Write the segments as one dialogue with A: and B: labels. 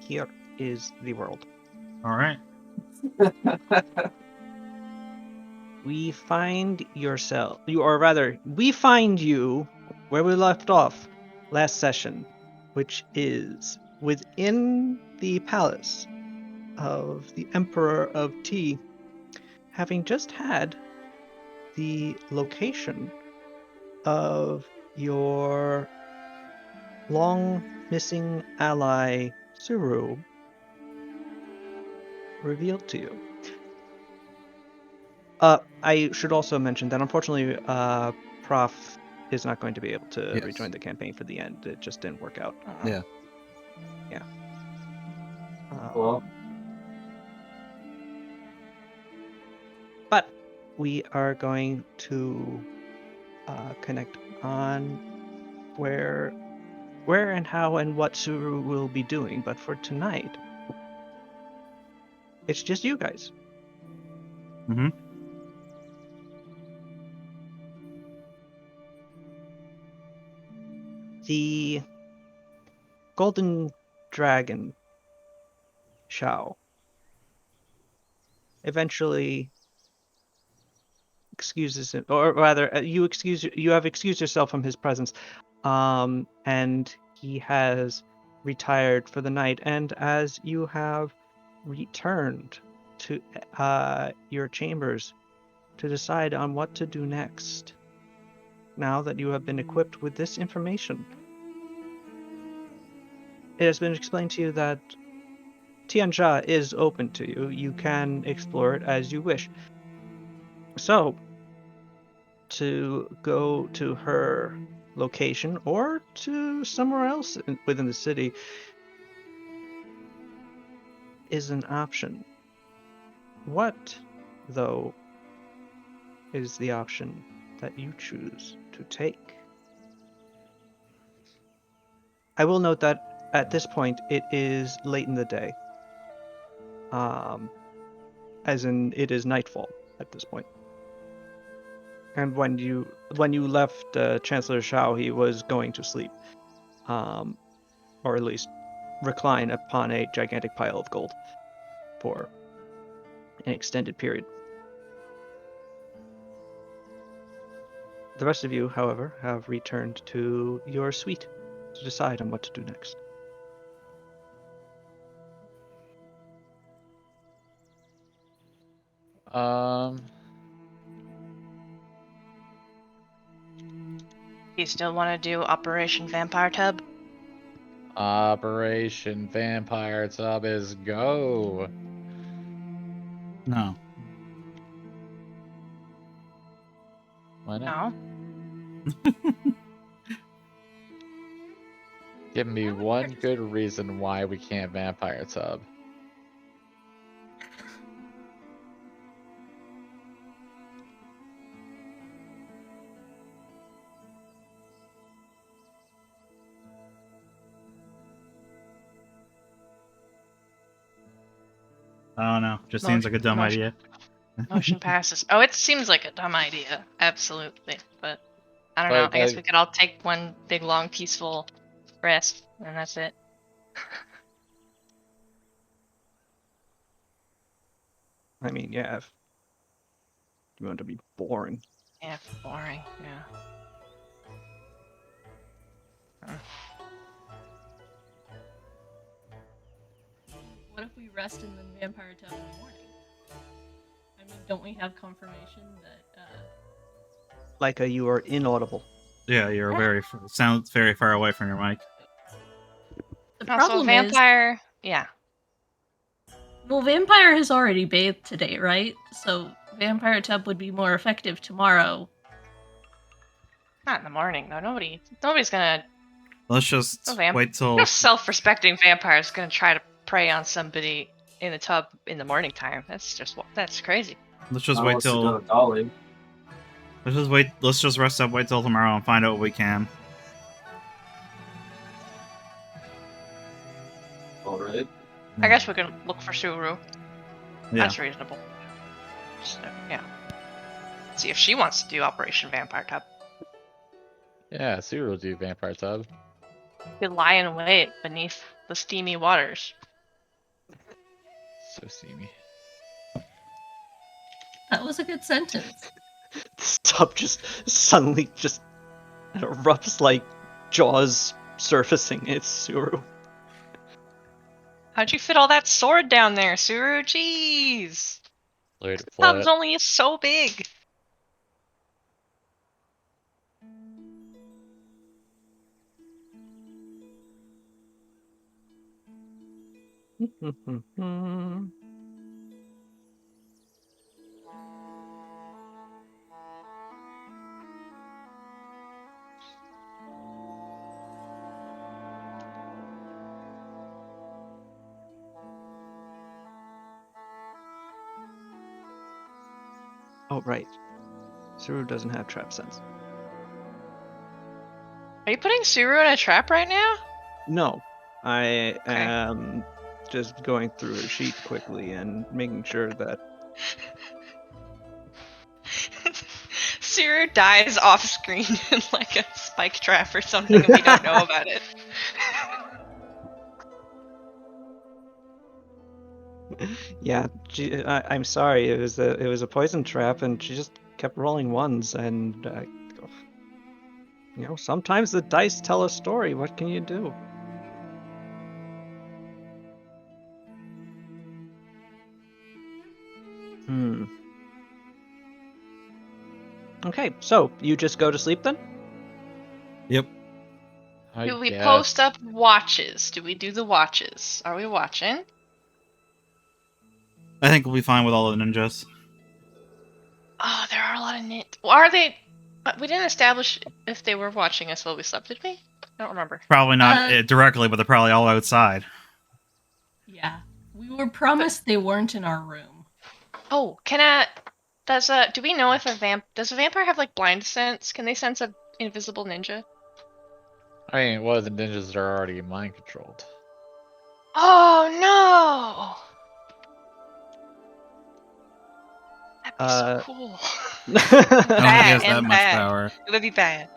A: Here is the world.
B: All right.
A: We find yourself, we find you where we left off last session, which is within the palace of the Emperor of T, having just had the location of your long missing ally Suru revealed to you. I should also mention that unfortunately, Prof is not going to be able to rejoin the campaign for the end. It just didn't work out.
C: Yeah.
A: Yeah.
D: Well.
A: But we are going to connect on where and how and what Suru will be doing. But for tonight, it's just you guys.
B: Mm-hmm.
A: The Golden Dragon Shao eventually excuses him, or rather, you have excused yourself from his presence, and he has retired for the night. And as you have returned to your chambers to decide on what to do next, now that you have been equipped with this information, it has been explained to you that Tianjia is open to you. You can explore it as you wish. So, to go to her location or to somewhere else within the city is an option. What, though, is the option that you choose to take? I will note that at this point it is late in the day. As in it is nightfall at this point. And when you left Chancellor Shao, he was going to sleep, or at least recline upon a gigantic pile of gold for an extended period. The rest of you, however, have returned to your suite to decide on what to do next.
E: You still want to do Operation Vampire Tub?
C: Operation Vampire Tub is go.
B: No.
C: Why not?
E: No.
C: Give me one good reason why we can't Vampire Tub.
B: I don't know. Just seems like a dumb idea.
E: Motion passes. Oh, it seems like a dumb idea. Absolutely. But I don't know. I guess we could all take one big, long, peaceful rest, and that's it.
A: I mean, yeah, if you want to be boring.
E: Yeah, boring. Yeah.
F: What if we rest in the vampire tub in the morning? I mean, don't we have confirmation that,
A: Leica, you are inaudible.
B: Yeah, you're sounds very far away from your mic.
F: The
E: Also,
F: problem
E: vampire.
F: Is, well, vampire has already bathed today, right? So vampire tub would be more effective tomorrow.
E: Not in the morning though. Nobody's gonna.
B: Let's just wait till.
E: No self-respecting vampire is gonna try to prey on somebody in the tub in the morning time. That's crazy.
B: Let's just wait till. Let's just rest up, wait till tomorrow, and find out what we can.
D: All right.
E: I guess we can look for Suru.
B: Yeah.
E: That's reasonable. So, yeah. See if she wants to do Operation Vampire Tub.
C: Yeah, Suru will do Vampire Tub.
E: You could lie in wait beneath the steamy waters.
C: so seamy.
F: That was a good sentence.
A: The tub just suddenly just erupts like jaws surfacing. It's Suru.
E: How'd you fit all that sword down there, Suru? Jeez.
C: Laid it
E: Tub's
C: flat.
E: only so big.
A: Oh, right. Suru doesn't have trap sense.
E: Are you putting Suru in a trap right now?
A: No, I
E: Okay.
A: am just going through a sheet quickly and making sure that
E: Suru dies off screen in like a spike trap or something, and we don't know about it.
A: yeah, I'm sorry. It was a poison trap, and she just kept rolling ones. And sometimes the dice tell a story. What can you do? Hmm. Okay, so you just go to sleep then?
B: Yep.
C: I
E: Do we
C: guess.
E: post up watches? Do we do the watches? Are we watching?
B: I think we'll be fine with all the ninjas.
E: Oh, there are a lot of nit. Well, are they? We didn't establish if they were watching us while we slept, did we? I don't remember.
B: Probably not
F: Uh,
B: directly, but they're probably all outside.
F: Yeah. We were promised they weren't in our room.
E: Oh, do we know if does a vampire have like blind sense? Can they sense a invisible ninja?
C: I mean, what are the ninjas that are already mind controlled?
E: Oh no! That'd be so cool.
B: I don't think he
E: Bad
B: has that
E: and
B: much
E: bad.
B: power.
E: It would be bad.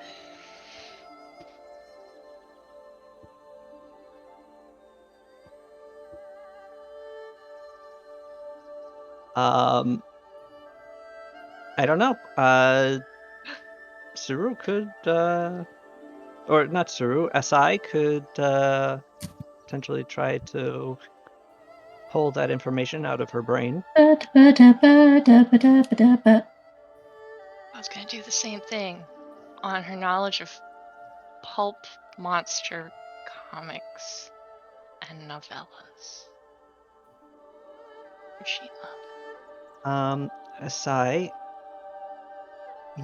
A: I don't know. Suru could, or not Suru, Si could potentially try to pull that information out of her brain.
E: I was gonna do the same thing on her knowledge of pulp monster comics and novellas. Where's she up?
A: Si,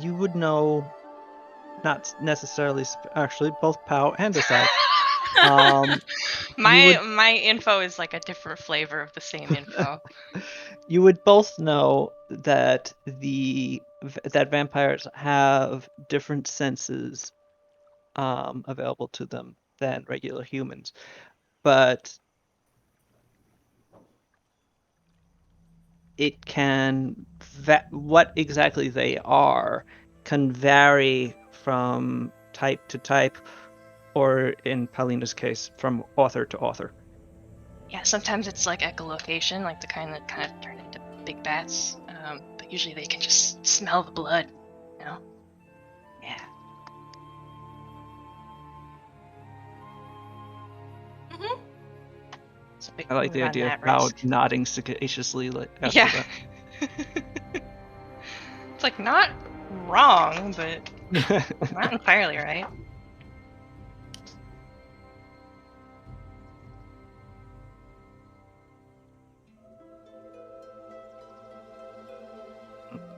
A: you would know, not necessarily, actually, both Pow and Si.
E: My info is like a different flavor of the same info.
A: You would both know that that vampires have different senses available to them than regular humans, but it can what exactly they are can vary from type to type, or in Paulina's case, from author to author.
E: Yeah, sometimes it's like echolocation, like the kind that kind of turn into big bats. But usually they can just smell the blood, you know? Yeah.
F: Mhm.
E: It's a big
A: I like the
E: run
A: idea of
E: that
A: Pow
E: risk.
A: nodding sagaciously after
E: Yeah.
A: that.
E: It's like not wrong, but not entirely right.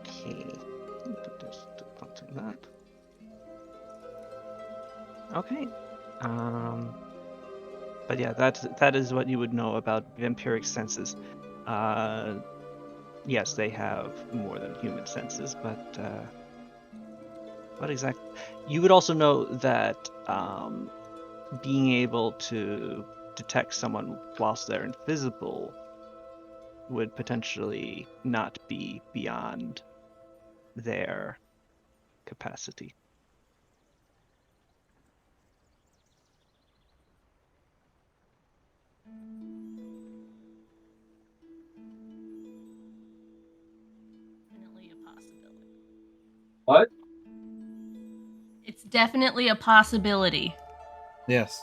A: Okay. That. Okay. But yeah, that is what you would know about vampiric senses. Yes, they have more than human senses, but what exactly? You would also know that being able to detect someone whilst they're invisible would potentially not be beyond their capacity.
D: What?
F: It's definitely a possibility.
B: Yes.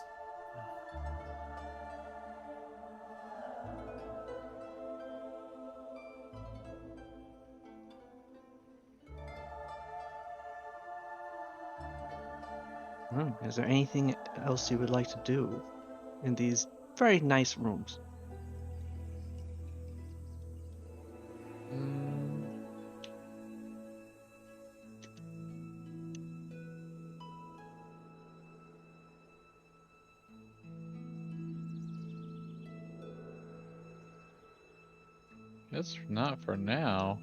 A: Is there anything else you would like to do in these very nice rooms?
C: Mm, It's not for now.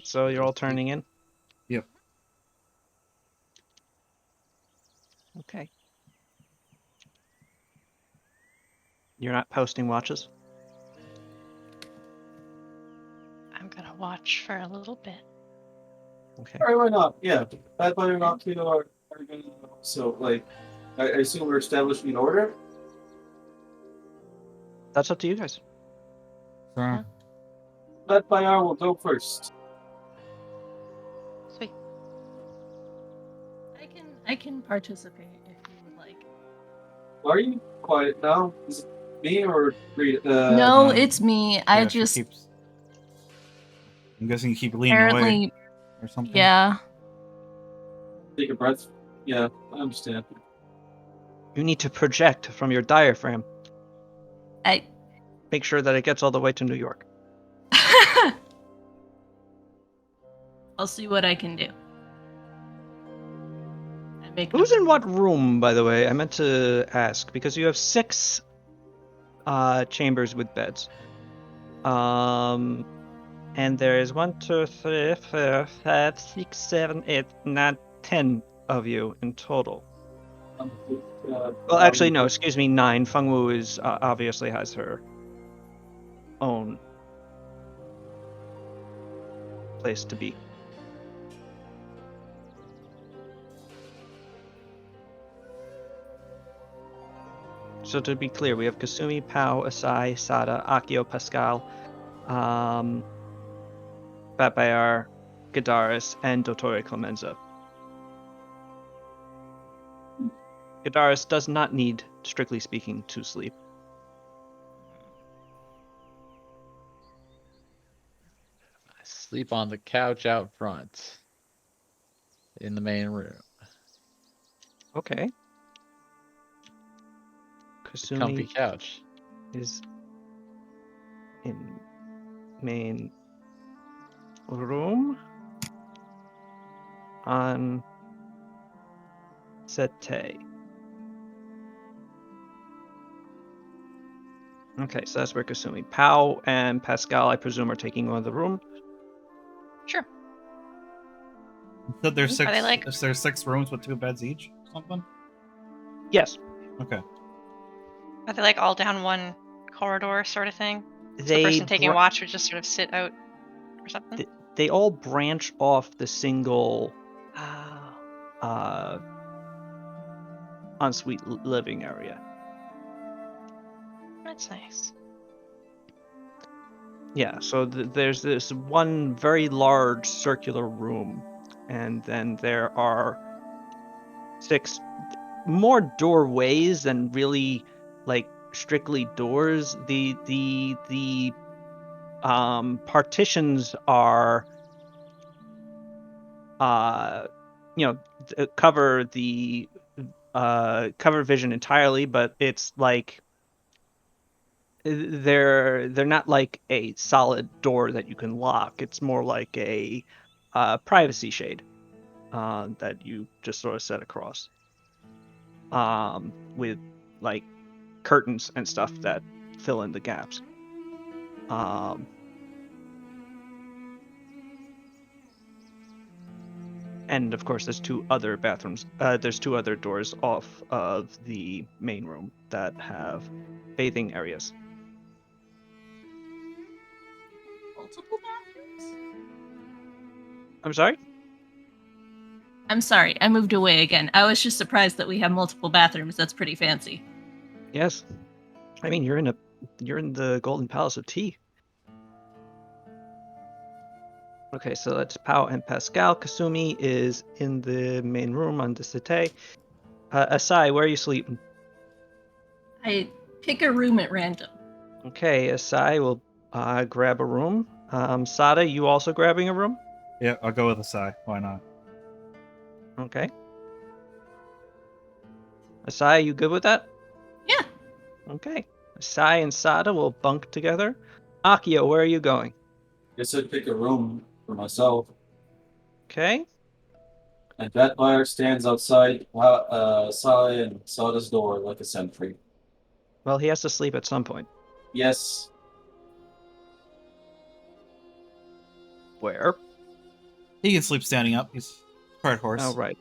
A: So you're all
C: Just keep-
A: turning in?
B: Yep.
A: Okay. You're not posting watches?
E: I'm gonna watch for a little bit.
A: Okay.
D: Alright, why not? Yeah. Pathfinder and Octino are gonna so like I assume we're establishing an order?
A: That's up to you guys.
B: Sure.
D: Pathfinder will go first.
E: Sweet.
F: I can participate if you would like.
D: Are you quiet now? Is it me or Rita?
F: No,
B: no.
F: it's me. I
B: Yeah, she
F: just
B: keeps. I'm guessing you keep leaning away
F: apparently,
B: or something.
F: yeah.
D: Take a breath. Yeah, I understand.
A: You need to project from your diaphragm.
F: I.
A: Make sure that it gets all the way to New York.
F: I'll see what I can do. I make
A: Who's
F: a-
A: in what room, by the way? I meant to ask, because you have 6 chambers with beds. And there is 1, 2, 3, 4, 5, 6, 7, 8, 9, 10 of you in total. Well, actually, no, excuse me, 9. Fengwu is obviously has her own place to be. So to be clear, we have Kasumi, Pao, Asai, Sada, Akio, Pascal, Batbayar, Gadaris, and Dottore Clemenza. Gadaris does not need, strictly speaking, to sleep.
C: I sleep on the couch out front in the main room.
A: Okay.
C: Comfy
A: Kasumi
C: couch.
A: is in main room on Sete. Okay, so that's where Kasumi. Pao and Pascal, I presume, are taking over the room.
E: Sure.
B: You said there's
E: Are
B: 6.
E: they like-
B: If there's 6 rooms with 2 beds each, or something.
A: Yes,
B: Okay.
E: Are they like all down one corridor sort of thing? So the
A: they
E: person taking
A: br-
E: watch would just sort of sit out or something?
A: they all branch off the single
E: Oh.
A: ensuite living area.
E: That's nice.
A: Yeah, so there's this one very large circular room, and then there are 6 more doorways than really like strictly doors. The partitions are cover the cover vision entirely, but it's like they're not like a solid door that you can lock. It's more like a privacy shade that you just sort of set across with like curtains and stuff that fill in the gaps. And of course, there's 2 other bathrooms. There's 2 other doors off of the main room that have bathing areas.
F: multiple bathrooms?
A: I'm sorry?
F: I'm sorry, I moved away again. I was just surprised that we have multiple bathrooms. That's pretty fancy.
A: Yes. I mean, you're in the Golden Palace of Tea. Okay, so that's Pao and Pascal. Kasumi is in the main room on the settee. Asai, where are you sleeping?
F: I pick a room at random.
A: Okay, Asai will grab a room. Sada, you also grabbing a room?
B: Yeah, I'll go with Asai. Why not?
A: Okay. Asai, you good with that?
F: Yeah.
A: Okay. Asai and Sada will bunk together. Akio, where are you going?
D: Guess I'd pick a room for myself.
A: Okay.
D: And that fire stands outside Sai and Sada's door like a sentry.
A: Well, he has to sleep at some point.
D: Yes.
A: Where?
B: He can sleep standing up. He's part horse.
A: Oh, right.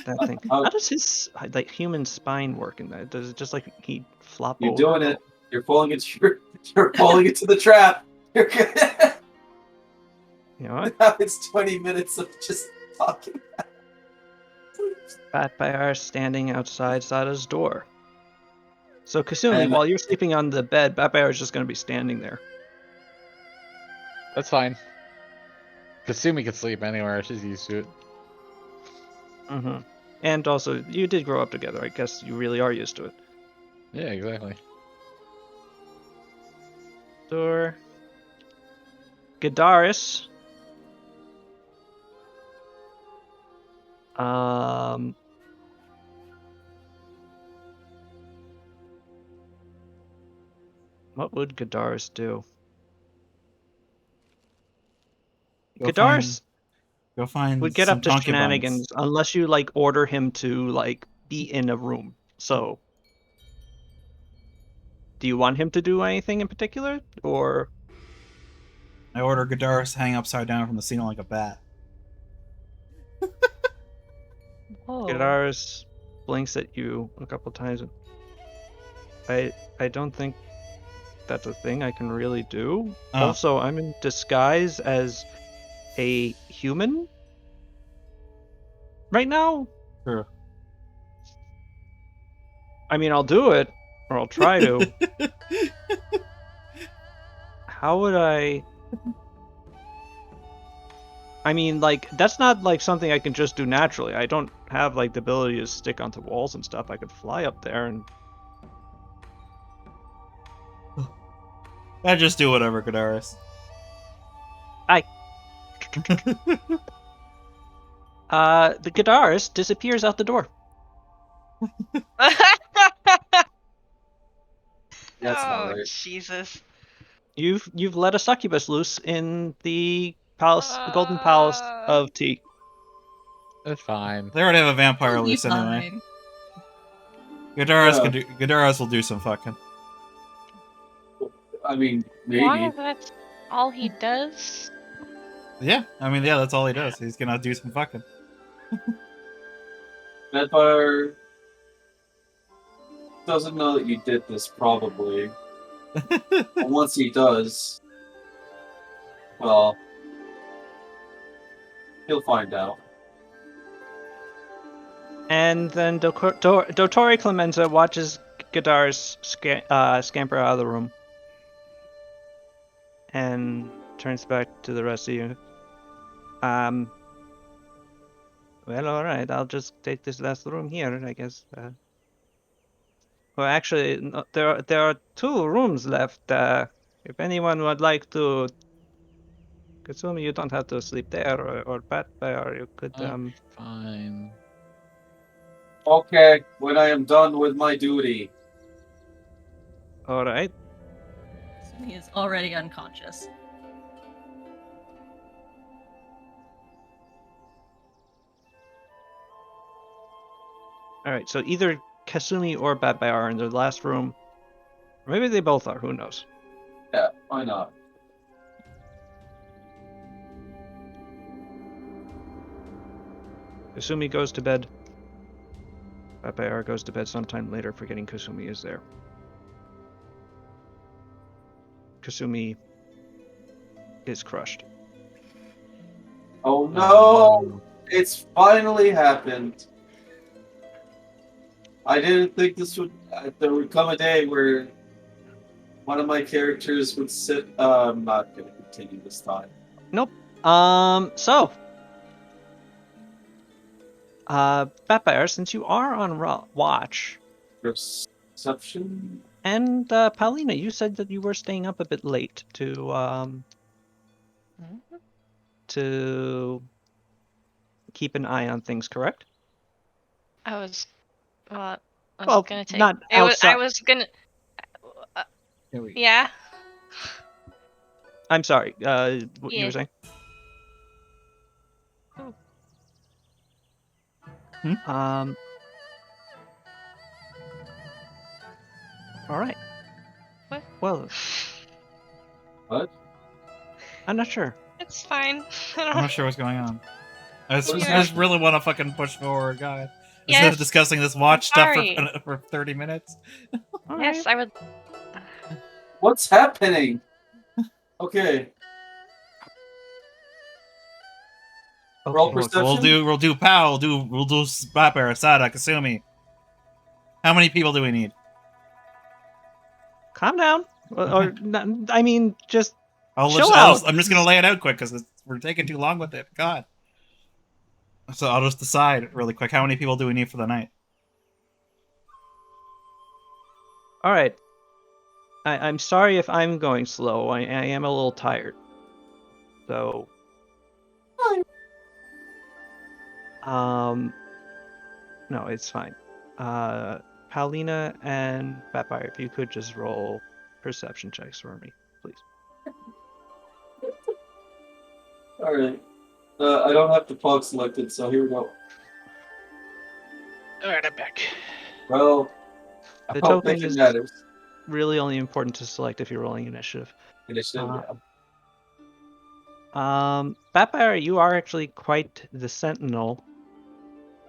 A: That thing.
D: How-
A: How does his like human spine work in that? Does it just like he flop
D: You're
A: over?
D: doing it. You're falling into you're falling into the trap. You're good.
A: You know what?
D: Now it's 20 minutes of just talking.
A: Bat Bear standing outside Sada's door. So Kasumi,
D: And-
A: while you're sleeping on the bed, Bat Bear is just going to be standing there.
C: That's fine. Kasumi can sleep anywhere. She's used to it.
A: Mm-hmm. And also, you did grow up together. I guess you really are used to it.
C: Yeah, exactly.
A: Door. Gadaris. What would Gadaris do? Gadaris
B: Go find
A: would get
B: some
A: up to
B: concubines.
A: shenanigans unless you like order him to like be in a room. So, do you want him to do anything in particular, or
B: I order Gadaris to hang upside down from the ceiling like a bat.
E: Whoa.
A: Gadaris blinks at you a couple times? I don't think that's a thing I can really do.
B: Oh.
A: Also, I'm in disguise as a human right now.
B: True.
A: I mean, I'll do it, or I'll try to. How would I? I mean, like, that's not like something I can just do naturally. I don't have like the ability to stick onto walls and stuff. I could fly up there and
B: I just do whatever, Gadaris.
A: the Gadaris disappears out the door.
D: That's not
E: Oh,
D: right.
E: Jesus.
A: You've let a succubus loose in the palace, the Golden Palace of Tea.
C: That's fine.
B: They already have a vampire
F: It'll be
B: loose anyway.
F: fine.
B: Gadaris will do some fucking.
D: I mean, maybe.
E: Why? That's all he does?
B: Yeah, I mean, yeah, that's all he does. He's gonna do some fucking.
D: Medfire doesn't know that you did this, probably. But once he does, well, he'll find out.
A: And then Dottori Clemenza watches Gadaris scamper out of the room and turns back to the rest of you. Well, all right. I'll just take this last room here, I guess. Well, actually, no, there are 2 rooms left. If anyone would like to, Kasumi, you don't have to sleep there, or Bat Bear, you could.
C: I'm fine.
D: Okay, when I am done with my duty.
A: All right.
F: So he is already unconscious.
A: All right. So either Kasumi or Bat Bear are in the last room. Or maybe they both are. Who knows?
D: Yeah, why not?
A: Kasumi goes to bed. Bat Bear goes to bed sometime later, forgetting Kasumi is there. Kasumi is crushed.
D: Oh no! It's finally happened. I didn't think this would. There would come a day where one of my characters would sit. I'm not going to continue this time.
A: Nope. So, Vampire, since you are on watch,
D: Perception.
A: and Paulina, you said that you were staying up a bit late to keep an eye on things, correct?
E: I was, well, I was
A: Well,
E: gonna take
A: not
E: it. Was I
A: outside.
E: was gonna, uh,
C: Here we go.
E: yeah,
A: I'm sorry. What you
E: yeah.
A: were saying? Um. All right.
E: What?
A: Well,
D: What?
A: I'm not sure.
E: It's fine. I
B: I'm
E: don't.
B: not sure what's going on. I just,
D: What is
B: I just
D: happening?
B: really want to fucking push forward, God. Instead
E: Yes.
B: of discussing this watch stuff
E: sorry.
B: for 30 minutes.
A: All
E: Yes,
A: right.
E: I would.
D: What's happening? Okay. Roll
A: Okay.
B: Look, we'll
D: perception.
B: do POW, we'll do Spapper, Asada, Kasumi. How many people do we need?
A: Calm down. Or I mean, just
B: I'm
A: chill out.
B: just gonna lay it out quick because we're taking too long with it. God. So I'll just decide really quick. How many people do we need for the night?
A: All right. I'm sorry if I'm going slow. I am a little tired. So, no, it's fine. Paulina and Vampire, if you could just roll perception checks for me, please.
D: All right. I don't have the fog selected, so here we go.
C: All right, I'm back.
D: Well, I
A: The
D: don't
A: token
D: think it
A: is
D: matters.
A: really only important to select if you're rolling initiative.
D: Initiative,
A: Uh,
D: yeah.
A: Vampire, you are actually quite the sentinel,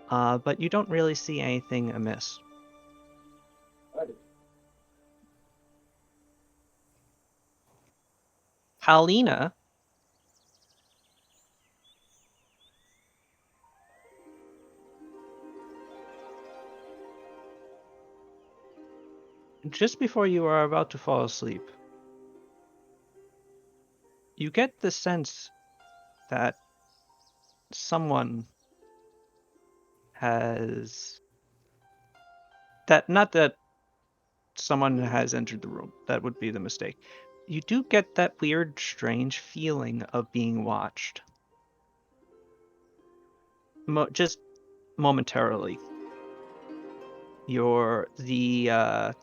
A: but you don't really see anything amiss. Paulina, just before you are about to fall asleep, you get the sense that someone has not that someone has entered the room. That would be the mistake. You do get that weird, strange feeling of being watched. Just momentarily. The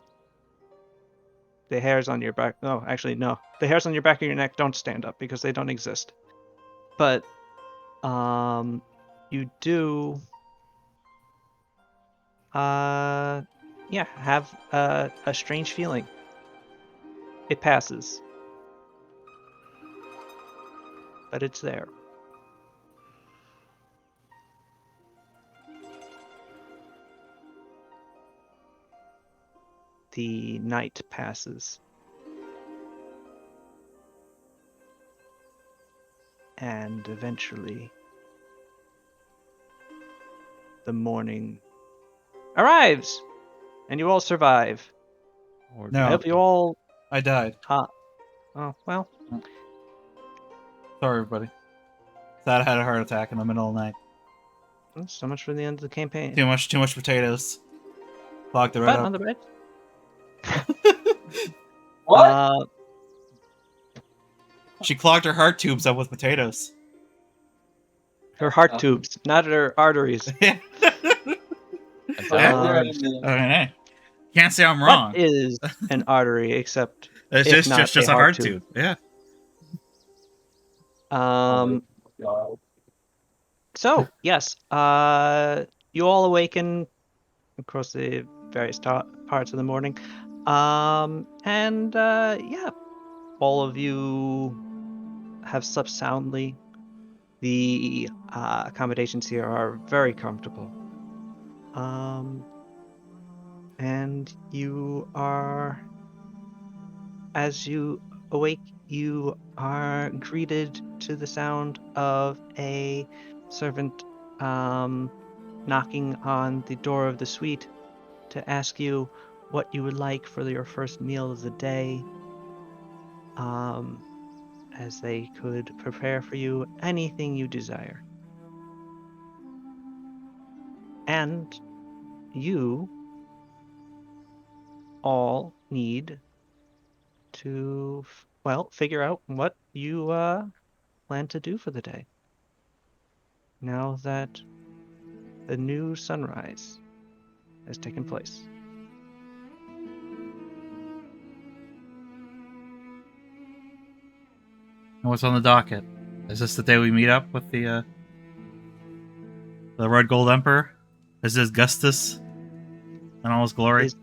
A: hairs on your back. No, actually, no. The hairs on your back of your neck don't stand up because they don't exist. But you do yeah, have a strange feeling. It passes, but it's there. The night passes. And eventually, the morning arrives, and you all survive. Or
B: No.
A: have you all?
B: I died.
A: Oh well.
B: Sorry, everybody. Thought I had a heart attack in the middle of the night.
A: So much for the end of the campaign.
B: Too much potatoes. Clogged it right
A: But
B: up.
A: on the bed.
D: What?
B: She clogged her heart tubes up with potatoes.
A: Her heart tubes, not her arteries.
B: Yeah.
C: That's
D: Right
C: all.
D: there
A: Um,
D: in the-
B: Okay. Can't say I'm
A: what
B: wrong.
A: is an artery except
B: It's
A: if
B: just
A: not
B: a
A: a
B: heart
A: tube?
B: tube. Yeah.
D: God.
A: So yes, you all awaken across the various parts of the morning, and yeah, all of you have slept soundly. The accommodations here are very comfortable, and you are, as you awake, you are greeted to the sound of a servant knocking on the door of the suite to ask you what you would like for your first meal of the day. as they could prepare for you anything you desire. And you all need to, figure out what you plan to do for the day. Now that the new sunrise has taken place.
B: And what's on the docket? Is this the day we meet up with the Red Gold Emperor? Is this Gustus and all his glory?
A: His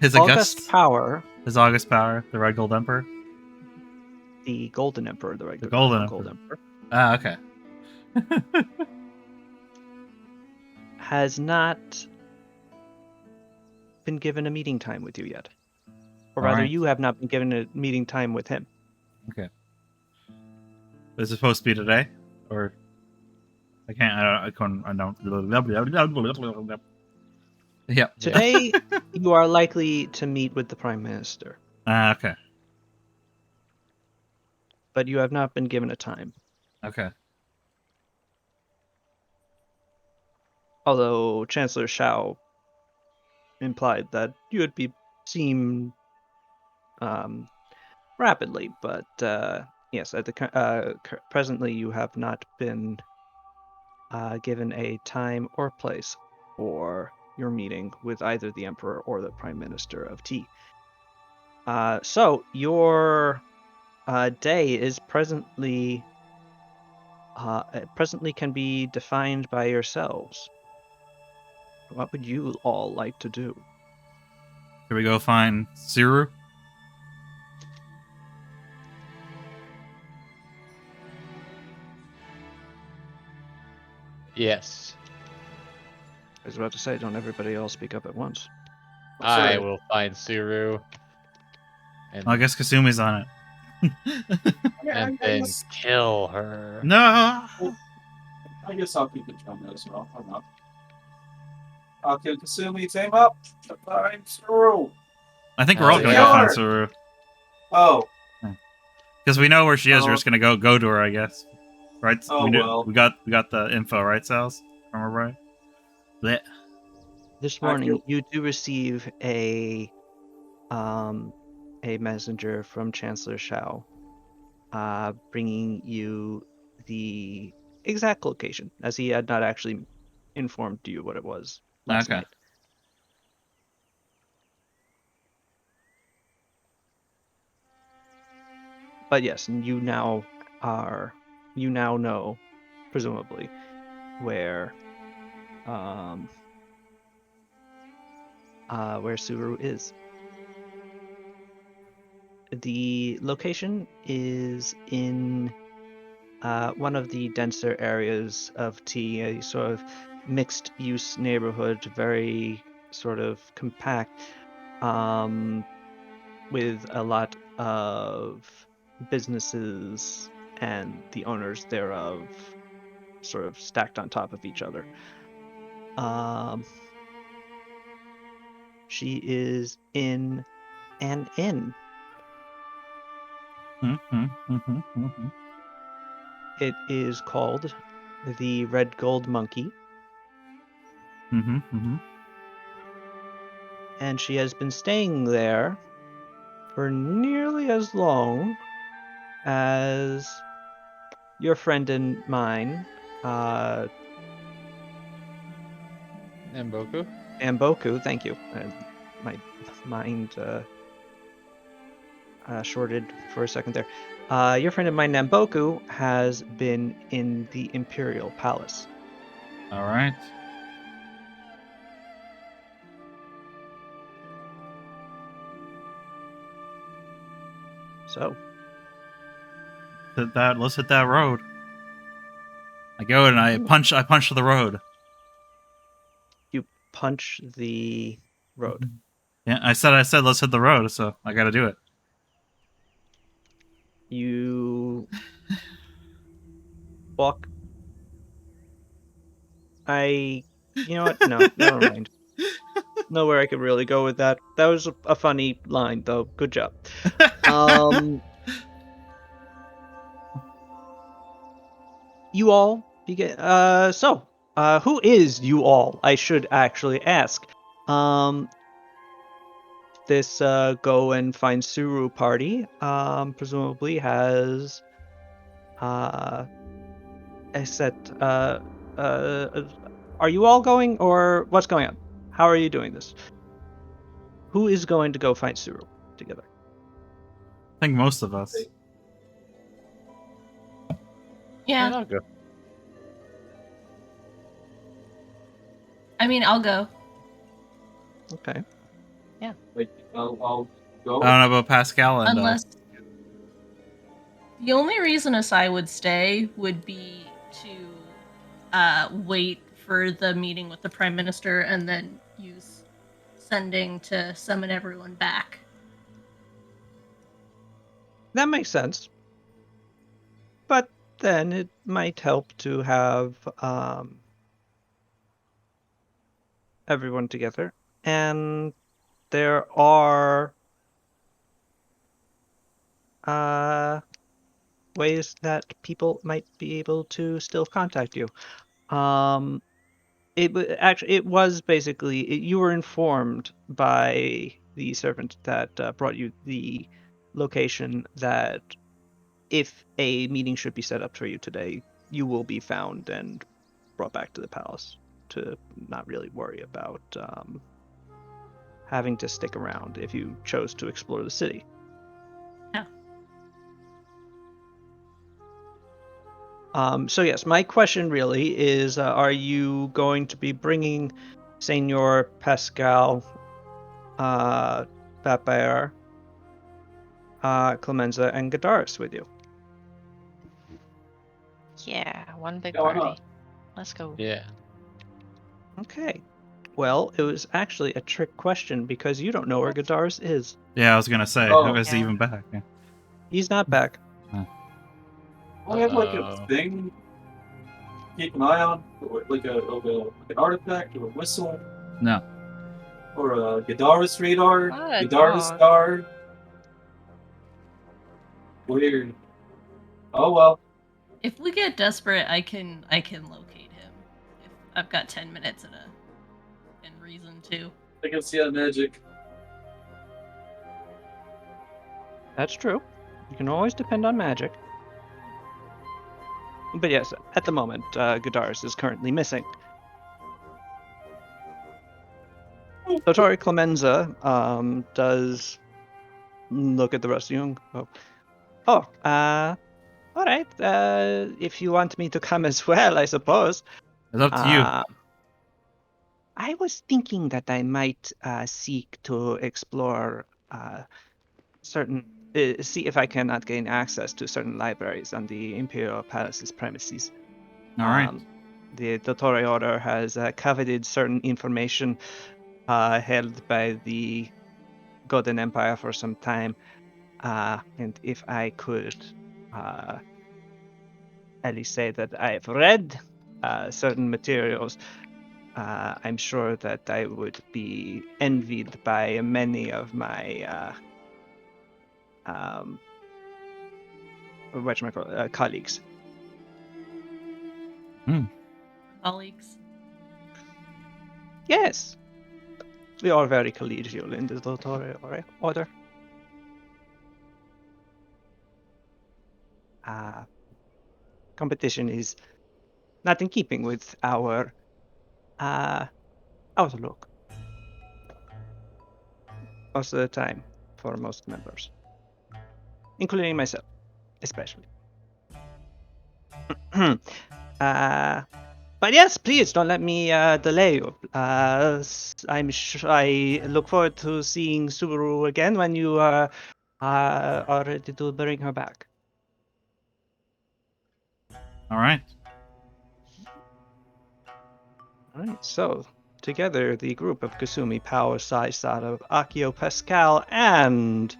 B: His
A: august power,
B: His august power, the Red Gold Emperor?
A: the Golden Emperor, the
B: The Golden
A: Gold
B: Emperor.
A: Emperor,
B: Ah, okay.
A: has not been given a meeting time with you yet. Or rather,
B: Alright.
A: you have not been given a meeting time with him.
B: Okay. Is it supposed to be today? Or I can't I don't Yeah.
A: Today, you are likely to meet with the Prime Minister,
B: Ah, okay.
A: but you have not been given a time.
B: Okay.
A: Although Chancellor Shao implied that you would be seen rapidly, but yes, at the presently you have not been given a time or place for your meeting with either the Emperor or the Prime Minister of T. So your day is presently can be defined by yourselves. What would you all like to do?
B: Should we go find Suru?
C: Yes.
A: I was about to say, don't everybody all speak up at once.
C: I
D: Sure.
C: will find Suru. And,
B: I guess Kasumi's on it.
C: and then kill her.
B: No!
D: I guess I'll keep it coming as well. I'm not. I'll kill Kasumi, team up. I'm through.
B: I think we're all
C: Hell
B: gonna
C: yeah.
B: go find Suru.
D: Oh,
B: Because we know where she is,
D: Oh.
B: we're just gonna go to her, I guess. Right?
D: Oh, well.
B: We got the info, right, Sals? Remember right? Blech.
A: This
D: I
A: morning,
D: feel-
A: you do receive a messenger from Chancellor Shao, bringing you the exact location, as he had not actually informed you what it was last
B: Okay.
A: night. But yes, you now know, presumably, where Suru is. The location is in one of the denser areas of T, a sort of mixed use neighborhood, very sort of compact, with a lot of businesses and the owners thereof sort of stacked on top of each other. She is in an inn. It is called the Red Gold Monkey, and she has been staying there for nearly as long as your friend and mine,
C: Mboku?
A: Amboku. Thank you. My mind shorted for a second there. Your friend and mine, Namboku, has been in the Imperial Palace.
B: Alright.
A: So,
B: Let's hit that road. I go and I punch the road.
A: you punch the road.
B: Yeah, I said let's hit the road, so I gotta do it.
A: You walk. You know what? No, never mind. Nowhere I could really go with that. That was a funny line, though. Good job. you all begin. Who is you all? I should actually ask. This go and find Suru party presumably has a set. Are you all going, or what's going on? How are you doing this? Who is going to go find Suru together?
B: I think most of us.
F: Yeah,
C: I'll go.
F: I mean, I'll go.
A: Okay.
D: Like, I'll go.
B: I don't know about Pascal and
F: Unless the only reason Asai would stay would be to wait for the meeting with the Prime Minister and then use sending to summon everyone back.
A: That makes sense. But then it might help to have everyone together. And there are ways that people might be able to still contact you. It was basically you were informed by the servant that brought you the location that if a meeting should be set up for you today, you will be found and brought back to the palace to not really worry about having to stick around if you chose to explore the city.
F: Yeah.
A: So yes, my question really is: are you going to be bringing Senor Pascal, Pathfinder, Clemenza, and Gadaris with you?
E: Yeah, one big
D: Yeah, why
E: party.
D: not?
E: Let's go.
C: Yeah.
A: Okay. Well, it was actually a trick question because you don't know where Gadaris is.
B: yeah, I was gonna say,
D: Oh.
B: is he
E: Yeah.
B: even back? Yeah.
A: He's not back.
D: I have like a
C: Uh-oh.
D: thing. Keep an eye on, like an artifact or a whistle
B: No.
D: or a Gadaris radar,
E: What a
D: Gadaris
E: dog.
D: guard. Weird. Oh well.
F: If we get desperate, I can locate him. If I've got 10 minutes and reason to.
D: I can see that magic.
A: That's true. You can always depend on magic. But yes, at the moment, Gadaris is currently missing. Dottore Clemenza does look at the rest of you and go, "Oh, all right. If you want me to come as well, I suppose."
B: It's up to you.
A: I was thinking that I might seek to explore see if I cannot gain access to certain libraries on the Imperial Palace's premises.
B: All right.
A: The Dottore Order has coveted certain information held by the Golden Empire for some time, and if I could at least say that I've read certain materials, I'm sure that I would be envied by many of my colleagues.
F: Colleagues.
A: Yes, we are very collegial in the Dottore Order. Competition is not in keeping with our outlook most of the time for most members, including myself, especially. But yes, please don't let me delay you. I look forward to seeing Subaru again when you are ready to bring her back.
B: All right.
A: All right, so together the group of Kasumi Power Size out of Akio Pascal and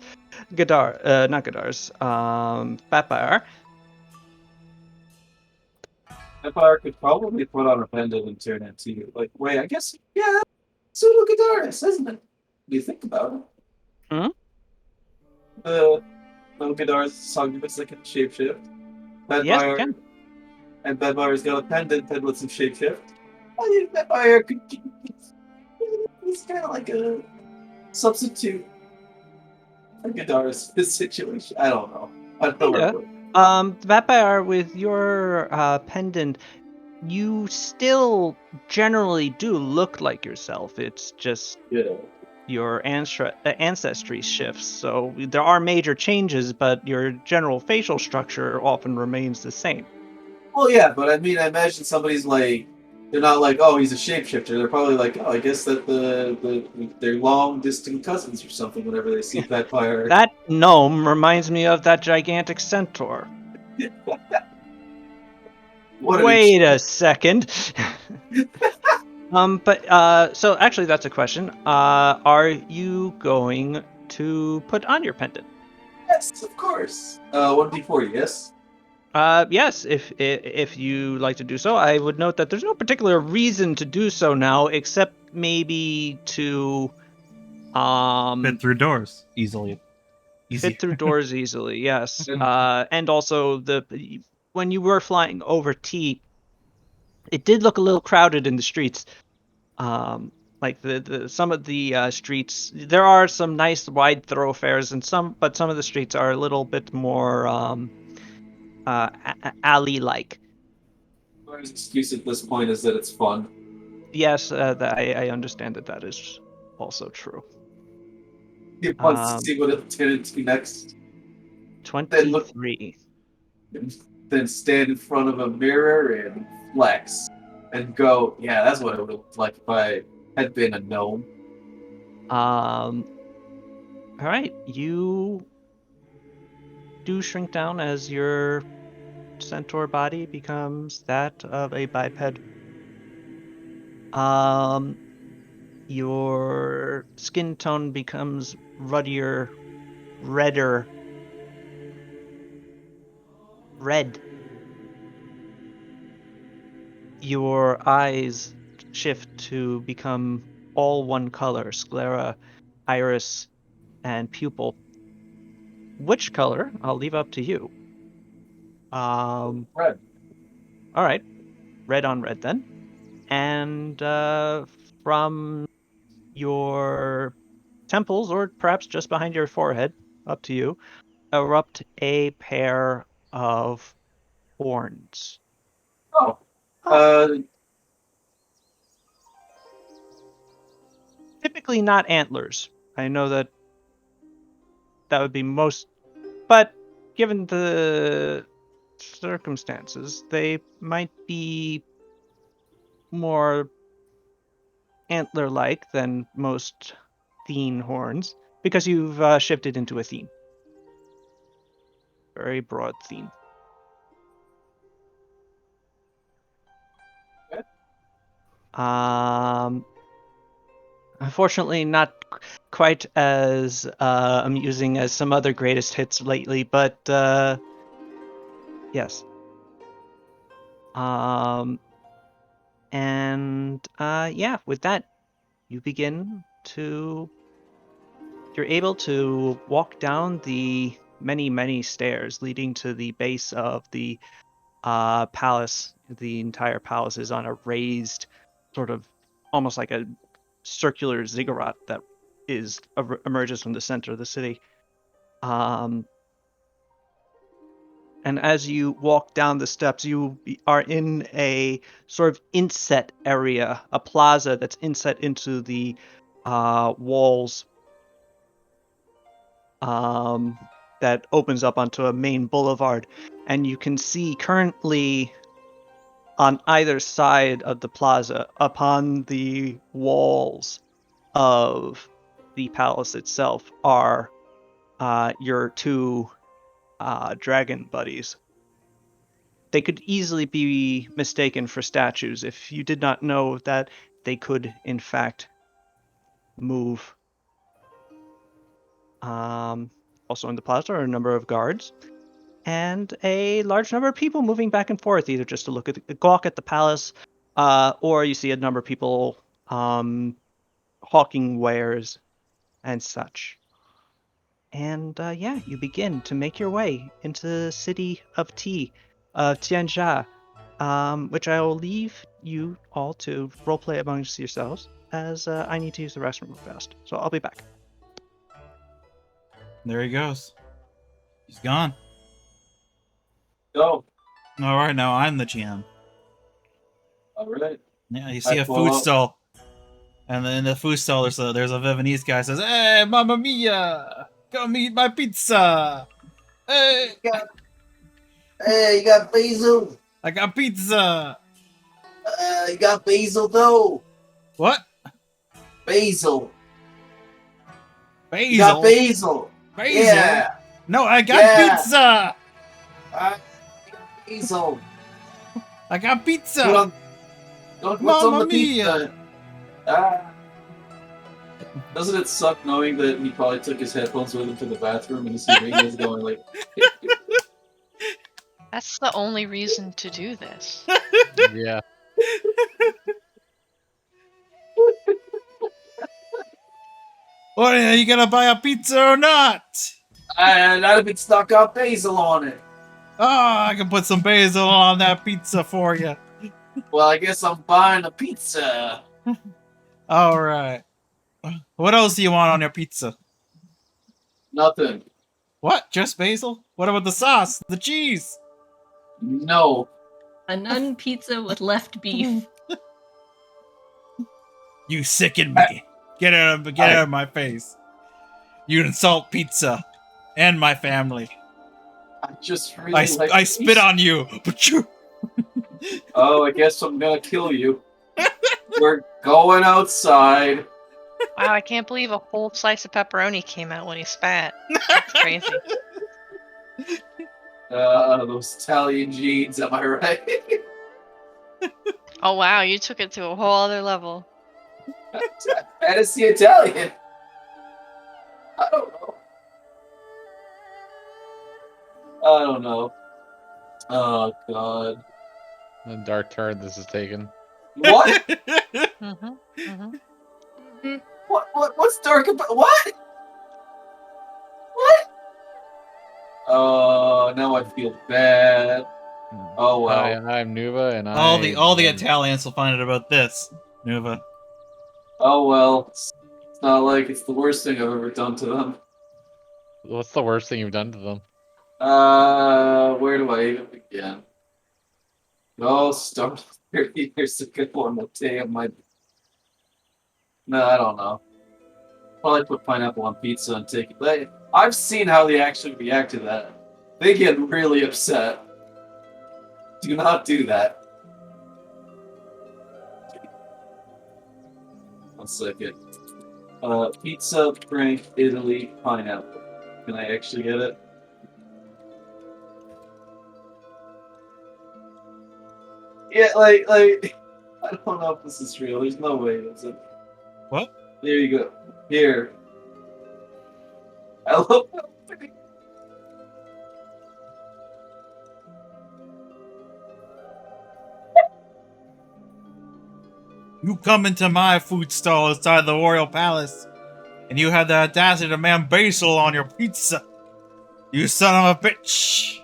A: Papar.
D: Empire could probably put on a pendant and turn it to you. Like, wait, I guess, yeah, pseudo Gadaris, isn't it? Do you think about it?
A: Hmm?
D: The little Gadaris song of a second shapeshift.
A: Yes, we
D: Empire
A: can.
D: And Bedwire's got a pendant that lets him shapeshift. I think Bedwire could. He's kind of like a substitute for Godara's situation. I don't know. I don't know where to
A: Kinda.
D: put it.
A: Vampire, with your pendant, you still generally do look like yourself. It's just
D: Yeah.
A: your ancestry shifts. So there are major changes, but your general facial structure often remains the same.
D: Well, yeah, but I mean, I imagine somebody's like, they're not like, oh, he's a shapeshifter. They're probably like, oh, I guess that they're long distant cousins or something. Whenever they see Bedwire.
A: That gnome reminds me of that gigantic centaur.
D: What an
A: Wait a second. So actually that's a question. Are you going to put on your pendant?
D: yes, of course. 1d4, yes.
A: Yes, if you like to do so. I would note that there's no particular reason to do so now, except maybe to
B: Fit through doors easily. Easy.
A: fit through doors easily. Yes.
D: And
A: And also when you were flying over T, it did look a little crowded in the streets. Like the some of the streets, there are some nice wide thoroughfares, and but some of the streets are a little bit more alley-like.
D: Bedwire's excuse at this point is that it's fun.
A: Yes, I understand that is also true.
D: He wants to
A: Um,
D: see what it's going to do next. Then look,
A: 23.
D: then stand in front of a mirror and flex, and go, yeah, that's what it would look like if I had been a gnome.
A: Um, all right, you do shrink down as your centaur body becomes that of a biped. Um, your skin tone becomes ruddier, redder, red. Your eyes shift to become all one color, sclera, iris, and pupil. Which color? I'll leave up to you.
D: Red.
A: All right, red on red then. And from your temples, or perhaps just behind your forehead, up to you, erupt a pair of horns.
D: Oh.
A: Oh.
D: Uh,
A: Typically not antlers. I know that would be most, but given the circumstances, they might be more antler-like than most Thene horns, because you've shifted into a Thene. Very broad Thene. Unfortunately, not quite as amusing as some other greatest hits lately, but yes. Yeah, with that, you begin to. You're able to walk down the many, many stairs leading to the base of the palace. The entire palace is on a raised, sort of almost like a circular ziggurat that emerges from the center of the city. And as you walk down the steps, you are in a sort of inset area, a plaza that's inset into the walls, that opens up onto a main boulevard. And you can see currently on either side of the plaza, upon the walls of the palace itself, are your two dragon buddies. They could easily be mistaken for statues if you did not know that they could, in fact, move. Also in the plaza are a number of guards and a large number of people moving back and forth, either just to look at gawk at the palace, or you see a number of people hawking wares and such. And yeah, you begin to make your way into the city of Tianjia. which I will leave you all to roleplay amongst yourselves, as I need to use the restroom real fast. So I'll be back.
B: There he goes. He's gone.
D: Go.
B: All right, now I'm the GM.
D: All right.
B: Yeah, you see
D: I
B: a
D: pull
B: food
D: up.
B: stall, and then in the food stall there's a Vietnamese guy says, "Hey, Mamma Mia, come eat my pizza! Hey,
D: Hey, you got basil.
B: I got pizza!
D: You got basil though.
B: What?
D: Basil.
B: Basil?
D: You got basil.
B: Basil?
D: Yeah.
B: No, I got
D: Yeah.
B: pizza!
D: You got basil.
B: I got
D: Put
B: pizza!
D: on, what's on
B: Mamma
D: the pizza? Doesn't it suck knowing that he probably took his headphones with him to the bathroom and you see Ringo's going like,
E: That's the only reason to do this.
C: Yeah.
B: What, are you gonna buy a pizza or not?
D: not if it's not got basil on it.
B: Oh, I can put some basil on that pizza for you.
D: Well, I guess I'm buying a pizza.
B: All right. What else do you want on your pizza?
D: Nothing.
B: What? Just basil? What about the sauce? The cheese?
D: No.
F: A nun pizza with left beef.
B: You sicken me. Get out of my face. You insult pizza and my family.
D: I just really like
B: I spit on you. But you.
D: Oh, I guess I'm gonna kill you. We're going outside.
E: Wow, I can't believe a whole slice of pepperoni came out when he spat. That's crazy.
D: Those Italian genes, am I right?
E: Oh wow, you took it to a whole other level.
D: Fantasy Italian. I don't know. I don't know. Oh god.
C: The dark turn this is taken.
D: What?
E: Mm-hmm. Mm-hmm.
D: What's dark about what? What? Oh, now I feel bad. Oh well.
C: Hi, I'm Nuva, and
B: all the Italians will find out about this, Nuva.
D: Oh well. It's not like it's the worst thing I've ever done to them.
C: What's the worst thing you've done to them?
D: Where do I even begin? Oh, start 30 years ago on the day of my. No, I don't know. Probably put pineapple on pizza and take it. I've seen how they actually react to that. They get really upset. Do not do that. 1 second. Pizza, Frank, Italy, pineapple. Can I actually get it? Yeah, like, I don't know if this is real. There's no way, is it?
B: What?
D: There you go. Here. I love
B: You come into my food stall inside the royal palace, and you have the audacity to demand basil on your pizza. You son of a bitch!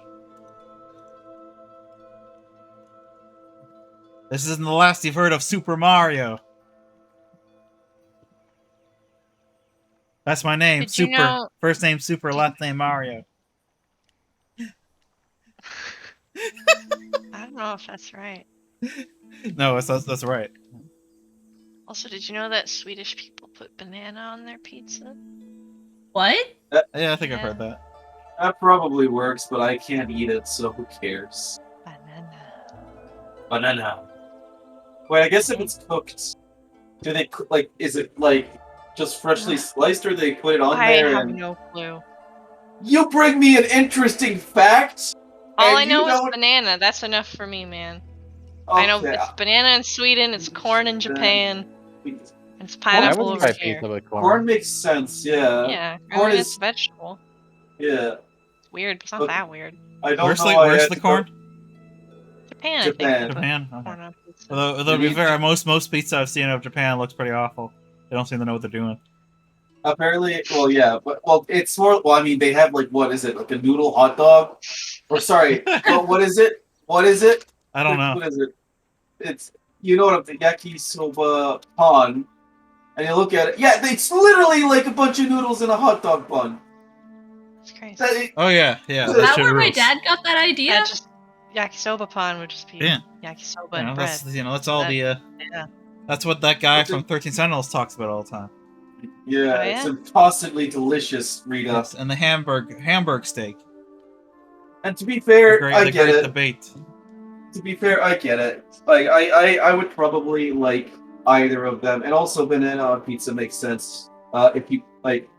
B: This isn't the last you've heard of Super Mario. That's my name,
E: Did you
B: Super.
E: know-
B: First name Super, last name Mario.
E: I don't know if that's right.
B: No, that's right.
E: Also, did you know that Swedish people put banana on their pizza?
F: What?
B: Yeah, I think I've heard that.
D: That probably works, but I can't eat it, so who cares? Banana. Wait, I guess if it's cooked, do they is it just freshly sliced, or they put it on
E: I
D: there?
E: have
D: And
E: no clue.
D: you bring me an interesting fact.
E: All
D: and
E: I know
D: you
E: is
D: don't-
E: banana. That's enough for me, man. I know
D: Okay,
E: it's banana in Sweden, it's corn in Japan, and it's
C: I
E: pineapple
C: would
E: over
C: try
E: here.
C: pizza with
D: corn
C: corn.
D: makes sense. Yeah.
E: Yeah, I
D: Corn
E: mean,
D: is
E: it's a vegetable.
D: yeah.
E: It's weird, but it's not
D: But-
E: that weird.
D: I don't
B: Where's
D: know.
B: the
D: why I
B: where's
D: had
B: the
D: to
B: corn?
E: Japan, I
D: Japan.
E: think. they put
B: Japan. Okay.
E: corn on pizza.
B: Although to be fair, most pizza I've seen of Japan looks pretty awful. They don't seem to know what they're doing.
D: Apparently, well, yeah, but it's more. Well, I mean, they have what is it? Like a noodle hot dog? Or sorry, what is it? What is it?
B: I don't know.
D: What is it? It's you know what I'm thinking? Yakisoba pan, and you look at it. Yeah, it's literally like a bunch of noodles in a hot dog bun.
E: It's crazy.
D: That,
B: Oh yeah,
F: Is
B: that
F: that
B: shit
F: where my
B: rules.
F: dad got that idea?
E: That just yakisoba pan would just be
B: Yeah.
E: yakisoba and bread.
B: That's all the.
E: Yeah.
B: That's what that guy
D: What's
B: from
D: it-
B: 13 Sentinels talks about all the time.
D: yeah,
E: Oh,
D: it's
E: yeah?
D: impossibly delicious, Rita.
B: Yes, and the Hamburg steak.
D: And to be fair, I
B: The
D: get
B: great
D: it.
B: debate.
D: To be fair, I get it. Like I would probably like either of them, and also banana on pizza makes sense. If you like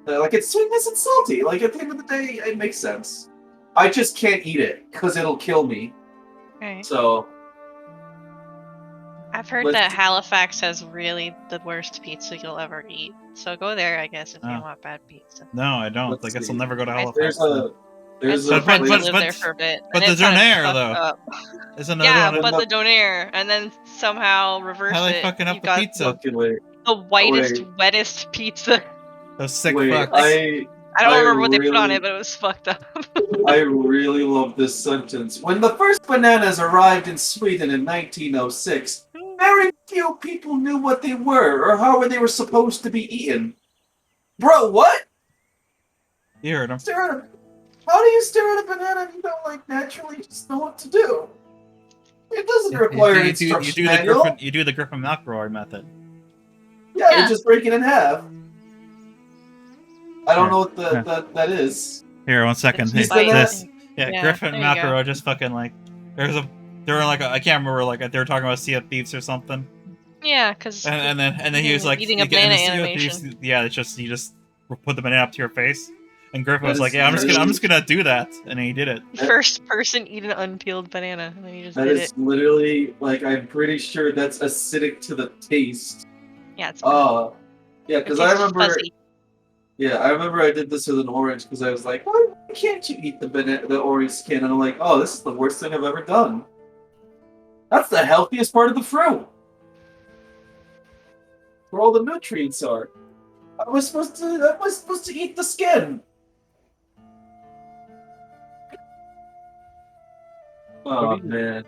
D: it's sweetness and salty. Like at the end of the day, it makes sense. I just can't eat it because it'll kill me.
E: Right.
D: So
E: I've heard
D: let's-
E: that Halifax has really the worst pizza you'll ever eat. So go there, I guess, if you
B: Oh.
E: want bad pizza.
B: No, I don't.
D: Let's
B: I guess
D: see.
B: I'll never go to
E: I-
B: Halifax.
D: there's
E: some
D: a
E: friends
D: place-
E: that lived there for a bit.
B: but
E: and
B: the
E: it sounded
B: donair,
E: fucked
B: though.
E: up.
B: Isn't
E: Yeah,
B: that
E: but
D: no-
E: the donair, and then somehow reverse
B: how they
E: it.
B: fucking up
E: You
B: the
E: got
B: pizza?
D: Fucking wait.
E: the whitest,
D: Wait.
E: wettest pizza.
B: Those sick
D: Wait,
B: fucks.
E: I don't
D: I
E: remember what they put on
D: really-
E: it, but it was fucked up.
D: I really love this sentence. When the first bananas arrived in Sweden in 1906, very few people knew what they were or how they were supposed to be eaten. Bro, what?
B: You heard him.
D: How do you stare at a banana and you don't like naturally just know what to do? It doesn't require an instruction manual.
B: You do the Griffin McElroy method.
D: Yeah,
F: Yeah.
D: you just break it in half. I don't know what
B: Yeah.
D: that is.
B: Here, 1 second.
E: It's
D: Hey,
B: This.
E: biting.
B: Yeah,
E: Yeah,
B: Griffin
E: there you go.
B: McElroy just fucking like. They were like I can't remember they were talking about Sea of Thieves or something.
E: Yeah, because
B: And then he was like
E: eating a
B: you get in
E: banana
B: the Sea of
E: animation.
B: Thieves, yeah, it's just you just put the banana up to your face. And Griffin
D: That
B: was like,
D: is
B: "Yeah, I'm
D: literally-
B: just gonna do that," and he did it.
E: first person eat an unpeeled banana, and then you just
D: That
E: did
D: is
E: it.
D: literally like I'm pretty sure that's acidic to the taste.
E: Yeah, it's
D: Yeah,
E: it
D: because
E: tastes
D: I remember.
E: fuzzy.
D: Yeah, I remember I did this with an orange because I was like, why can't you eat the orange skin? And I'm like, oh, this is the worst thing I've ever done. That's the healthiest part of the fruit. Where all the nutrients are. I was supposed to eat the skin. Oh
C: do you-
D: man.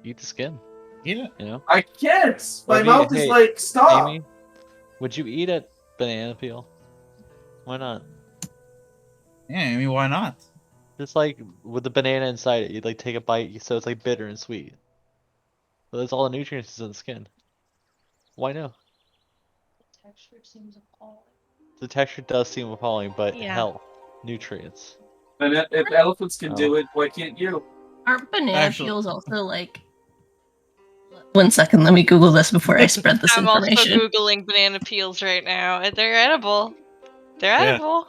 C: Eat the skin.
B: Yeah.
C: You know,
D: I can't! My
C: Or do you-
D: mouth is
C: hey,
D: like, stop!
C: Amy, would you eat a banana peel? Why not?
B: Yeah, I mean, why not?
C: Just like with the banana inside it, you'd like take a bite, so it's like bitter and sweet. But that's all the nutrients is in the skin. Why no?
F: Texture seems appalling.
C: The texture does seem appalling, but
E: Yeah.
C: hell, nutrients.
D: And if elephants can do
C: Oh.
D: it, why can't you?
F: Aren't banana
B: Actually-
F: peels also like? 1 second, let me Google this before I spread this
E: I'm also
F: information.
E: googling banana peels right now, and they're edible. They're
B: Yeah.
E: edible.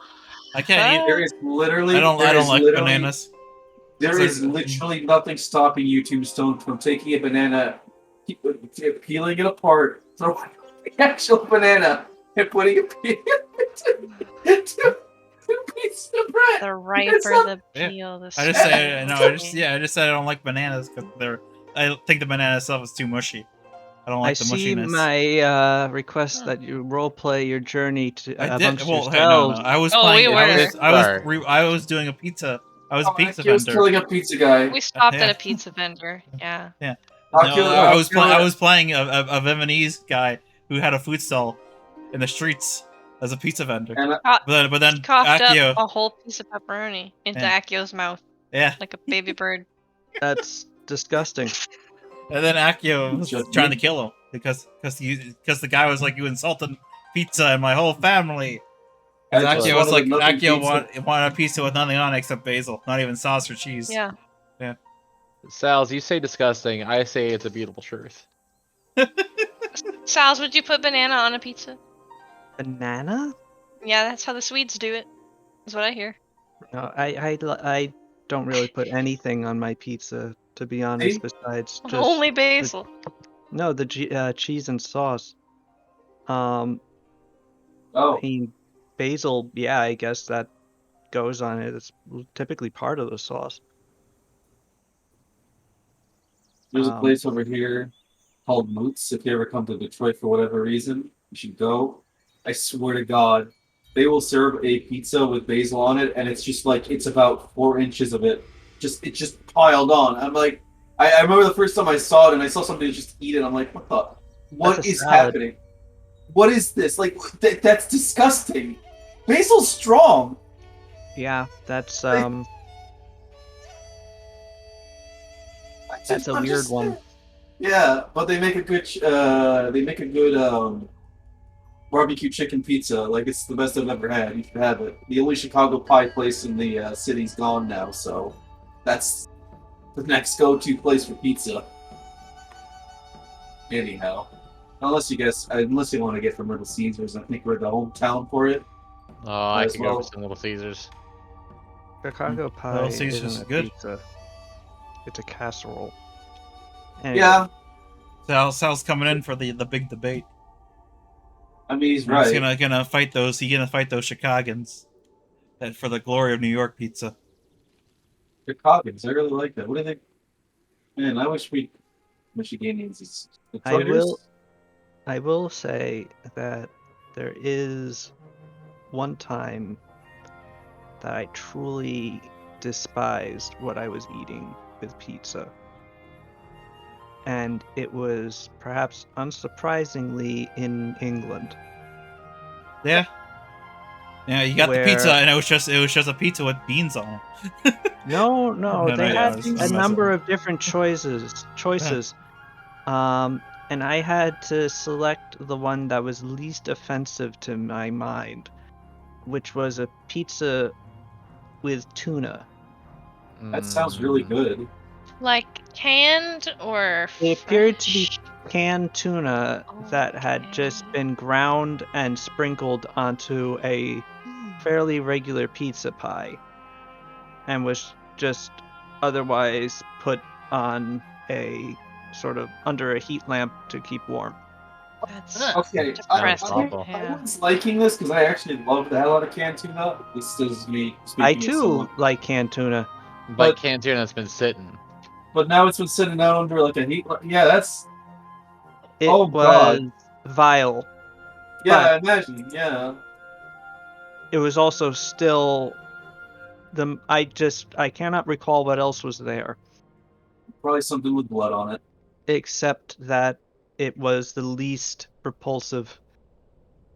B: I can't eat.
D: There is literally.
B: I don't like bananas.
D: There is literally nothing stopping you, Tombstone, from taking a banana, peeling it apart, throwing the actual banana, and putting a peel into two pieces of bread.
E: The riper
D: not-
E: the
B: Yeah.
E: peel, the
B: I just say no. I
E: sweeter.
B: just said I don't like bananas because they're. I think the banana itself is too mushy. I don't
A: I
B: like the
A: see
B: mushiness.
A: my request that you roleplay your journey to
B: I did.
A: amongst
B: Well, hey, no,
A: yourselves.
B: I was
E: Oh,
B: playing.
E: we were.
B: I was doing a pizza. I was a pizza
D: He was
B: vendor.
D: killing a pizza guy.
E: We stopped
B: Yeah.
E: at a pizza vendor. Yeah.
B: No,
D: Ocular-
B: I was
D: ocular-
B: playing a Vietnamese guy who had a food stall in the streets as a pizza vendor.
D: And
B: But then
E: He coughed
B: Akio,
E: up a whole piece of pepperoni into
B: Yeah.
E: Akio's mouth
B: yeah,
E: like a baby bird.
A: That's disgusting.
B: and then Akio was
D: Just
B: trying
D: me.
B: to kill him because the guy was like, "You insulted pizza and my whole family." And
D: I just
B: Akio was like,
D: wanted nothing
B: Akio
D: pizza.
B: wanted a pizza with nothing on it except basil, not even sauce or cheese.
E: Yeah.
C: Sal's, you say disgusting. I say it's a beautiful truth.
E: Sal's, would you put banana on a pizza?
A: Banana?
E: Yeah, that's how the Swedes do it. That's what I hear.
A: No, I don't really put anything on my pizza, to be honest.
D: See?
A: Besides just
E: Only basil.
A: no the cheese and sauce. I
D: oh,
A: mean, basil. Yeah, I guess that goes on it. It's typically part of the sauce.
D: there's a
A: Um,
D: place over here called Moots. If you ever come to Detroit for whatever reason, you should go. I swear to God, they will serve a pizza with basil on it, and it's just like it's about 4 inches of it. It's just piled on. I'm like, I remember the first time I saw it, and I saw somebody just eat it. I'm like, what
A: That's a
D: is
A: salad.
D: happening? What is this? Like, that's disgusting. Basil's strong.
A: Yeah, that's
D: Like,
A: um,
D: I
A: that's
D: just
A: a weird one.
D: understand. Yeah, but they make a good barbecue chicken pizza. Like it's the best I've ever had. You should have it. The only Chicago pie place in the city's gone now, so that's the next go-to place for pizza. Anyhow, unless you want to get from Little Caesars, I think we're the hometown for it
C: Oh, I
D: as
C: could go for
D: well.
C: some Little Caesars.
A: Chicago pie
B: Little Caesars
A: isn't
B: is
A: a
B: good.
A: pizza; it's a casserole. Anyway,
D: Yeah,
B: Sal's coming in for the big debate.
D: I mean he's
B: He's
D: right.
B: gonna fight those. He's gonna fight those Chicagans for the glory of New York pizza.
D: Chicagoans, I really like that. What do they? Man, I wish we Michiganians,
A: I
D: Detroiters.
A: will say that there is one time that I truly despised what I was eating with pizza. And it was perhaps unsurprisingly in England.
B: Yeah. Yeah, you got the pizza,
A: Where-
B: and it was just a pizza with beans on it.
A: No,
B: No,
A: they
B: yeah,
A: had
B: I'm
A: a
B: messing
A: number
B: with
A: of different choices. And I had to select the one that was least offensive to my mind, which was a pizza with tuna.
D: That sounds really
C: Mm.
D: good.
E: Like canned or
A: It appeared to be
E: fresh?
A: canned tuna that had just
E: Okay.
A: been ground and sprinkled onto a fairly regular pizza pie and was just otherwise put on a sort of under a heat lamp to keep warm.
E: That's
F: Ugh.
D: Okay,
C: Sounds
E: depressing.
C: awful.
E: Yeah.
D: everyone's liking this because I actually love the hell out of canned tuna. This is me
A: I
D: speaking as someone.
A: too like canned tuna.
C: But
D: But-
C: canned tuna that's been sitting.
D: But now it's been sitting out under like a heat. Yeah, that's
A: It
D: Oh,
A: was
D: God.
A: vile.
D: yeah.
A: But-
D: I imagine. Yeah.
A: It was also still I cannot recall what else was there
D: Probably something with blood on it.
A: except that it was the least repulsive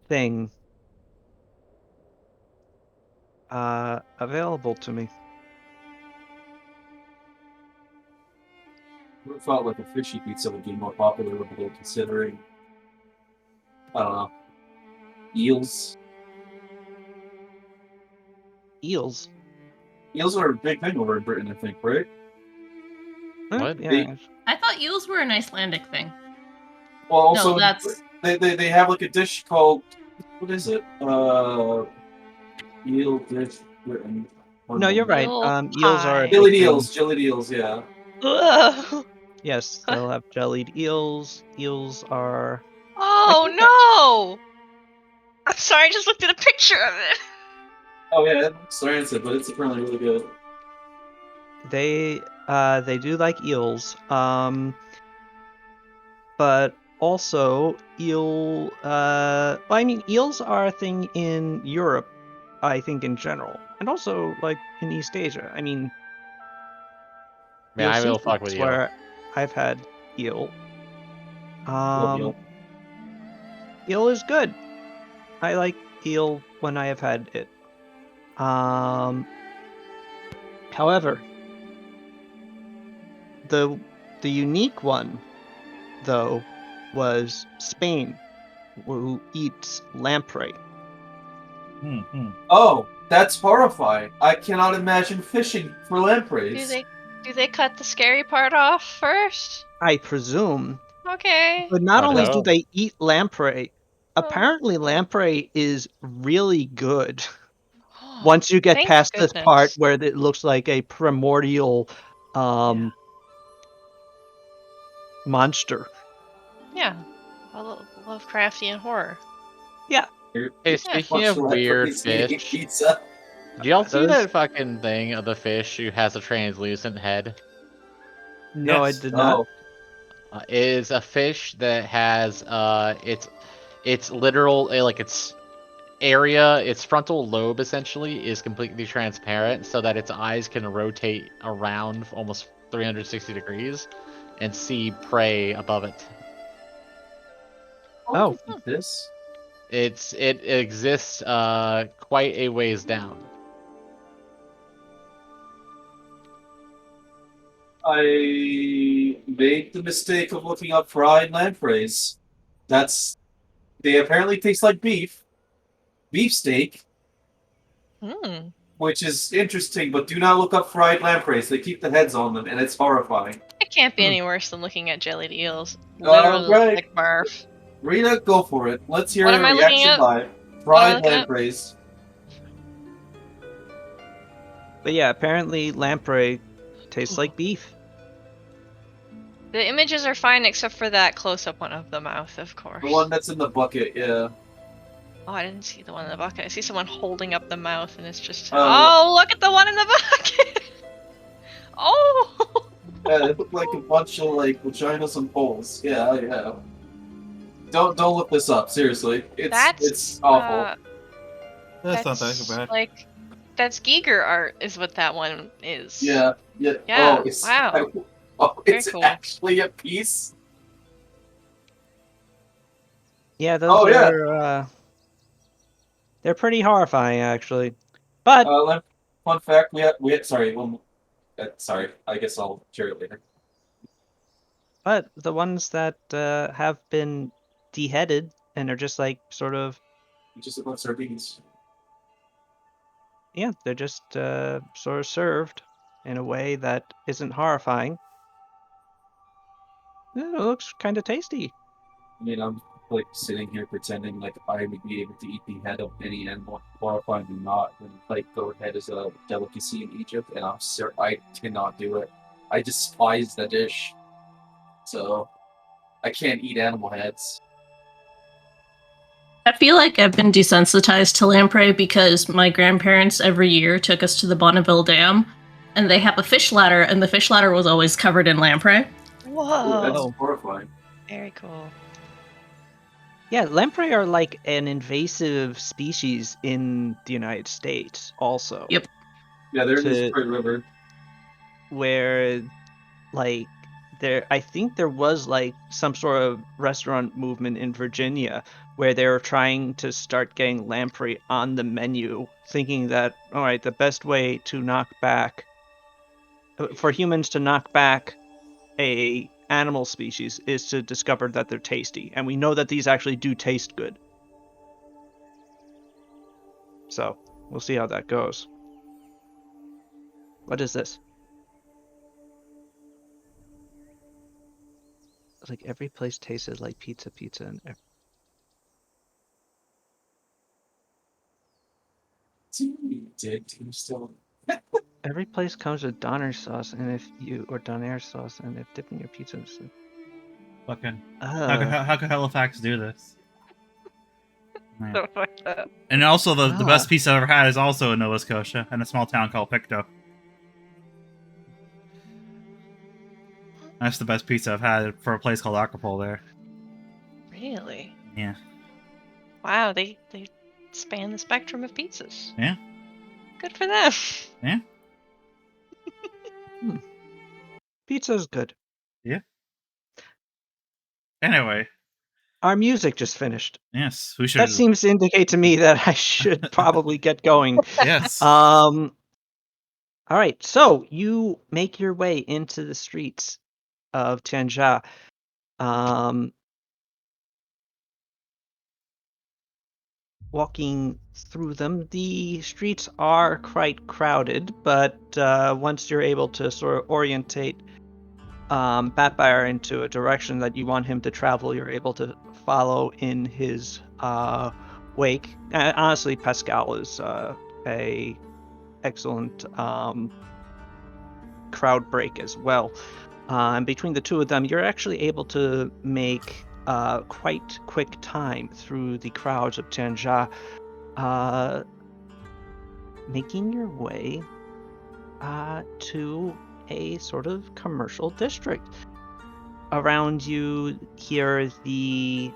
A: thing available to me.
D: I felt like a fishy pizza would be more popular with people considering. I don't know. Eels.
A: Eels.
D: Eels are a big thing over in Britain, I think, right?
C: What?
A: Yeah.
F: I thought eels were an Icelandic thing.
D: Well, also
F: No, that's
D: they have like a dish called what is it? Eel dish Britain.
A: No, you're right.
E: Eel
A: Eels are a
E: pie.
A: big
D: Jellied
A: thing.
D: eels, jellied eels, yeah.
E: Ugh.
A: Yes, they'll have jellied eels. Eels are
E: Oh
A: think
E: no! I'm sorry, I just looked at a picture of it.
D: Oh yeah, that's rancid, but it's apparently really good.
A: they do like eels. But also I mean eels are a thing in Europe, I think in general. And also like in East Asia. I mean
C: Man, I will
A: sushi
C: fuck with
A: is
C: you.
A: where I've had eel.
D: Love eel.
A: Eel is good. I like eel when I have had it. However, the unique one though was Spain, who eats lamprey.
D: Oh, that's horrifying. I cannot imagine fishing for lampreys.
E: Do they cut the scary part off first?
A: I presume.
E: Okay.
A: But not
C: I
A: only do
C: know.
A: they eat lamprey,
E: Oh.
A: apparently lamprey is really good. Once you get
E: Thank
A: past this part
E: goodness.
A: where it looks like a primordial monster.
E: Yeah. Lovecraftian horror.
A: Yeah.
C: Hey, speaking of weird fish,
D: Pizza.
C: do y'all see
A: Those-
C: that fucking thing of the fish who has a translucent head?
A: No,
B: Yes.
A: I did not.
D: Oh,
C: It is a fish that has its literal like its area, its frontal lobe essentially is completely transparent, so that its eyes can rotate around almost 360 degrees and see prey above it.
A: Oh.
D: This?
C: It exists quite a ways down.
D: I made the mistake of looking up fried lampreys. They apparently taste like beefsteak,
E: Hmm.
D: which is interesting, but do not look up fried lampreys. They keep the heads on them, and it's horrifying.
E: It can't be
A: Hmm.
E: any worse than looking at jellied eels. Literally
D: Right.
E: like barf.
D: Rita, go for it. Let's hear
E: What
D: a
E: am I looking
D: reaction
E: up?
D: by
E: What am I
D: fried
E: looking up?
D: lampreys.
A: But yeah, apparently lamprey tastes like beef.
E: The images are fine except for that close-up one of the mouth, of course.
D: The one that's in the bucket, yeah.
E: Oh, I didn't see the one in the bucket. I see someone holding up the mouth, and it's just.
D: Oh.
E: Oh, look at the one in the bucket! Oh!
D: Yeah, they look like a bunch of vaginas and poles. Yeah, yeah. Don't look this up. Seriously, it's awful.
B: That's not that bad.
E: Like, that's Giger art, is what that one is.
D: Yeah.
E: Yeah,
D: Oh, it's
E: wow.
D: oh, it's
E: Very cool.
D: actually a piece.
A: Yeah, those
D: Oh, yeah.
A: are they're pretty horrifying actually. But
D: Fun fact: sorry. Sorry. I guess I'll share it later.
A: but the ones that have been deheaded and are just like sort of
D: Just about sardines.
A: yeah, they're just sort of served in a way that isn't horrifying. It looks kind of tasty.
D: I mean, I'm sitting here pretending like I would be able to eat the head of any animal, horrifying or not. When goat head is a delicacy in Egypt, and I cannot do it. I despise the dish, so I can't eat animal heads.
F: I feel like I've been desensitized to lamprey because my grandparents every year took us to the Bonneville Dam, and they have a fish ladder, and the fish ladder was always covered in lamprey.
E: Whoa.
D: Ooh, that's
A: Oh.
D: horrifying.
E: Very cool.
A: Yeah, lamprey are like an invasive species in the United States also.
F: Yep.
D: Yeah, they're in the
A: To-
D: Detroit River.
A: Where like I think there was like some sort of restaurant movement in Virginia where they were trying to start getting lamprey on the menu, thinking that all right, the best way to knock back for humans to knock back a animal species is to discover that they're tasty, and we know that these actually do taste good. So we'll see how that goes. What is this? It's like every place tasted like pizza, and
D: Dead tombstone.
A: every place comes with Donner sauce, and if you or Donair sauce, and if dipping your pizza.
B: Fucking. How could Halifax do this? Yeah.
E: Stuff like that.
B: And also, the
A: Ah.
B: best pizza I've ever had is also in Nova Scotia, in a small town called Pictou. That's the best pizza I've had for a place called Acapulco there.
E: Really?
B: Yeah.
E: Wow, they span the spectrum of pizzas.
B: Yeah.
E: Good for them.
B: Yeah.
A: Pizza's good.
B: Anyway,
A: Our music just finished.
B: yes, we should.
A: That seems to indicate to me that I should probably get going.
B: Yes.
A: All right, so you make your way into the streets of Tianjia. Walking through them, the streets are quite crowded, but once you're able to sort of orientate Batfire into a direction that you want him to travel, you're able to follow in his wake. Honestly, Pascal is a excellent crowd break as well. And between the two of them, you're actually able to make quite quick time through the crowds of Tianjia, making your way to a sort of commercial district. Around you here, the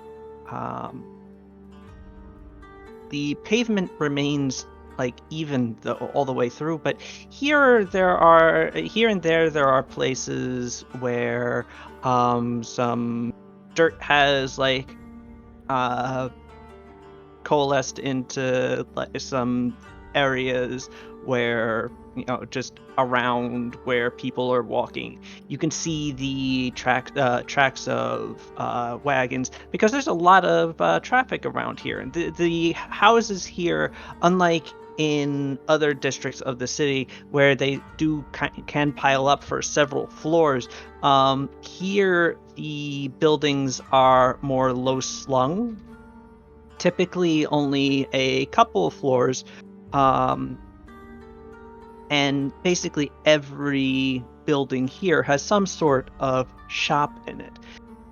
A: pavement remains like even all the way through, but here and there there are places where some dirt has like coalesced into like some areas where just around where people are walking. You can see the tracks of wagons because there's a lot of traffic around here, and the houses here, unlike in other districts of the city where they can pile up for several floors, here the buildings are more low slung, typically only a couple of floors, and basically every building here has some sort of shop in it,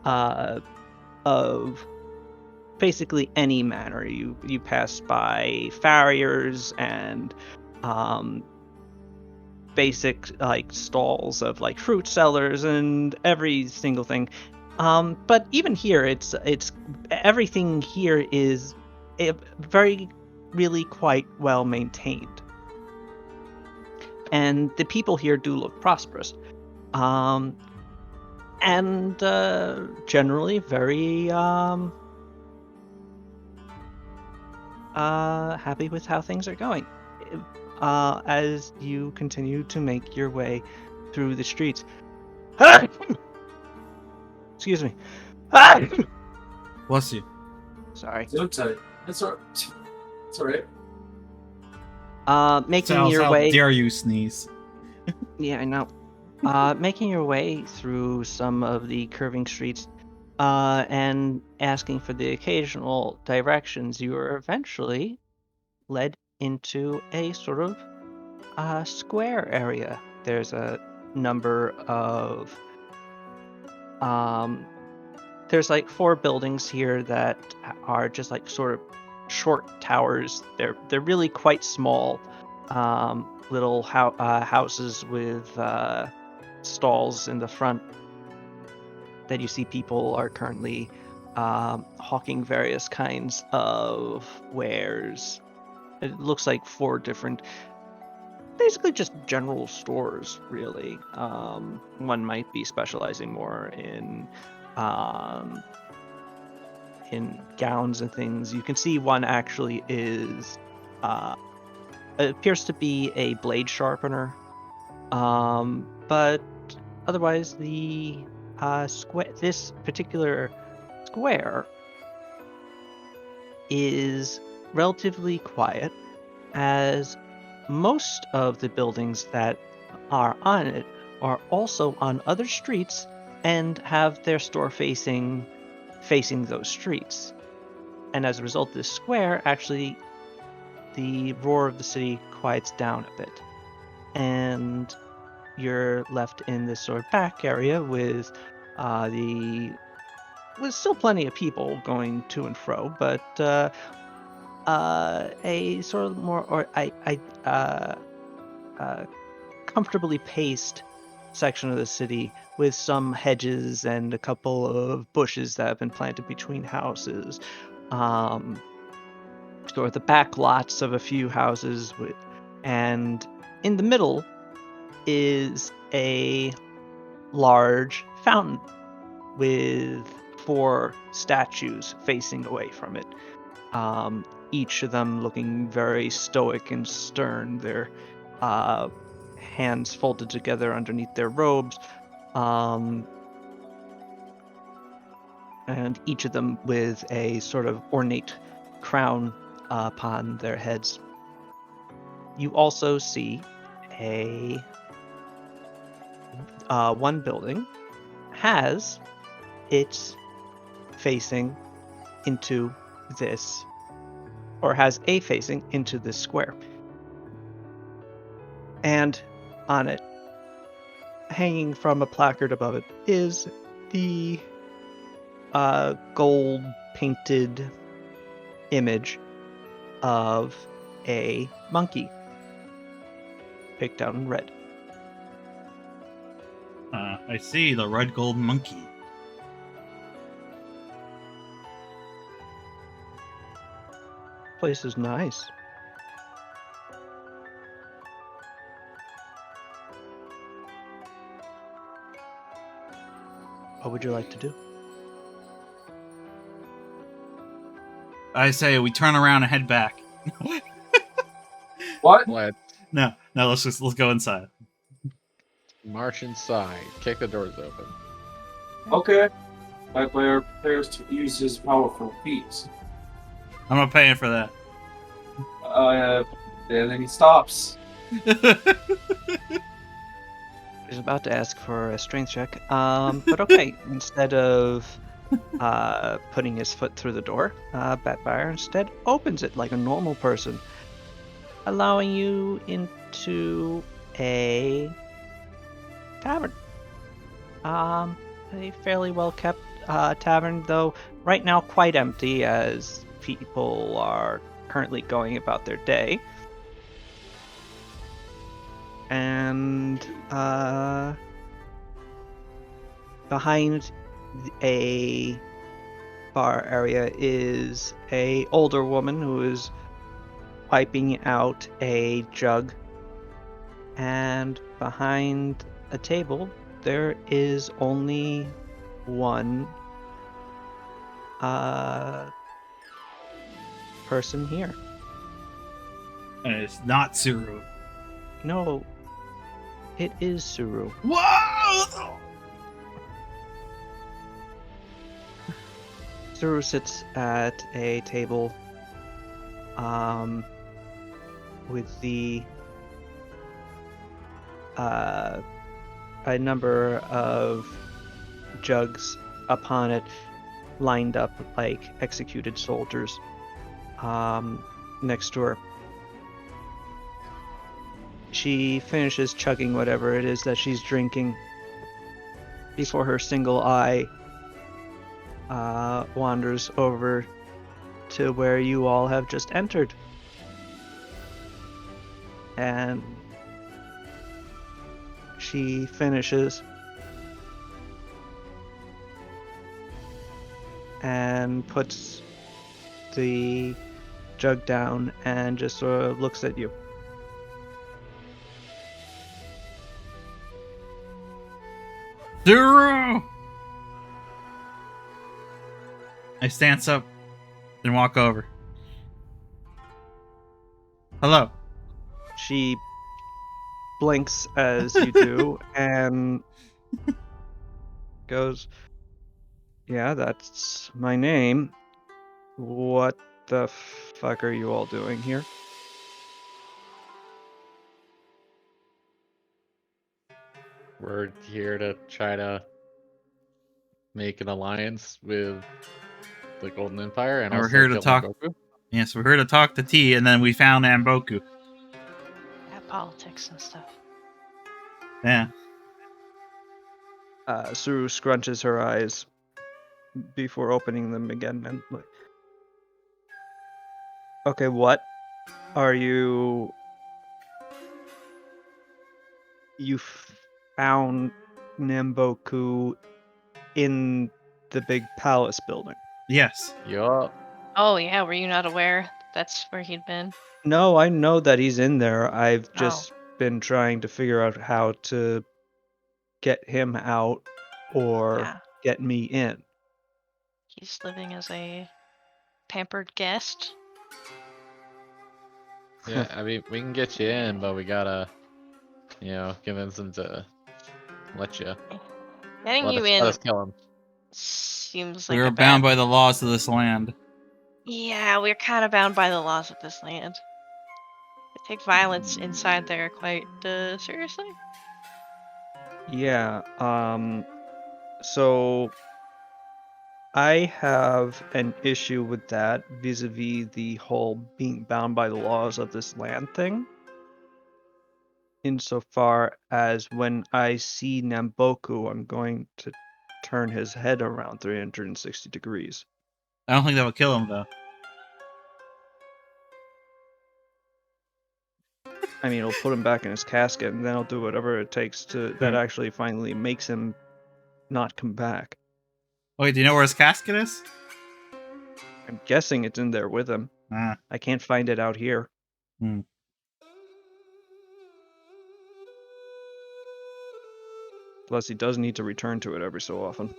A: of basically any manner. You pass by farriers and basic like stalls of like fruit sellers and every single thing. But even here, it's everything here is very really quite well maintained, and the people here do look prosperous, and generally very happy with how things are going. As you continue to make your way through the streets. Excuse me.
B: Bless you.
A: Sorry.
D: Don't tell you. It's all right.
A: Making
B: Sals,
A: your
B: how
A: way.
B: dare you sneeze?
A: Yeah, I know. Making your way through some of the curving streets, and asking for the occasional directions, you are eventually led into a sort of square area. There's a number of there's like 4 buildings here that are just like sort of short towers. They're really quite small, little houses with stalls in the front that you see people are currently hawking various kinds of wares. It looks like 4 different, basically just general stores, really. One might be specializing more in gowns and things. You can see one actually is it appears to be a blade sharpener, but otherwise the this particular square is relatively quiet, as most of the buildings that are on it are also on other streets and have their store facing those streets. And as a result, this square actually, the roar of the city quiets down a bit, and you're left in this sort of back area with still plenty of people going to and fro, but a sort of more or comfortably paced section of the city with some hedges and a couple of bushes that have been planted between houses. Sort of the back lots of a few houses and in the middle is a large fountain with 4 statues facing away from it. Each of them looking very stoic and stern, their hands folded together underneath their robes, and each of them with a sort of ornate crown upon their heads. You also see one building has its facing into this, or has a facing into this square. And on it, hanging from a placard above it, is the gold painted image of a monkey picked out in red.
B: I see the red gold monkey.
A: Place is nice. What would you like to do?
B: I say we turn around and head back.
D: What?
C: Let's
B: No, let's go inside.
C: march inside. Kick the doors open.
D: Okay. My player prepares to use his powerful feats.
B: I'm not paying for that.
D: And then he stops.
A: He's about to ask for a strength check. But okay, instead of putting his foot through the door, Batfire instead opens it like a normal person, allowing you into a tavern. A fairly well kept tavern, though right now quite empty as people are currently going about their day. And behind a bar area is a older woman who is piping out a jug, and behind a table there is only one person here.
B: And it's not Suru.
A: No, it is Suru.
B: Whoa!
A: Suru sits at a table with a number of jugs upon it, lined up like executed soldiers next to her. She finishes chugging whatever it is that she's drinking before her single eye wanders over to where you all have just entered. And she finishes and puts the jug down and just sort of looks at you.
B: Suru! I stance up and walk over. Hello.
A: She blinks as you do and goes, "Yeah, that's my name. What the fuck are you all doing here?"
C: We're here to try to make an alliance with the Golden Empire and
B: And we're
C: also
B: here to
C: kill
B: talk-
C: Goku.
B: Yes, we're here to talk to T, and then we found Amboku.
E: Yeah, politics and stuff.
B: Yeah.
A: Suru scrunches her eyes before opening them again and like, okay, what are you found Namboku in the big palace building?
B: Yes.
C: Yup.
E: Oh yeah, were you not aware that's where he'd been?
A: No, I know that he's in there. I've just been trying to figure out how to get him out or
E: Yeah.
A: get me in.
E: He's living as a pampered guest.
C: Yeah, I mean, we can get you in, but we gotta, convince him to let you.
E: Getting you
C: Let
E: in
C: us kill him.
E: seems like
B: We
E: a
B: are
E: bad...
B: bound by the laws of this land.
E: Yeah, we're kind of bound by the laws of this land. They take violence inside there quite seriously.
A: Yeah, so I have an issue with that vis-a-vis the whole being bound by the laws of this land thing. Insofar as when I see Namboku, I'm going to turn his head around 360 degrees.
B: I don't think that would kill him, though.
A: I mean, it'll put him back in his casket, and then I'll do whatever it takes to that actually finally makes him not come back.
B: Wait, do you know where his casket is?
A: I'm guessing it's in there with him.
B: Ah.
A: I can't find it out here.
B: Hmm.
A: Plus, he does need to return to it every so often.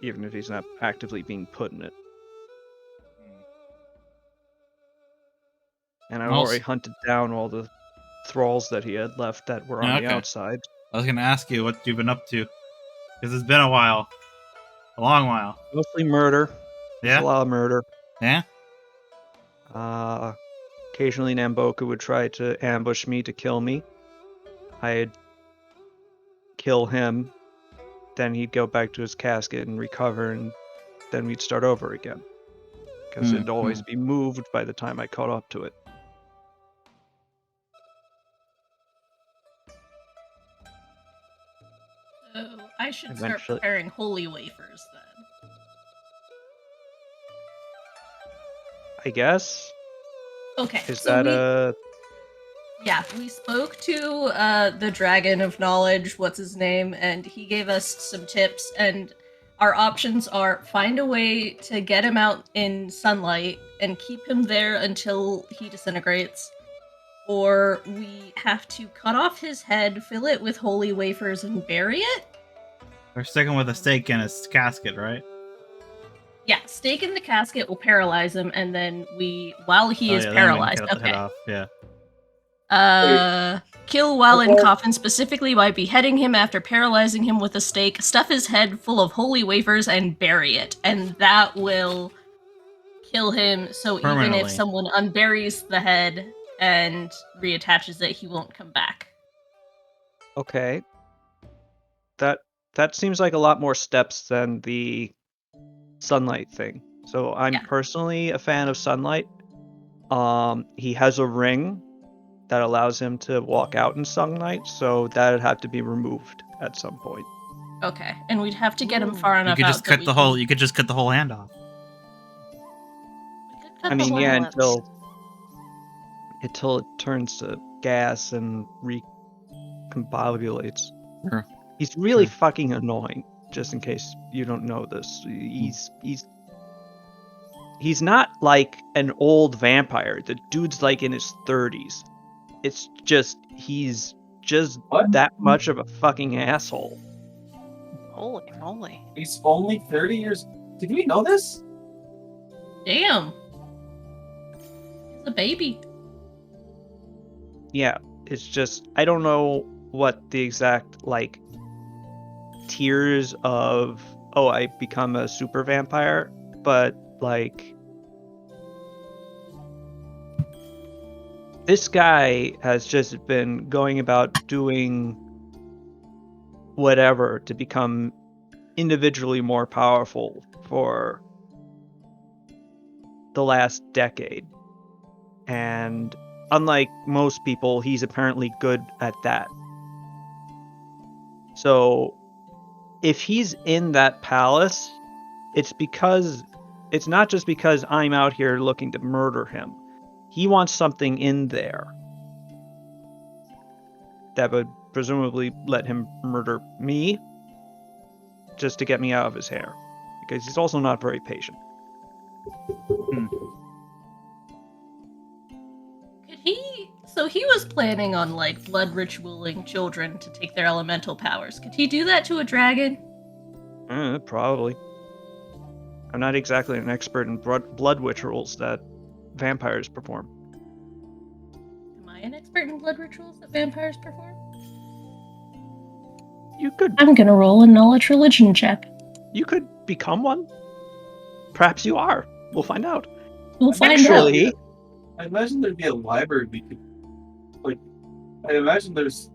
A: even if he's not actively being put in it. And I've already hunted down all the thralls that he had left that were on the
B: Okay.
A: outside.
B: I was gonna ask you what you've been up to, because it's been a while, a long while.
A: Mostly murder. There's
B: Yeah.
A: a lot of murder.
B: Yeah.
A: Occasionally Namboka would try to ambush me to kill me. I'd kill him, then he'd go back to his casket and recover, and then we'd start over again. Because it'd always be moved by the time I caught up to it.
F: So I should
A: Eventually-
F: start preparing holy wafers then.
A: I guess?
F: Okay.
A: Is
F: so
A: that
F: Yeah, we spoke to the Dragon of Knowledge, what's his name, and he gave us some tips. And our options are find a way to get him out in sunlight and keep him there until he disintegrates, or we have to cut off his head, fill it with holy wafers, and bury it.
B: We're sticking with a stake in his casket, right?
F: Yeah, stake in the casket will paralyze him, and then while he is
B: then we can
F: paralyzed,
B: cut the head
F: okay.
B: off. Yeah.
F: Kill while in
D: Before-
F: coffin, specifically by beheading him after paralyzing him with a stake, stuff his head full of holy wafers, and bury it. And that will kill him, so even
B: Permanently.
F: if someone unburies the head and reattaches it, he won't come back.
A: okay? That seems like a lot more steps than the sunlight thing. So I'm
F: Yeah.
A: personally a fan of sunlight. He has a ring that allows him to walk out in sunlight, so that'd have to be removed at some point.
F: Okay, and we'd have to get him far
B: You
F: enough
B: could
F: out
B: just
F: that
B: cut
F: we
B: the whole.
F: can-
B: You could just cut the whole hand off.
F: we could cut
A: I
F: the
A: mean,
F: whole
A: yeah,
F: lips.
A: until it turns to gas and recombobulates.
B: Sure.
A: He's really
B: Sure.
A: fucking annoying. Just in case you don't know this, he's not like an old vampire. The dude's like in his 30s. It's just he's just
D: What?
A: that much of a fucking asshole.
E: Holy moly.
D: He's only 30 years. Did we know this?
F: Damn. He's a baby.
A: Yeah, it's just I don't know what the exact like tiers of I become a super vampire, but like this guy has just been going about doing whatever to become individually more powerful for the last decade. And unlike most people, he's apparently good at that. So if he's in that palace, it's not just because I'm out here looking to murder him. He wants something in there that would presumably let him murder me just to get me out of his hair. Because he's also not very patient.
F: Could he? So he was planning on like blood ritualing children to take their elemental powers. Could he do that to a dragon?
A: Probably. I'm not exactly an expert in blood rituals that vampires perform.
F: Am I an expert in blood rituals that vampires perform?
A: You could
F: I'm gonna roll a knowledge religion check.
A: become one. Perhaps you are. We'll find out.
F: We'll find out.
A: Actually,
D: I imagine there'd be a library we could, like, I imagine there's,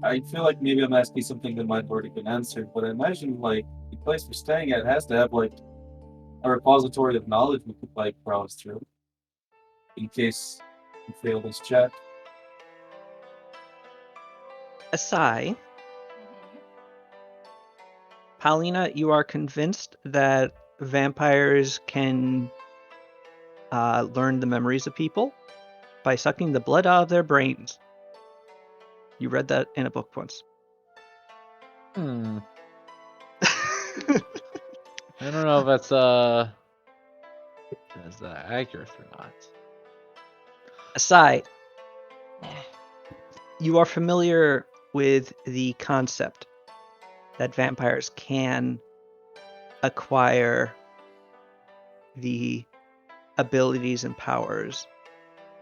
D: I feel like maybe I'm asking something that might have already been answered, but I imagine, like, the place we're staying at has to have, like, a repository of knowledge we could, like, browse through. In case we fail this check.
A: Asai, Paulina, you are convinced that vampires can learn the memories of people by sucking the blood out of their brains. You read that in a book once.
C: I don't know if that's accurate or not.
A: Asai,
E: Eh.
A: you are familiar with the concept that vampires can acquire the abilities and powers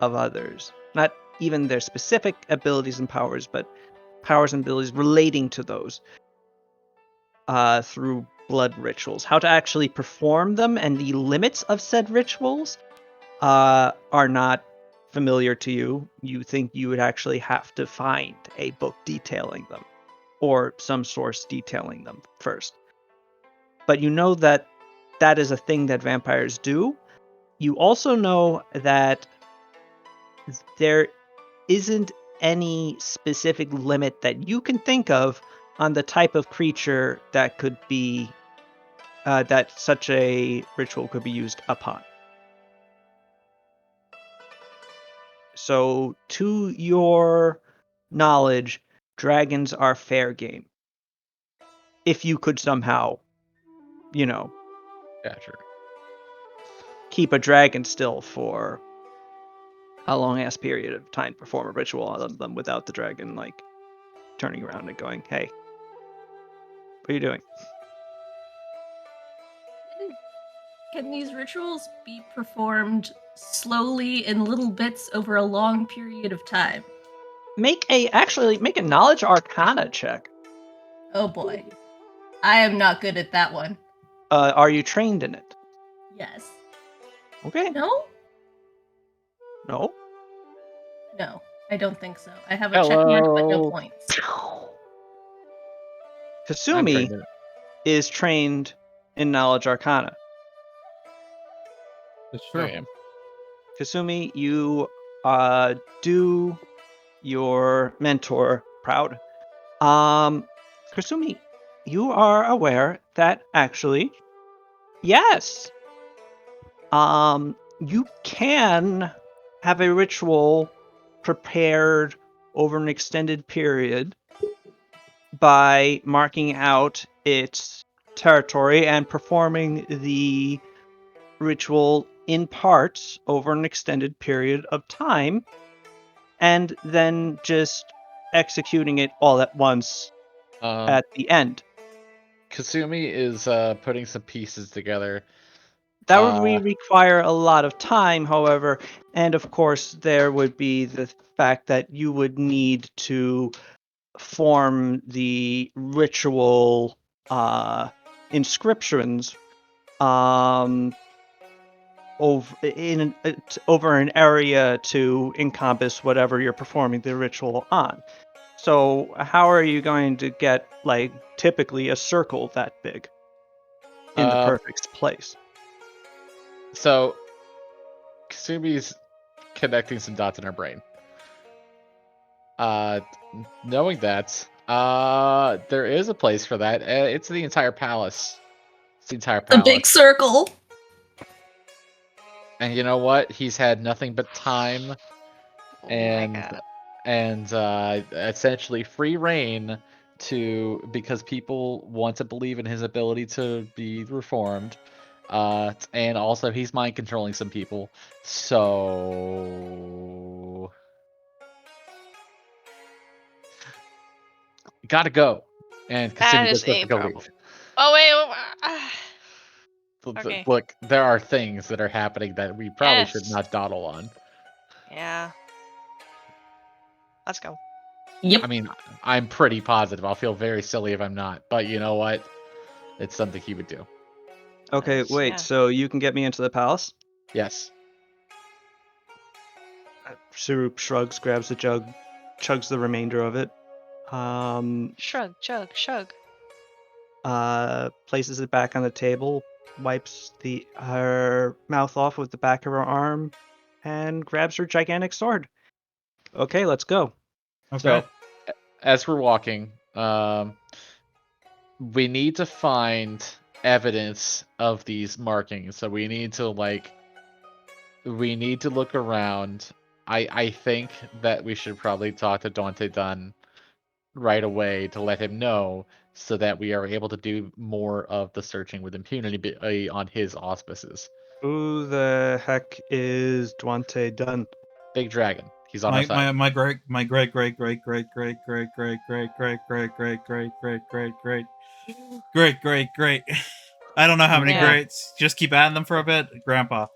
A: of others. Not even their specific abilities and powers, but powers and abilities relating to those through blood rituals. How to actually perform them and the limits of said rituals are not familiar to you. You think you would actually have to find a book detailing them or some source detailing them first. But you know that that is a thing that vampires do. You also know that there isn't any specific limit that you can think of on the type of creature that could be that such a ritual could be used upon. So, to your knowledge, dragons are fair game. If you could somehow,
C: Yeah, sure.
A: keep a dragon still for a long ass period of time, perform a ritual on them without the dragon like turning around and going, "Hey, what are you doing?"
F: Can these rituals be performed slowly in little bits over a long period of time?
A: Make a knowledge arcana check.
F: Oh boy. I am not good at that one.
A: Are you trained in it?
F: Yes.
A: Okay.
F: No?
A: No.
F: No, I don't think so. I have a check mark, but no
C: Hello.
F: points.
C: I'm
A: Kasumi
C: trained in it.
A: is trained in knowledge arcana.
B: It's
C: I
B: true.
C: am.
A: Kasumi, you do your mentor proud. Kasumi, you are aware that actually, yes, you can have a ritual prepared over an extended period by marking out its territory and performing the ritual in parts over an extended period of time, and then just executing it all at once at the end.
C: Kasumi is putting some pieces together.
A: That would require a lot of time, however, and of course there would be the fact that you would need to form the ritual inscriptions over an area to encompass whatever you're performing the ritual on. So how are you going to get like typically a circle that big in the perfect place?
C: So Kasumi's connecting some dots in her brain. Knowing that, there is a place for that. It's the entire palace. It's the entire
F: The
C: palace.
F: big circle.
C: And you know what? He's had nothing but time
E: Oh
C: and
E: my god.
C: essentially free reign to, because people want to believe in his ability to be reformed. And also he's mind controlling some people. So gotta go. And
E: That
C: Kasumi
E: is
C: just lets
E: a
C: it go
E: problem.
C: leave.
E: Oh wait. Okay.
C: Look, there are things that are happening that we probably should
E: Yes.
C: not dawdle on.
E: Yeah. Let's go.
F: Yep.
C: I mean, I'm pretty positive. I'll feel very silly if I'm not. But you know what? It's something he would do.
A: Okay,
E: Yes,
A: wait,
E: yeah.
A: so you can get me into the palace?
C: Yes.
A: Sarup shrugs, grabs the jug, chugs the remainder of it,
E: Shrug, chug, shrug.
A: places it back on the table, wipes her mouth off with the back of her arm, and grabs her gigantic sword. Okay, let's go.
B: Okay.
C: So, as we're walking, we need to find evidence of these markings. So we need to look around. I think that we should probably talk to Dante Dunn right away to let him know, so that we are able to do more of the searching with impunity on his auspices.
A: Who the heck is Duante Dunn?
C: Big Dragon. He's on our side.
B: My great great great great great great great great great great great great great great great great great great great I don't know how many
E: Yeah.
B: greats. Just keep adding them for a bit, Grandpa.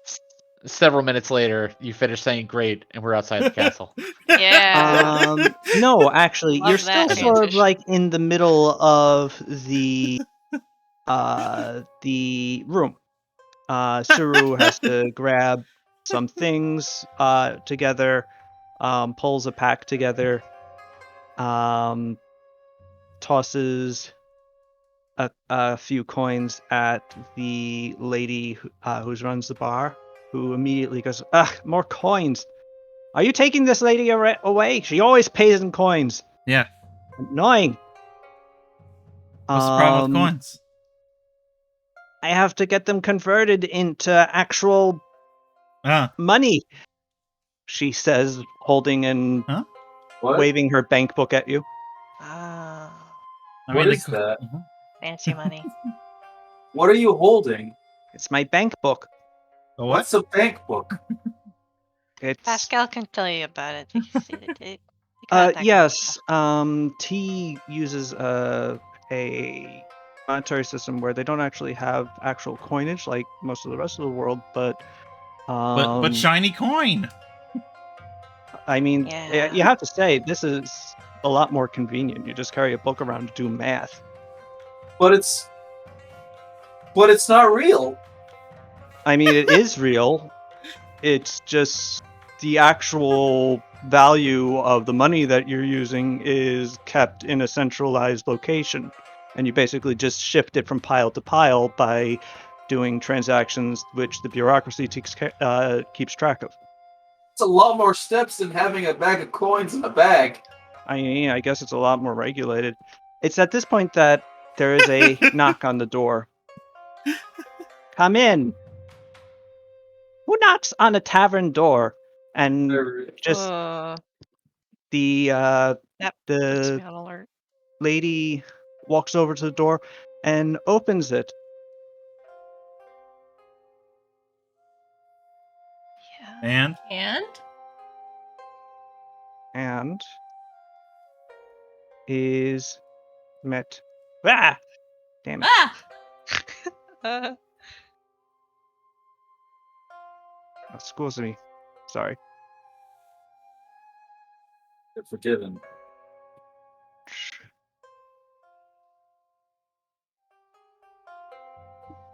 C: Several minutes later, you finish saying great, and we're outside the castle.
E: Yeah.
A: No, actually,
E: Love
A: you're
E: that
A: still sort of
E: transition.
A: like in the middle of the room. Suru has to grab some things together, pulls a pack together, tosses a few coins at the lady who runs the bar, who immediately goes, "Ugh, more coins! Are you taking this lady away? She always pays in coins.
B: Yeah.
A: Annoying."
B: What's the problem with coins?
A: I have to get them converted into actual money, she says, holding and
D: What?
A: waving her bank book at you.
E: Ah,
B: I
D: What
B: mean,
D: is that?
E: fancy money.
D: What are you holding?
A: It's my bank book.
B: A what?
D: What's a bank book?
A: It's
E: Pascal can tell you about it. He got that kind of
A: yes.
E: stuff.
A: T uses a monetary system where they don't actually have actual coinage like most of the rest of the world, but
B: but shiny coin.
A: I mean,
E: Yeah.
A: you have to say this is a lot more convenient. You just carry a book around to do math.
D: But it's not real.
A: I mean, it is real. It's just the actual value of the money that you're using is kept in a centralized location. And you basically just shift it from pile to pile by doing transactions which the bureaucracy keeps track of.
D: It's a lot more steps than having a bag of coins in a bag.
A: I mean, I guess it's a lot more regulated. It's at this point that there is a knock on the door. Come in. Who knocks on a tavern door? And just the
E: That puts me
A: the
E: on alert.
A: lady walks over to the door and opens it.
E: Yeah.
A: And is met. Ah! Damn it. Excuse me. Sorry.
D: You're forgiven.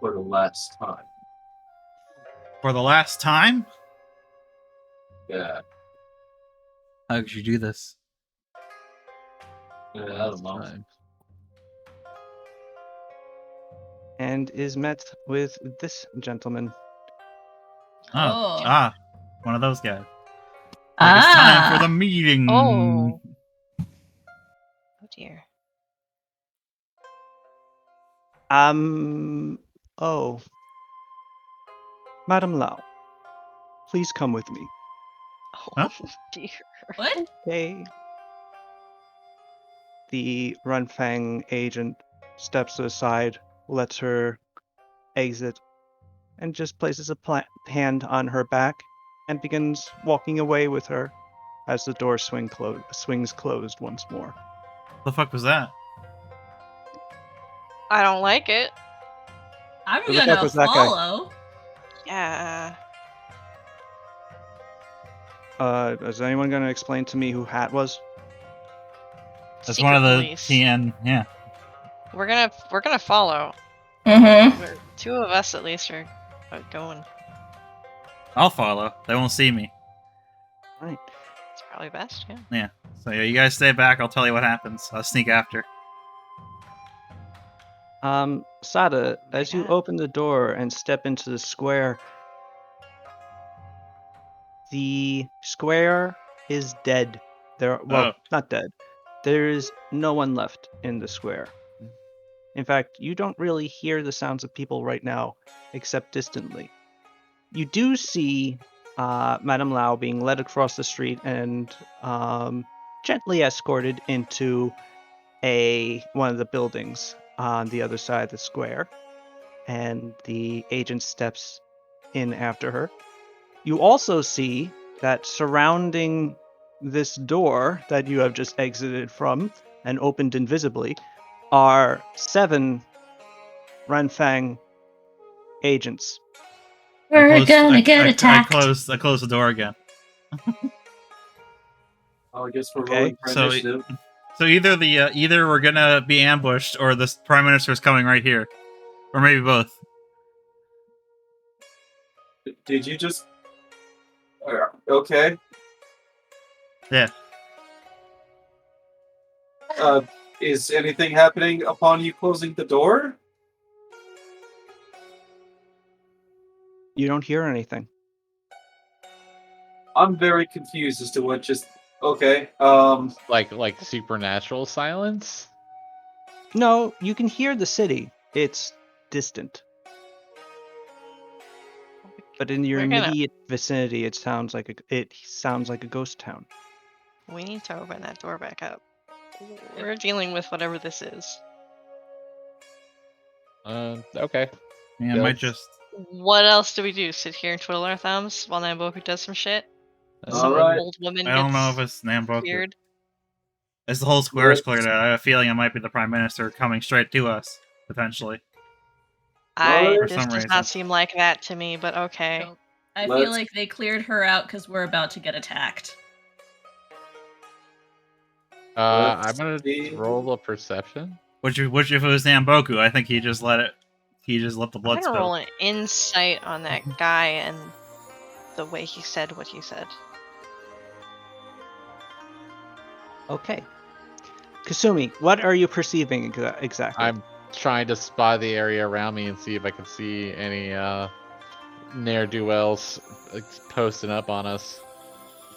D: For the last time.
B: For the last time?
D: Yeah.
B: How could you do this?
D: Yeah, I don't know.
C: Time.
A: And is met with this gentleman.
B: One of those guys. Like it's time for the meeting.
E: Oh. Oh dear.
A: Oh. Madam Lau, please come with me.
E: Oh dear.
F: What?
A: Okay. The Runfang agent steps aside, lets her exit, and just places a hand on her back and begins walking away with her as the door swings closed once more.
B: The fuck was that?
E: I don't like it.
F: I'm
A: Who the fuck
F: gonna
A: was that guy?
F: follow.
E: Yeah.
A: Is anyone going to explain to me who Hat was?
B: That's
E: Secret
B: one of the
E: police.
B: TN. Yeah.
E: We're gonna follow.
F: Mm-hmm.
E: Two of us at least are going.
B: I'll follow. They won't see me.
A: Right.
E: It's probably best, yeah.
B: Yeah. So yeah, you guys stay back. I'll tell you what happens. I'll sneak after.
A: Sada,
E: my
A: as you
E: God.
A: open the door and step into the square is dead. Not dead. There is no one left in the square. In fact, you don't really hear the sounds of people right now, except distantly. You do see Madame Lau being led across the street and gently escorted into one of the buildings on the other side of the square, and the agent steps in after her. You also see that surrounding this door that you have just exited from and opened invisibly are 7 Ranfang agents.
F: We're gonna get attacked.
B: I closed the door again.
D: Oh, I guess we're
A: Okay,
D: rolling for
B: so-
D: initiative.
B: So either we're gonna be ambushed, or the Prime Minister is coming right here, or maybe both.
D: Did you just? Okay.
B: Yeah.
D: Is anything happening upon you closing the door?
A: You don't hear anything.
D: I'm very confused as to what just. Okay.
C: Like supernatural silence.
A: No, you can hear the city. It's distant. But in your
E: We're gonna-
A: immediate vicinity, it sounds like a ghost town.
E: We need to open that door back up. We're dealing with whatever this is.
C: Okay.
B: Yeah,
C: Yeah,
B: might
C: let's-
B: just.
E: What else do we do? Sit here and twiddle our thumbs while Namboku does some shit? Some
D: Alright.
E: old woman
B: I don't know
E: gets
B: if it's Namboku.
E: weird.
B: As the whole square is
D: Let's-
B: cleared out, I have a feeling it might be the Prime Minister coming straight to us, potentially.
D: For
E: This
B: some
E: does
B: reason.
E: not seem like that to me, but okay.
F: So, I
D: Let's-
F: feel like they cleared her out because we're about to get attacked.
C: I'm gonna
D: see.
C: roll a perception.
B: Which if it was Namboku, I think he just let the
E: I'm
B: blood
E: gonna
B: spill.
E: roll an insight on that guy and the way he said what he said.
A: Okay. Kasumi, what are you perceiving exactly?
C: I'm trying to spot the area around me and see if I can see any ne'er-do-wells posting up on us.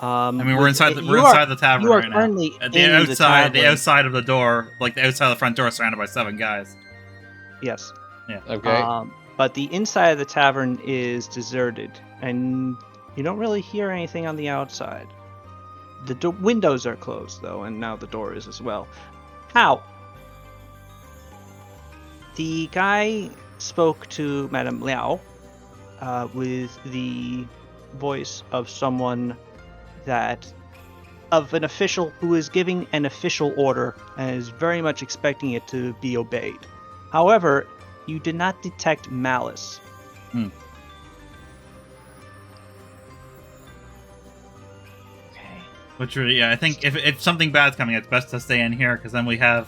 B: I mean, we're inside the tavern
A: you are
B: right now.
A: currently
B: At the
A: in
B: outside, the
A: tavern.
B: outside of the door, like the outside of the front door, surrounded by 7 guys.
A: Yes.
C: Okay.
A: But the inside of the tavern is deserted, and you don't really hear anything on the outside. The windows are closed, though, and now the door is as well. How? The guy spoke to Madame Liao with the voice of someone of an official who is giving an official order and is very much expecting it to be obeyed. However, you did not detect malice.
E: Okay.
B: Which really, yeah, I think if something bad's coming, it's best to stay in here because then I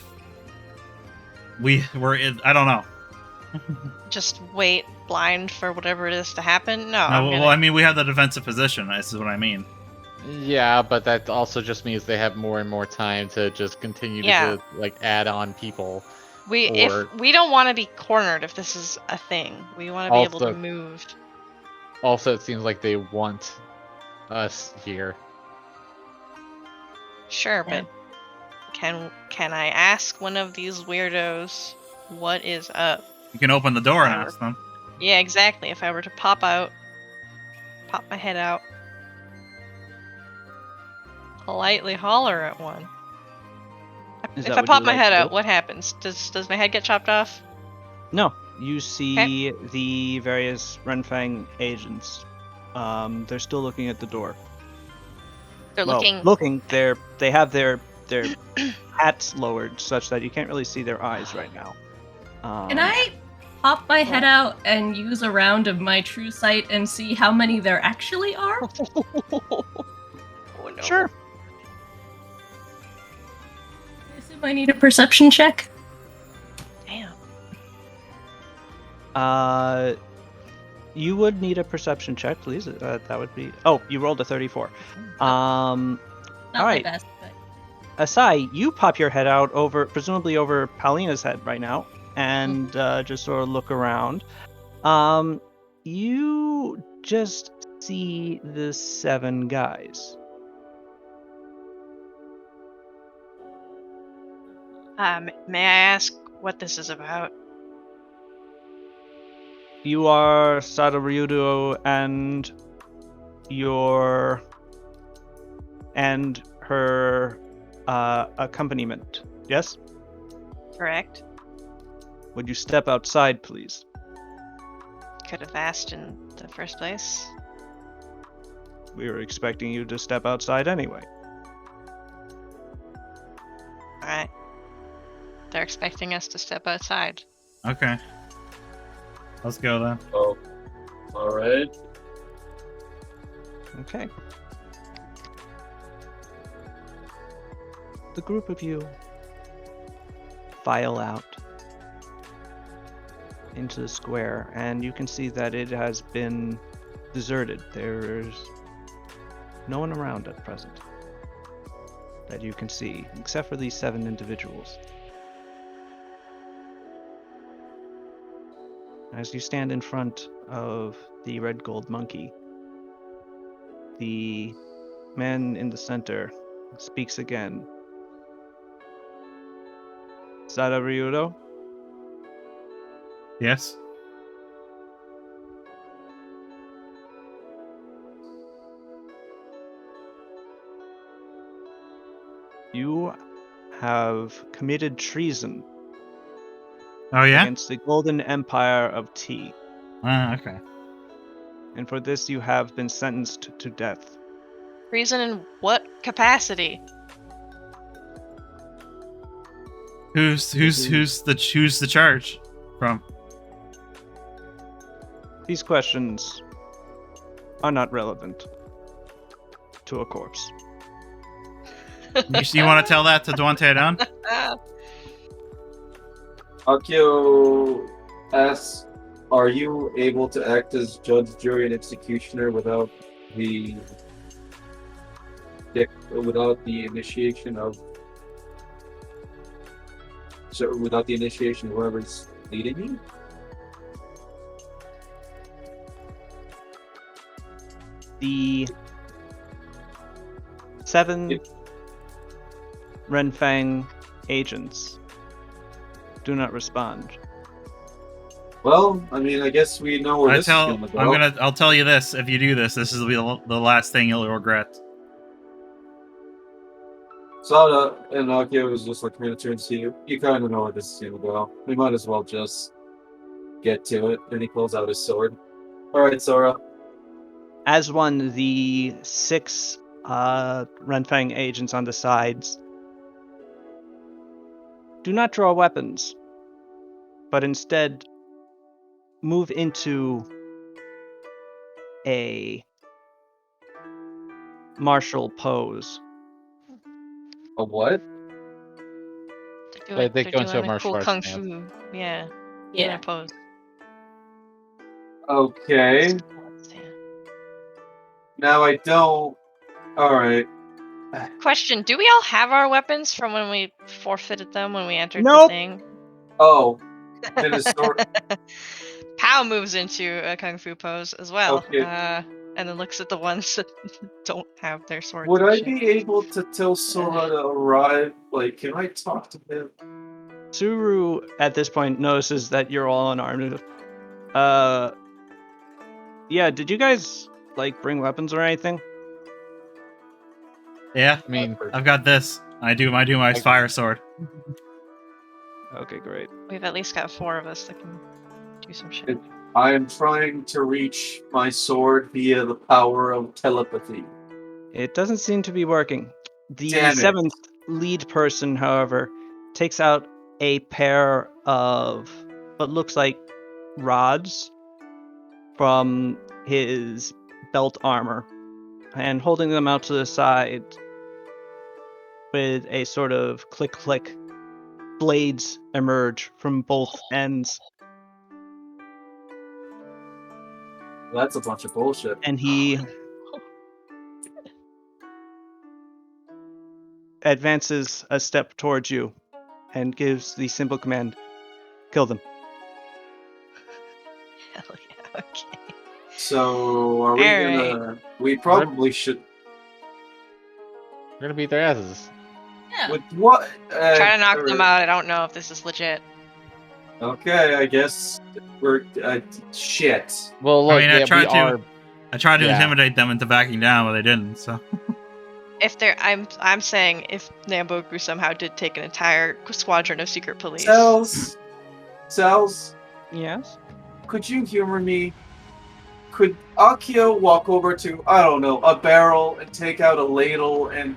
B: don't know.
E: Just wait blind for whatever it is to happen? No.
B: No,
E: I'm
B: well,
E: gonna-
B: I mean, we have the defensive position. This is what I mean.
C: Yeah, but that also just means they have more and more time to just continue
E: Yeah.
C: to like add on people. or-
E: if we don't want to be cornered if this is a thing. We want to be able to
C: Also-
E: move.
C: Also, it seems like they want us here.
E: Sure,
F: Yeah.
E: but can I ask one of these weirdos what is up?
B: You can open the door and
E: Power.
B: ask them.
E: Yeah, exactly. If I were to pop my head out, politely holler at one.
A: Is
E: If
A: that
E: I
A: what
E: pop
A: you'd
E: my
A: like
E: head
A: to
E: out,
A: do?
E: what happens? Does my head get chopped off?
A: No, you see the various Renfang agents. They're still looking at the door.
E: They're
A: Well,
E: looking.
A: They have their hats lowered such that you can't really see their eyes right now.
F: Can I pop my head out and use a round of my true sight and see how many there actually are?
E: Oh, no.
A: Sure.
F: I assume I need a perception check.
E: Damn.
A: You would need a perception check, please. That would be. Oh, you rolled a 34.
F: Not my
A: Alright.
F: best, but
A: Asai, you pop your head out presumably over Paulina's head right now, and just sort of look around. You just see the 7 guys.
E: May I ask what this is about?
A: You are Sadaryudo and her accompaniment. Yes?
E: Correct.
A: Would you step outside, please?
E: Could have asked in the first place.
A: We were expecting you to step outside anyway.
E: Alright. They're expecting us to step outside.
B: Okay. Let's go then.
D: Oh, all right.
A: Okay. The group of you file out into the square, and you can see that it has been deserted. There's no one around at present that you can see, except for these 7 individuals. As you stand in front of the red gold monkey, the man in the center speaks again. Sada Ryudo?
B: Yes.
A: You have committed treason
B: Oh yeah.
A: against the Golden Empire of Tea,
B: Okay.
A: and for this you have been sentenced to death.
E: Reason in what capacity?
B: Who's the charge from?
A: These questions are not relevant to a corpse.
B: You want to tell that to Duante down?
D: Akio asks, "Are you able to act as judge, jury, and executioner without the initiation of whoever's leading you?"
A: The 7
D: Yep.
A: Renfang agents do not respond.
D: Well, I mean, I guess we know where this is gonna go.
B: I'll tell you this. If you do this, this will be the last thing you'll regret.
D: Sada and Akio is just like gonna turn to you. You kind of know where this is gonna go. We might as well just get to it. And he pulls out his sword. All right, Sora.
A: As one, the 6 Renfang agents on the sides do not draw weapons, but instead move into a martial pose.
D: A what?
E: They're
C: They go into a
E: doing
C: martial
E: cool
C: arts
E: kung
C: stance.
E: fu. Yeah.
F: Yeah.
E: Pose.
D: Okay. Now I don't. All right.
E: Question: do we all have our weapons from when we forfeited them when we entered
A: Nope.
E: the thing?
D: Oh, then his sword.
E: Pow moves into a kung fu pose as well.
D: Okay.
E: And then looks at the ones that don't have their swords.
D: Would
E: and
D: I
E: shit.
D: be able to tell Sora to arrive? Like, can I talk to him?
A: Suru, at this point, notices that you're all unarmed. Yeah, did you guys, like, bring weapons or anything?
B: Yeah.
C: I mean,
B: I've got this. I do my fire sword.
A: Okay, great.
E: We've at least got 4 of us that can do some shit.
D: I am trying to reach my sword via the power of telepathy.
A: It doesn't seem to be working. The
D: Damn it.
A: 7th lead person, however, takes out a pair of what looks like rods from his belt armor and holding them out to the side with a sort of click-click, blades emerge from both ends,
D: That's a bunch of bullshit.
A: and he advances a step towards you and gives the simple command, kill them.
E: Hell yeah, okay.
D: So, are we gonna... We probably should...
C: we're gonna beat their asses.
F: Yeah.
D: With what?
E: Try to knock them out. I don't know if this is legit.
D: Okay, I guess we're... shit.
C: Well, look,
B: I mean, I tried to
C: Yeah.
B: intimidate them into backing down, but they didn't. So
E: If they're, I'm saying if Namboku somehow did take an entire squadron of secret police.
D: Cells,
A: Yes?
D: could you humor me? Could Akio walk over to, I don't know, a barrel and take out a ladle and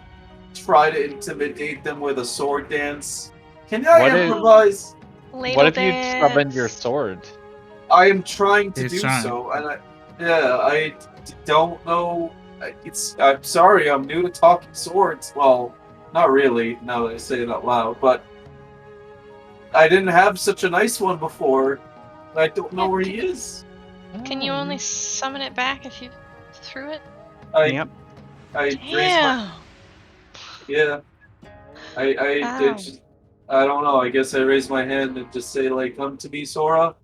D: try to intimidate them with a sword dance? Can I
C: What if-
D: improvise?
C: What if you summoned your sword?
D: I am trying to
B: He's
D: do
B: trying.
D: so, and I don't know. I'm sorry, I'm new to talking swords. Well, not really, now that I say it out loud, but I didn't have such a nice one before. I don't know
E: Yeah,
D: where he is.
E: Can you only summon it back if you threw it?
A: Yep.
D: I raised my
E: Damn.
D: yeah. I did.
E: Wow.
D: I don't know. I guess I raised my hand and just say like, "Come to me, Sora,"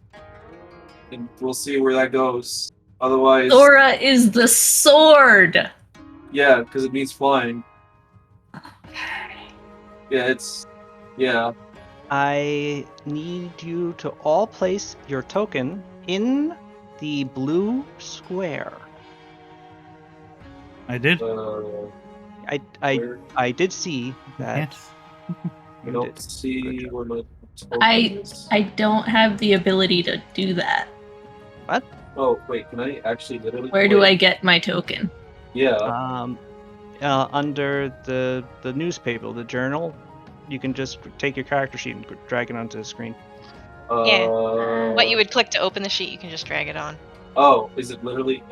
D: and we'll see where that goes. Otherwise,
F: Sora is the sword.
D: yeah, because it means flying. Yeah, it's yeah.
A: I need you to all place your token in the blue square.
B: I did.
A: I
D: Where
A: I did see that
B: Yes.
D: I
A: you
D: don't
A: did.
D: see
A: Good job.
D: where my token
F: I
D: is.
F: I don't have the ability to do that.
A: What?
D: Oh wait, can I actually literally?
F: Where do
D: wait,
F: I get my token?
D: Yeah.
A: Under the newspaper, the journal, you can just take your character sheet and drag it onto the screen.
E: Yeah.
D: Uh.
E: What you would click to open the sheet, you can just drag it on.
D: Oh, is it literally?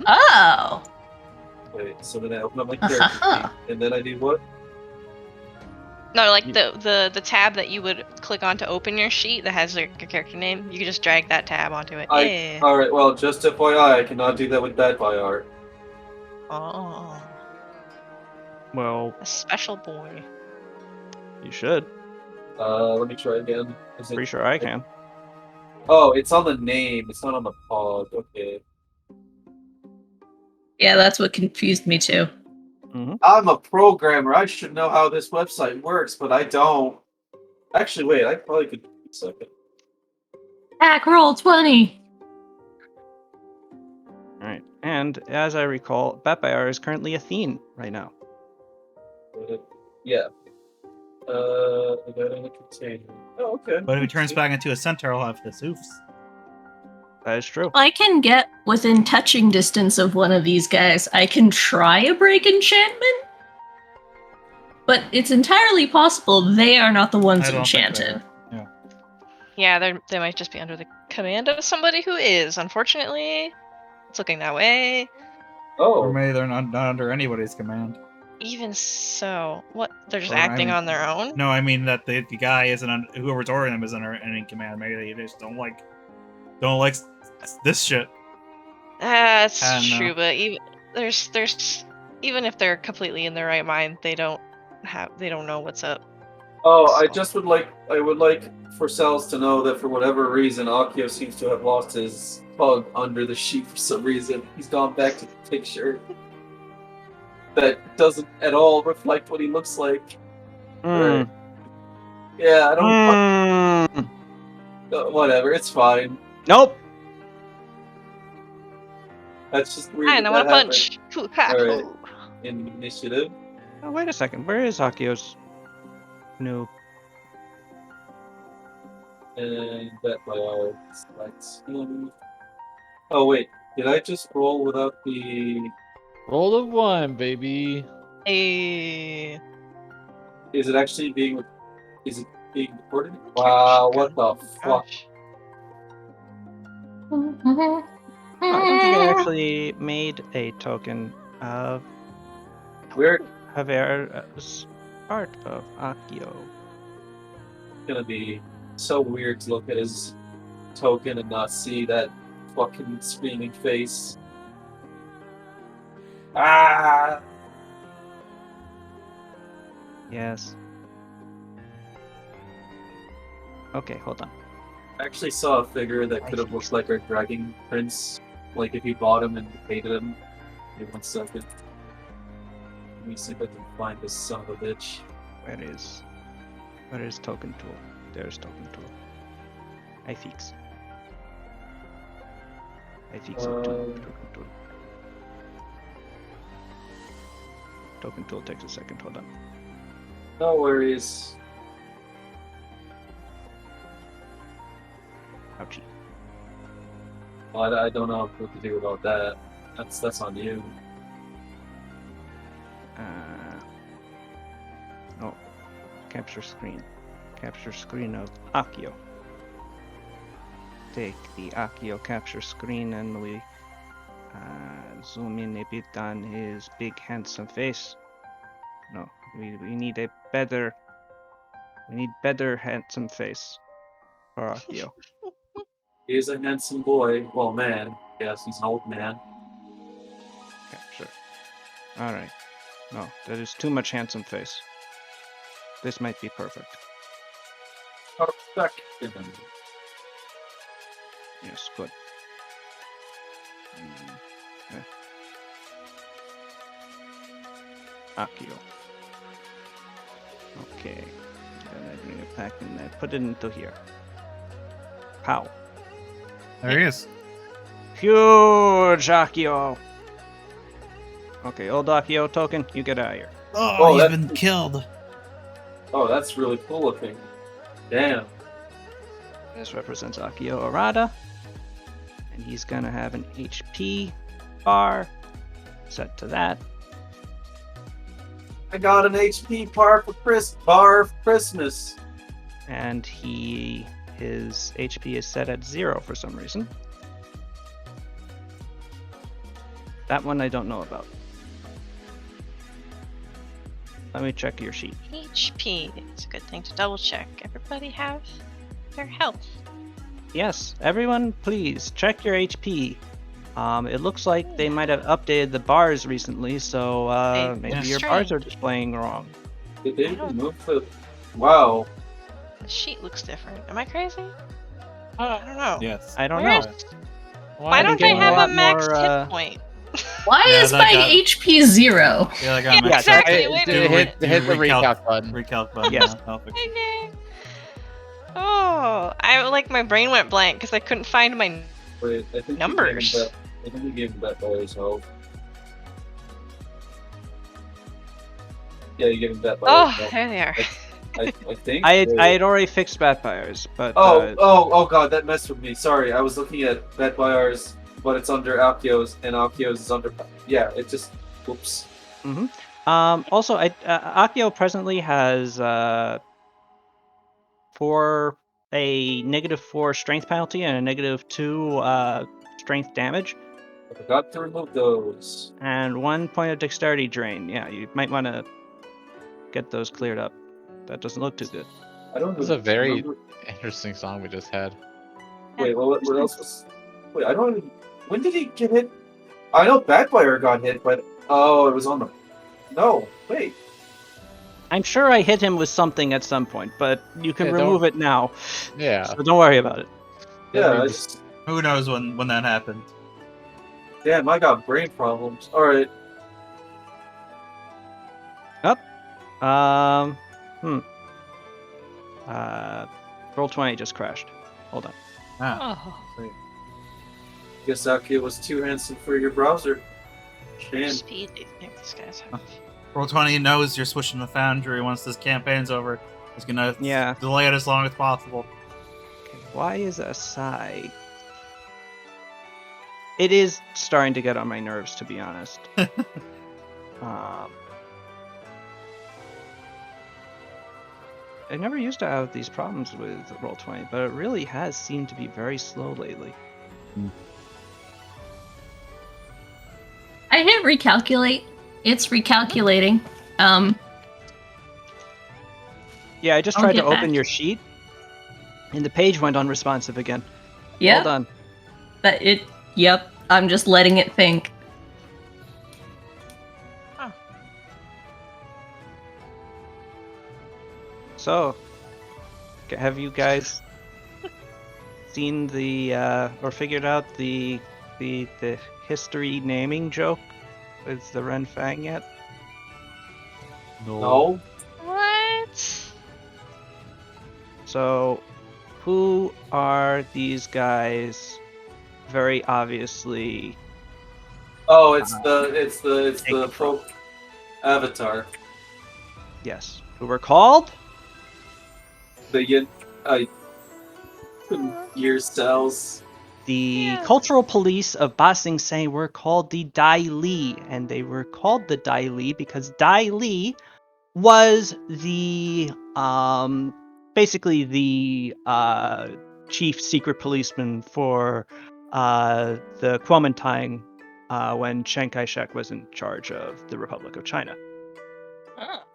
F: Oh.
D: Wait, so then I open up my character sheet, and then I do what?
E: No, like
A: You-
E: the tab that you would click on to open your sheet that has your character name, you can just drag that tab onto it. Yeah.
D: All right. Well, just FYI, I cannot do that with bad by art.
E: Oh,
A: Well,
E: a special boy.
A: you should.
D: Let me try again. Is it?
A: Pretty sure I can.
D: Oh, it's on the name. It's not on the pod. Okay.
F: Yeah, that's what confused me too.
D: I'm a programmer. I should know how this website works, but I don't. Actually, wait. I probably could. A second.
F: Back roll 20.
A: All right. And as I recall, Batbayar is currently a Thene right now.
D: Yeah. I got in a container. Oh, okay.
B: But if he turns back into a centaur, he'll have his hoofs.
A: That is true.
F: I can get within touching distance of one of these guys. I can try a break enchantment, but it's entirely possible they are not the ones
B: I don't think
F: enchanted.
B: they are.
E: Yeah, they might just be under the command of somebody who is. Unfortunately, it's looking that way.
B: Or
D: Oh.
B: maybe they're not under anybody's command.
E: Even so, what? They're just
B: Or, I
E: acting
B: mean-
E: on their own?
B: No, I mean that the guy isn't under, whoever's ordering them isn't under any command. Maybe they just don't like this shit.
E: That's
B: I don't know.
E: true, but even even if they're completely in their right mind, they don't know what's up.
D: Oh,
E: So-
D: I would like for Cells to know that for whatever reason, Akio seems to have lost his pug under the sheet for some reason. He's gone back to the picture. That doesn't at all reflect what he looks like. Right. Yeah, I don't. Whatever, it's fine.
A: Nope.
D: That's just weird.
E: And I
D: that
E: want to
D: happened.
E: punch. Hoo, ha,
D: Alright.
E: hoo.
D: Initiative.
A: Oh, wait a second. Where is Akio's new?
D: And that by all selects him. Oh wait, did I just roll without the?
C: Roll of 1, baby.
E: Hey.
D: Is it actually being? Is it being recorded? Wow, what the fuck?
E: Gosh.
A: Oh, I don't think I actually made a token of
D: We're
A: Javier part of Akio.
D: gonna be so weird to look at his token and not see that fucking screaming face. Ah!
A: Yes. Okay, hold on.
D: I actually saw a figure that could have looked like our dragon prince. Like if you bought him and painted him. Wait 1 second. Let me see if I can find this son of a bitch.
A: Where is token tool? There's token tool. I fix it. Token tool. Token tool takes a second. Hold on.
D: No worries.
A: Ouchie.
D: Well, I don't know what to do about that. That's on you.
A: Oh, capture screen. Capture screen of Akio. take the Akio capture screen and we zoom in a bit on his big handsome face. No, we need better handsome face for Akio.
D: He is a handsome boy. Well, man. Yes, he's an old man.
A: Capture. All right. No, that is too much handsome face. This might be perfect.
D: Perfect.
A: Yes, good. Okay. Akio. Okay. Then I bring it back and I put it into here. Pow.
B: There he is.
A: Huge Akio. Okay, old Akio token, you get out of here.
B: Oh,
D: Oh,
B: he's
D: that's-
B: been killed.
D: Oh, that's really cool looking. Damn.
A: This represents Akio Arata. And he's gonna have an HP bar set to that.
D: I got an HP bar for Christmas.
A: And his HP is set at 0 for some reason. That one I don't know about. Let me check your sheet.
E: HP. It's a good thing to double check. Everybody have their health.
A: Yes, everyone, please check your HP. It looks like they might have updated the bars recently, so maybe your bars are displaying wrong.
D: Did they remove the... Wow.
E: The sheet looks different. Am I crazy? I don't know.
B: Yes.
A: I don't
E: Where
A: know.
E: is-
C: Why
E: Why
A: I've been
E: don't I
A: getting a
E: have a
A: lot
E: max
A: more,
E: hit point?
F: Why
B: Yeah,
F: is
B: that
F: my
B: got-
F: HP 0?
B: Yeah, I got
E: Yeah,
B: my
E: exactly.
C: I-
E: Wait a
C: do
E: minute.
C: hit the
B: recalc-
C: recalc button.
B: Recalc button.
A: Yes.
B: Yeah, I'll fix it.
E: Okay. Oh, my brain went blank because I couldn't find my.
D: Wait, I think
E: Numbers.
D: I think we gave him that by his health. Yeah, you gave him that by
E: Oh,
D: his health.
E: there they are.
D: I think.
A: I
D: Wait.
A: had already fixed Batfires, but
D: Oh god, that messed with me. Sorry, I was looking at Vetbuyers, but it's under Akio's, and Akio's is under. Yeah, it just. Oops.
A: also, Akio presently has a -4 strength penalty and a -2 strength damage,
D: I forgot to remove those.
A: and 1 point of dexterity drain. Yeah, you might want to get those cleared up. That doesn't look too good.
D: I don't know.
C: This is a very
D: remember-
C: interesting song we just had.
D: Wait, what else was? Wait, I don't even. When did he get hit? I know Batbuyer got hit, but it was on the. No, wait.
A: I'm sure I hit him with something at some point, but you can
C: Yeah,
A: remove it now,
C: Yeah.
A: so don't worry about it.
D: Yeah,
C: Maybe
D: I
C: just-
D: just.
B: Who knows when that happened?
D: Damn, I got brain problems. All right.
A: Roll 20 just crashed. Hold on.
B: Ah,
E: Oh,
D: Guess Akio was too handsome for your browser. Shame.
E: speed do you think this guy's have?
B: Roll20 knows you're switching the Foundry once this campaign's over. It's gonna
A: Yeah.
B: delay it as long as possible.
A: Okay, why is Asai? It is starting to get on my nerves, to be honest. I never used to have these problems with Roll20, but it really has seemed to be very slow lately.
F: I hit recalculate. It's recalculating.
A: Yeah, I just
F: I'll
A: tried to
F: get back.
A: open your sheet, and the page went unresponsive again.
F: Yep.
A: Hold on.
F: But yep. I'm just letting it think.
A: So, have you guys seen or figured out the history naming joke with the Ren Fang yet?
D: No.
E: What?
A: So, who are these guys? Very obviously,
D: Oh, it's the pro Avatar.
A: yes. Who were called?
D: The yin. Year cells.
A: The cultural police of Ba Sing Se were called the Dai Li, and they were called the Dai Li because Dai Li was the basically the chief secret policeman for the Kuomintang when Chiang Kai-shek was in charge of the Republic of China.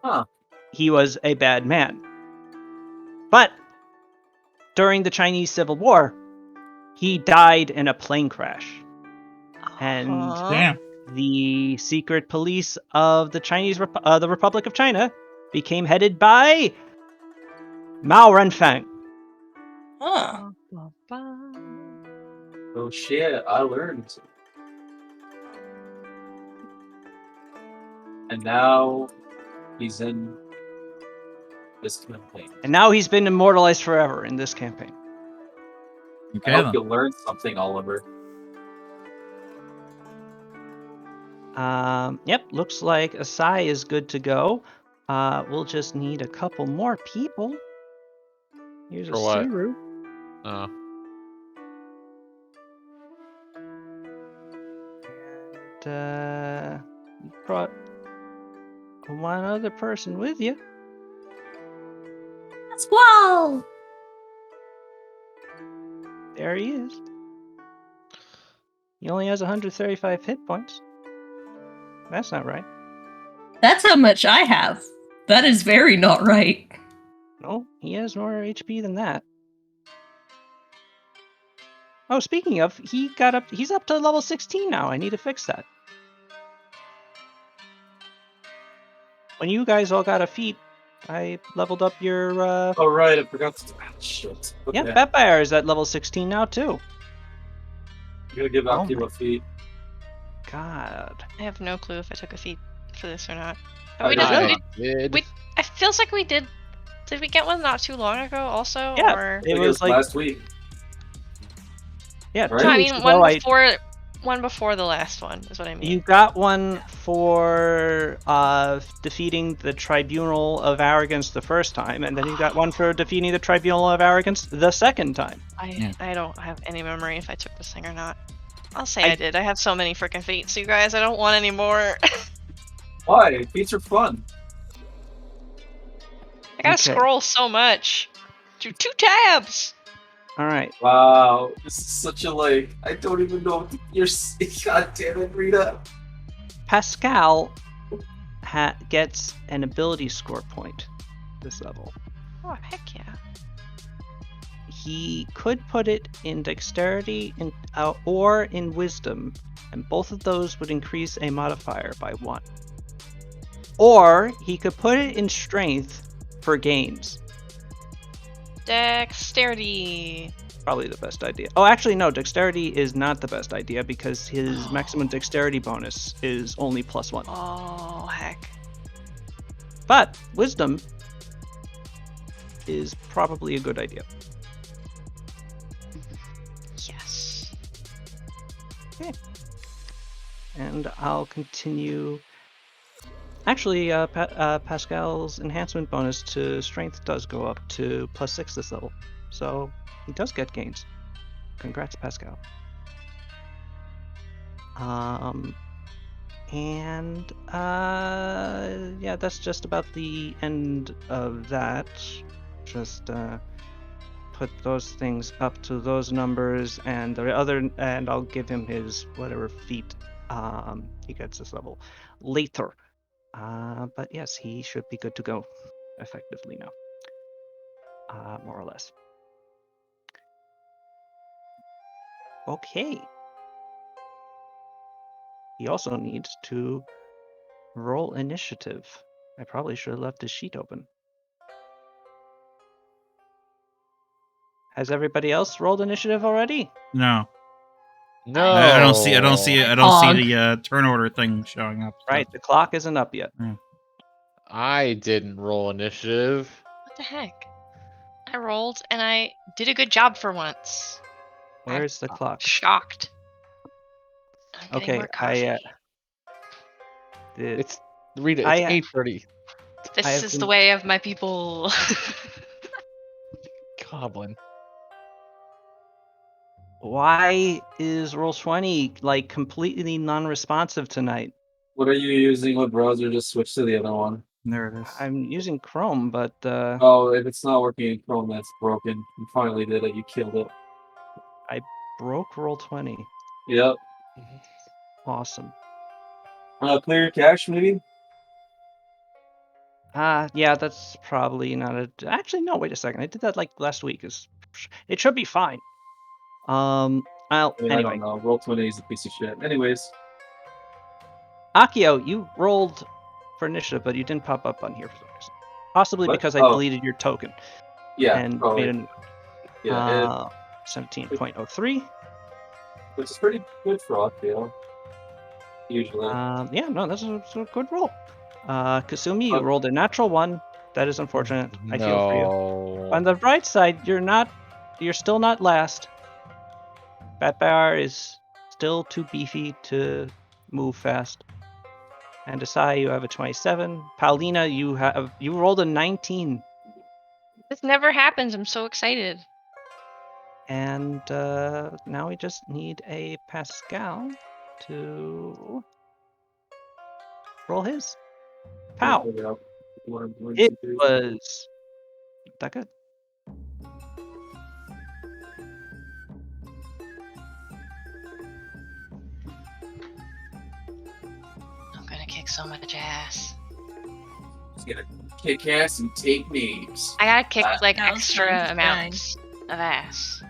F: Oh.
A: He was a bad man. But during the Chinese Civil War, he died in a plane crash. And
B: Damn.
A: the secret police of the the Republic of China became headed by Mao Renfeng.
F: Huh.
D: Oh shit, I learned. And now he's in this campaign.
A: And now he's been immortalized forever in this campaign.
B: Okay
D: I hope
B: then.
D: you learned something, Oliver.
A: Yep, looks like Asai is good to go. We'll just need a couple more people. Here's a
C: For what?
A: Suru.
C: Oh.
A: And you brought one other person with you.
F: Squall!
A: There he is. He only has 135 hit points. That's not right.
F: That's how much I have. That is very not right.
A: No, he has more HP than that. Oh, speaking of, he's up to level 16 now. I need to fix that. When you guys all got a feat, I leveled up your
D: Oh right, I forgot to. Ah, shit. Okay.
A: yeah, Petfire is at level 16 now too.
D: You gotta give
A: Oh
D: Aki
A: my-
D: a feat.
A: God.
E: I have no clue if I took a feat for this or not.
D: I
E: But we
D: got
E: did.
D: it.
C: did.
E: It feels like we did. Did we get one not too long ago? Also,
A: Yeah,
E: or
D: I think
A: it was like
D: last week.
A: yeah,
D: Right?
A: 2
E: no, I
A: weeks
E: mean
A: ago.
E: one before the last one is what I mean.
A: You got one for defeating the Tribunal of Arrogance the first time, and then you got one for defeating the Tribunal of Arrogance the second time.
E: I don't have any memory if I took this thing or not. I'll say I did. I have so many freaking feats, you guys. I don't want any more.
D: Why? Feats are fun.
E: I gotta
A: Okay.
E: scroll so much. Do 2 tabs.
A: All right.
D: Wow, this is such a like. I don't even know what you're. God damn it, Rita.
A: Pascal gets an ability score point this level.
E: Oh heck yeah.
A: He could put it in dexterity or in wisdom, and both of those would increase a modifier by 1. Or he could put it in strength for gains.
E: Dexterity.
A: Probably the best idea. Oh, actually, no, dexterity is not the best idea because his maximum dexterity bonus is only +1.
E: Oh heck.
A: But wisdom is probably a good idea.
E: Yes.
A: And I'll continue. Actually, Pascal's enhancement bonus to strength does go up to +6 this level. So he does get gains. Congrats, Pascal. Yeah, that's just about the end of that. Just put those things up to those numbers, and and I'll give him his whatever feat he gets this level later. But yes, he should be good to go effectively now. More or less. Okay. He also needs to roll initiative. I probably should have left his sheet open. Has everybody else rolled initiative already?
B: No.
C: No.
B: I don't see
F: Pog.
B: the turn order thing showing up. so-
A: Right, the clock isn't up yet.
C: I didn't roll initiative.
E: What the heck? I rolled and I did a good job for once.
A: Where's the clock?
E: Shocked. I'm getting
A: Okay,
E: more coffee.
C: It's Rita. It's
A: I,
C: 8:30.
A: I
E: This
A: have
E: is
A: been-
E: the way of my people.
C: Goblin.
A: Why is Roll20 like completely non-responsive tonight?
D: What are you using? What browser? Just switch to the other one.
B: There it is.
A: I'm using Chrome, but
D: Oh, if it's not working in Chrome, that's broken. You finally did it. You killed it.
A: broke Roll20.
D: Yep.
A: Awesome.
D: Clear your cache, maybe?
A: Yeah, that's probably not a. Actually, no. Wait a second. I did that like last week. It should be fine. I'll
D: I don't
A: anyway.
D: know. Roll20 is a piece of shit. Anyways.
A: Akio, you rolled for initiative, but you didn't pop up on here for some reason. Possibly
D: What?
A: because I
D: Oh.
A: deleted your token
D: Yeah,
A: and
D: probably.
A: made a new
D: Yeah,
A: 17.03.
D: which is pretty good for Akio. Usually.
A: Yeah, no, that's a good roll. Kasumi, you rolled a natural 1. That is unfortunate. I feel for you.
C: No.
A: On the bright side, you're still not last. Batbar is still too beefy to move fast. And Asai, you have a 27. Paulina, you rolled a 19.
E: This never happens. I'm so excited.
A: And now we just need a Pascal to roll his. Pow! It was that good.
E: I'm gonna kick so much ass.
D: He's gonna kick ass and take names.
E: I gotta kick like
F: that was
E: extra
F: fun to
E: amounts of ass.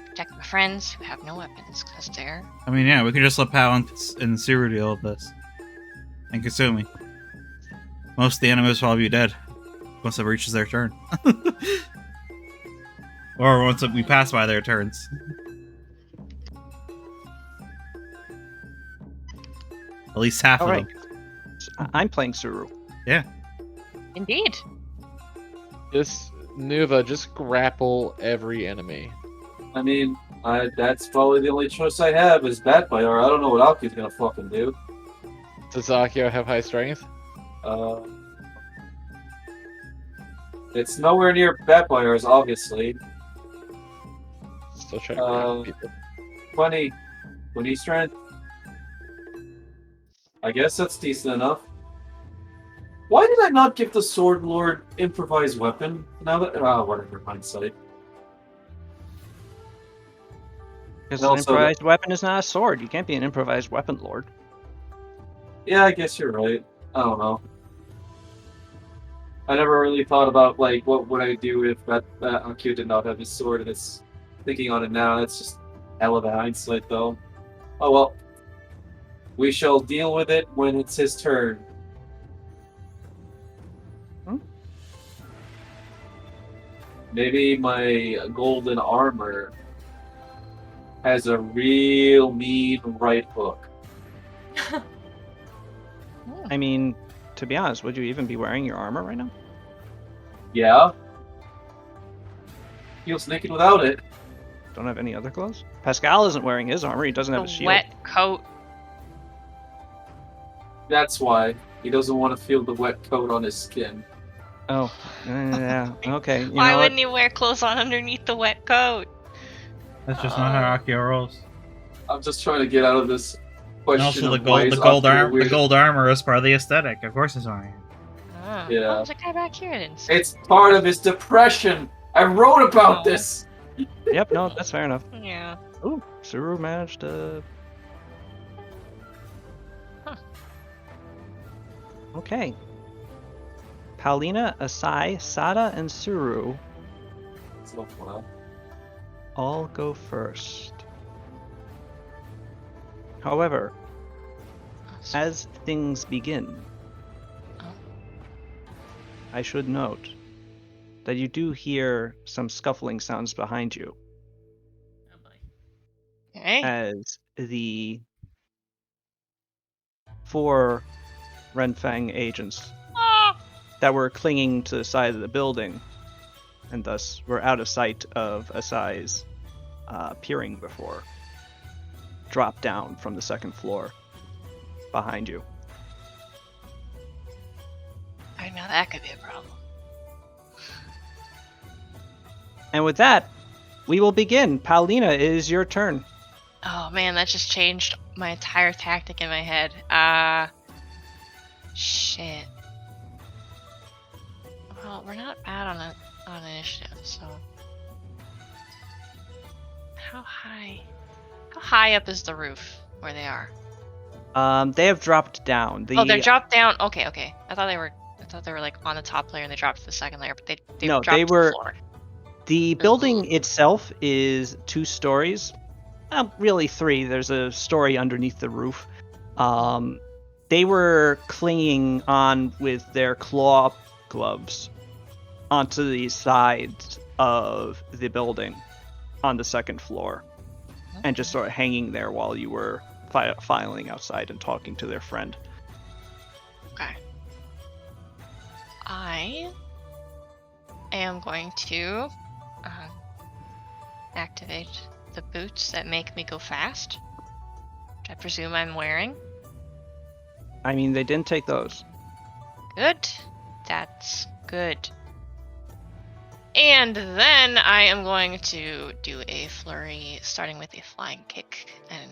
E: Protect my friends who have no weapons, because they're.
B: I mean, yeah, we could just let Pal and Suru deal with this. And Kasumi. Most of the enemies will probably be dead once it reaches their turn. Or once we pass by their turns. At least half
A: All
B: of
A: right.
B: them.
A: I'm playing Suru.
E: Indeed.
C: Just Nuva, just grapple every enemy.
D: I mean, that's probably the only choice I have is Batfire. I don't know what Akio's gonna fucking do.
C: Does Akio have high strength?
D: It's nowhere near Batfire's, obviously.
C: Still trying to grapple people.
D: 20 strength. I guess that's decent enough. Why did I not give the Sword Lord improvised weapon? Now that whatever, hindsight.
A: Because
D: And
A: an
D: also
A: improvised weapon is not a sword. You can't be an improvised weapon lord.
D: Yeah, I guess you're right. I don't know. I never really thought about like what would I do if that Akio did not have his sword. And it's thinking on it now. That's just hell of a hindsight, though. Oh well. We shall deal with it when it's his turn. Maybe my golden armor has a real mean right hook.
A: I mean, to be honest, would you even be wearing your armor right now?
D: Yeah. Feels naked without it.
A: Don't have any other clothes? Pascal isn't wearing his armor. He doesn't have a
E: The
A: shield.
E: wet coat.
D: That's why he doesn't want to feel the wet coat on his skin.
A: Oh, yeah. Okay. You
E: Why
A: know
E: wouldn't
A: what?
E: you wear clothes on underneath the wet coat?
B: That's just not how Akio rolls.
D: I'm just trying to get out of this question.
B: And also,
D: of why is Akio
B: the
D: weird.
B: gold armor is part of the aesthetic. Of course, it's on here.
E: Oh,
D: Yeah.
E: oh, there's a guy back here. I didn't see.
D: It's part of his depression. I wrote about
E: Oh.
D: this.
A: Yep, no, that's fair enough.
E: Yeah.
A: Ooh, Suru managed to.
E: Huh.
A: Okay. Paulina, Asai, Sada, and Suru
D: It's not fun.
A: all go first. However, as things begin,
E: Oh.
A: I should note that you do hear some scuffling sounds behind you
F: Oh boy.
E: Hey.
A: as the 4 Renfang agents
E: Ah!
A: that were clinging to the side of the building and thus were out of sight of Asai's peering before drop down from the second floor behind you.
E: I know that could be a problem.
A: And with that, we will begin. Paulina, it is your turn.
E: Oh man, that just changed my entire tactic in my head. Shit. Well, we're not bad on initiative, so how high up is the roof where they are?
A: They have dropped down.
E: Oh, they're dropped down. Okay. I thought they were like on the top layer and they dropped to the second layer, but they
A: No,
E: dropped
A: they
E: to the
A: were.
E: floor.
A: The building itself is 2 stories. Really 3. There's a story underneath the roof. They were clinging on with their claw gloves onto the sides of the building on the second floor, and just sort of hanging there while you were filing outside and talking to their friend.
E: Okay. I am going to activate the boots that make me go fast, which I presume I'm wearing.
A: I mean, they didn't take those.
E: Good. That's good. And then I am going to do a flurry, starting with a flying kick, and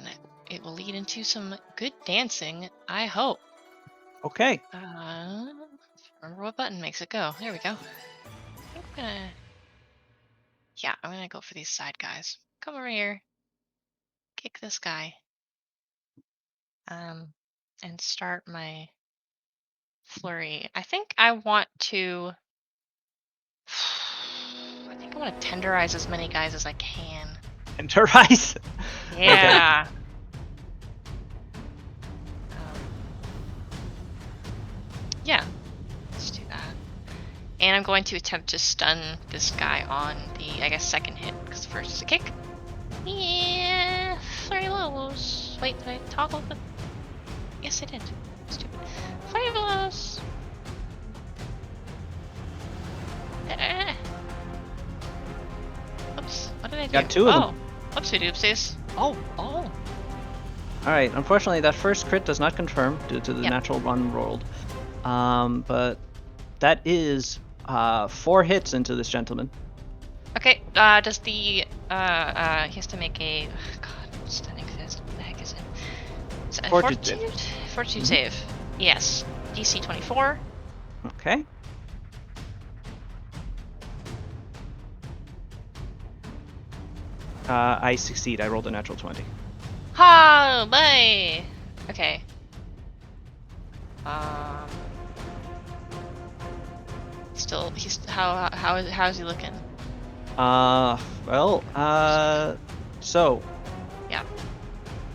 E: it will lead into some good dancing, I hope.
A: Okay.
E: Remember what button makes it go. There we go. I think I'm gonna go for these side guys. Come over here. Kick this guy. And start my flurry. I think I want to tenderize as many guys as I can.
A: Tenderize?
E: Yeah. Yeah. Let's do that. And I'm going to attempt to stun this guy on the, I guess, second hit, because first is a kick. Yeah. Flurry blows. Wait, did I toggle the... Yes, I did. Stupid. Flurry blows. Oops, what did I do?
A: Got 2 of them.
E: Oopsie doopsies. Oh.
A: Alright, unfortunately that first crit does not confirm due to the
E: Yep.
A: natural one rolled. But that is 4 hits into this gentleman.
E: Okay, does the, he has to make a, God, stunning fist, what the heck is it? Is it a
A: Fortitude save.
E: Fortitude save. Yes. DC 24.
A: Okay. I succeed. I rolled a natural 20.
E: Ha, bye. Okay. He's how is he looking?
A: So.
E: Yeah.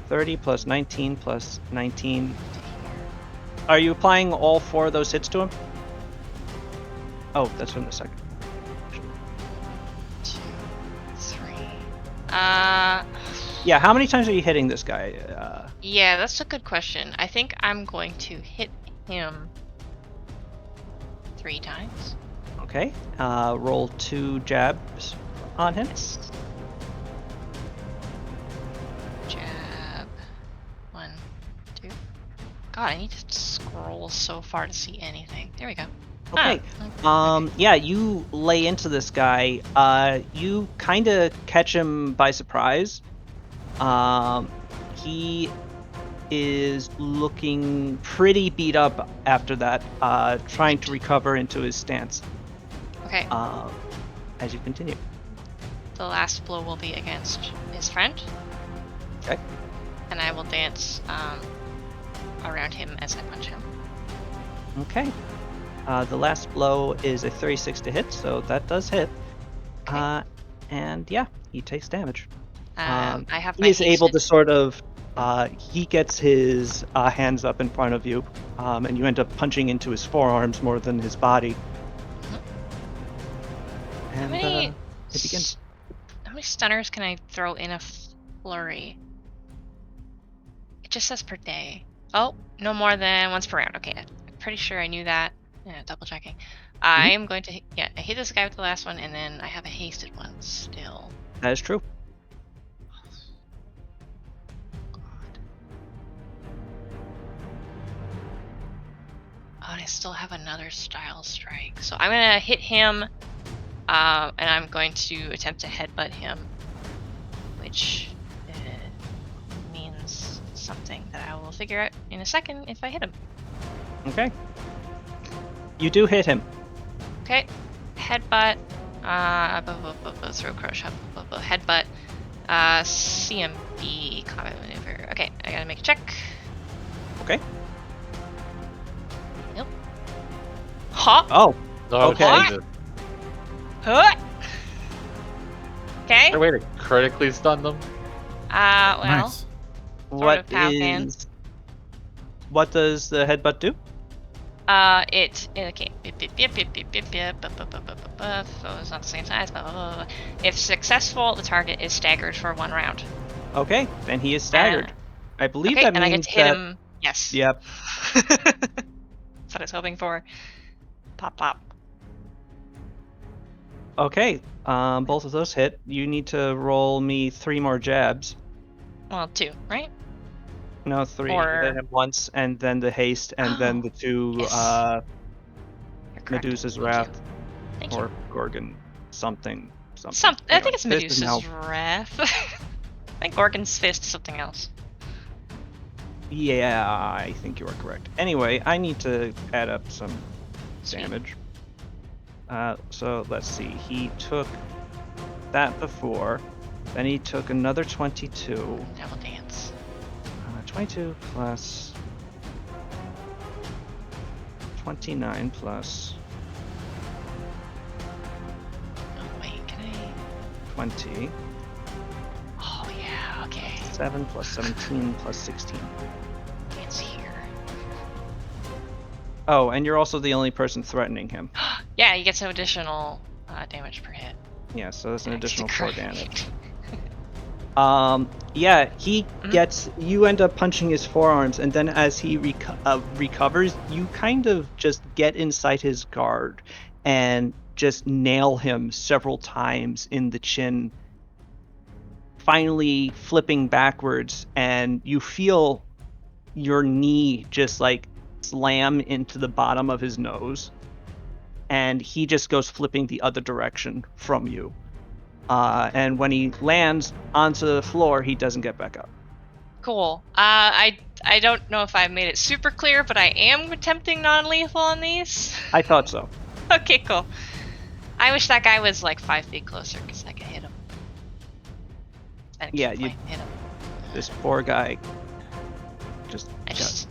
A: 30 plus 19 plus 19. Are you applying all 4 of those hits to him? Oh, that's from the second.
E: 2, 3.
A: Yeah, how many times are you hitting this guy?
E: Yeah, that's a good question. I think I'm going to hit him 3 times.
A: Okay. Roll 2 jabs on him.
E: Jab. 1, 2. God, I need to scroll so far to see anything. There we go.
A: Okay.
E: Okay.
A: Yeah, you lay into this guy. You kind of catch him by surprise. He is looking pretty beat up after that, trying to recover into his stance.
E: Okay.
A: As you continue.
E: The last blow will be against his friend.
A: Okay.
E: And I will dance around him as I punch him.
A: Okay. The last blow is a 36 to hit, so that does hit.
E: Okay.
A: And yeah, he takes damage.
E: I have my
A: He is able
E: hasted-
A: to sort of, he gets his hands up in front of you, and you end up punching into his forearms more than his body. And it begins.
E: How many stunners can I throw in a flurry? It just says per day. Oh, no more than once per round. Okay, I'm pretty sure I knew that. Yeah, double checking. I am going to I hit this guy with the last one, and then I have a hasted one still.
A: That is true.
E: Oh, and I still have another style strike. So I'm gonna hit him, and I'm going to attempt to headbutt him, which means something that I will figure out in a second if I hit him.
A: Okay. You do hit him.
E: Okay. Headbutt. Throat crush. Headbutt. CMB combat maneuver. Okay, I gotta make a check.
A: Okay.
E: Yep. Hop.
A: Oh,
C: Oh,
A: Okay.
C: Jesus.
E: Huh. Okay.
C: Is there a way to critically stun them?
E: Well.
B: Nice.
A: what
E: of pow can.
A: is? What does the headbutt do?
E: It okay. So it's not the same size. If successful, the target is staggered for 1 round.
A: Okay, then he is staggered. I believe
E: Okay,
A: that
E: and I get
A: means
E: to hit
A: that.
E: him. Yes.
A: Yep.
E: That's what I was hoping for. Pop, pop.
A: Okay. Both of those hit. You need to roll me 3 more jabs.
E: Well, 2, right?
A: No, 3.
E: Or-
A: Then him once, and then the haste, and then the 2
E: Yes. You're correct.
A: Medusa's
E: Thank
A: Wrath
E: you. Thank you.
A: or Gorgon something.
E: I think
A: Anyway,
E: it's
A: this is
E: Medusa's
A: now-
E: Wrath. I think Gorgon's Fist is something else.
A: Yeah, I think you are correct. Anyway, I need to add up some
E: Sweet.
A: damage. So let's see. He took that before. Then he took another 22.
E: Devil Dance.
A: 22 plus 29 plus
E: Oh, wait, can I?
A: 20.
E: Oh, yeah, okay.
A: 7 plus 17 plus 16.
E: Dance here.
A: Oh, and you're also the only person threatening him.
E: Yeah, you get some additional damage per hit.
A: Yeah, so that's an
E: Yeah, just
A: additional
E: a
A: 4
E: crit.
A: damage. Yeah, he
E: Mhm.
A: gets. You end up punching his forearms, and then as he recovers, you kind of just get inside his guard and just nail him several times in the chin. Finally, flipping backwards, and you feel your knee just like slam into the bottom of his nose, and he just goes flipping the other direction from you. And when he lands onto the floor, he doesn't get back up.
E: Cool. I don't know if I made it super clear, but I am attempting non-lethal on these.
A: I thought so.
E: Okay, cool. I wish that guy was like 5 feet closer because I could hit him. And
A: Yeah,
E: keep
A: you-
E: playing, hit him.
A: This poor guy just
E: I
A: got
E: just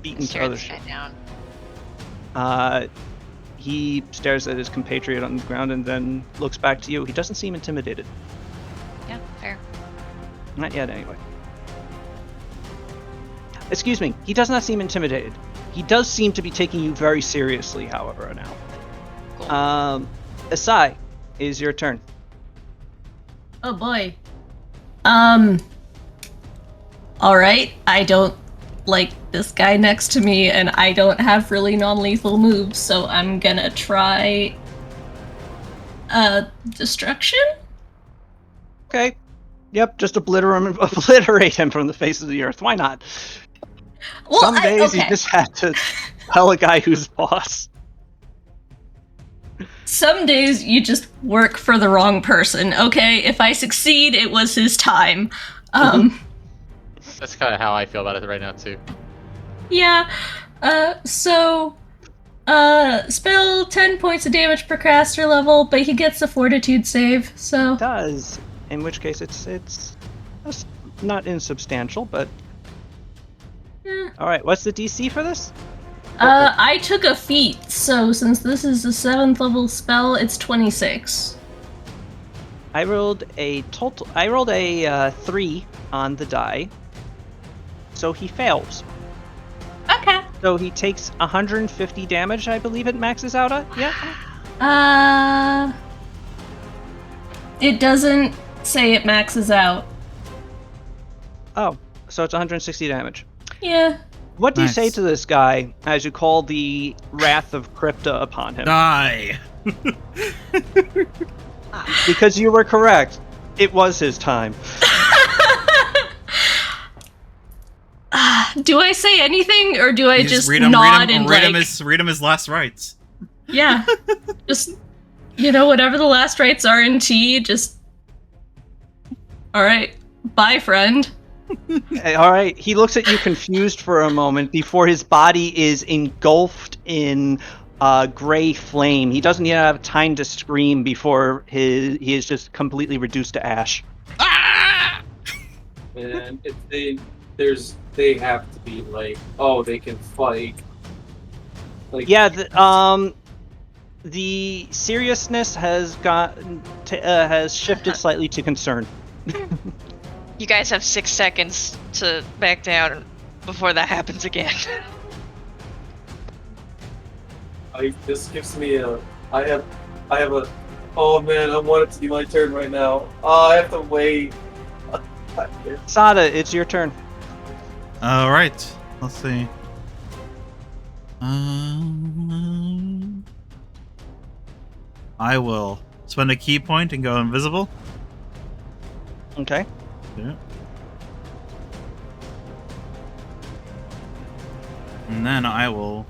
A: beaten to
E: stared
A: other
E: this
A: shit.
E: guy down.
A: He stares at his compatriot on the ground and then looks back to you. He doesn't seem intimidated.
E: Yeah, fair.
A: Not yet, anyway. Excuse me. He does not seem intimidated. He does seem to be taking you very seriously, however, now.
E: Cool.
A: Asai, is your turn.
F: Oh boy. Alright, I don't like this guy next to me, and I don't have really non-lethal moves, so I'm gonna try destruction?
A: Okay. Yep, just obliterate him from the face of the earth. Why not?
F: Well,
A: Some days you
F: okay.
A: just have to tell a guy who's boss.
F: Some days you just work for the wrong person, okay? If I succeed, it was his time.
C: That's kind of how I feel about it right now too.
F: Yeah. Spell 10 points of damage per caster level, but he gets a fortitude save, so.
A: Does, in which case it's not insubstantial, but
F: Yeah.
A: all right. What's the DC for this?
F: I took a feat, so since this is a 7th level spell, it's 26.
A: I rolled a 3 on the die, so he fails.
F: Okay.
A: So he takes 150 damage, I believe it maxes out at. Yeah.
F: It doesn't say it maxes out.
A: Oh, so it's 160 damage.
F: Yeah.
A: What do you say
B: Nice.
A: to this guy as you call the wrath of Crypta upon him?
B: Die.
A: Because you were correct. It was his time.
F: Do I say anything, or do I
B: You
F: just
B: read him,
F: nod and
B: read
F: like,
B: him his last rites.
F: yeah, just whatever the last rites are in T, just all right, bye, friend.
A: All right. He looks at you confused for a moment before his body is engulfed in gray flame. He doesn't even have time to scream before he is just completely reduced to ash.
B: Ah!
D: And if they have to be like, oh, they can fight. Like,
A: Yeah, the seriousness has has shifted slightly to concern.
E: You guys have 6 seconds to back down before that happens again.
D: this gives me a. I have a. Oh man, I want it to be my turn right now. Oh, I have to wait.
A: Sada, it's your turn.
B: All right. Let's see. I will spend a key point and go invisible.
A: Okay.
B: Yeah. And then I will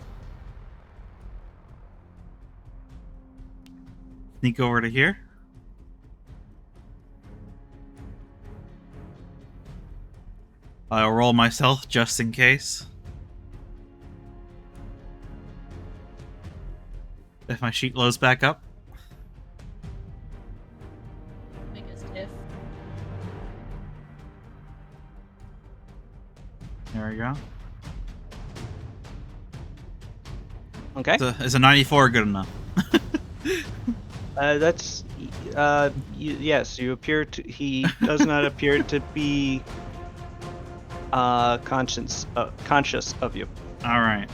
B: sneak over to here. I'll roll myself just in case. If my sheet loads back up.
F: Biggest if.
B: There we go.
A: Okay.
B: Is a 94 good enough?
A: That's yes. You appear to. He does not appear to be conscious of you.
B: All right.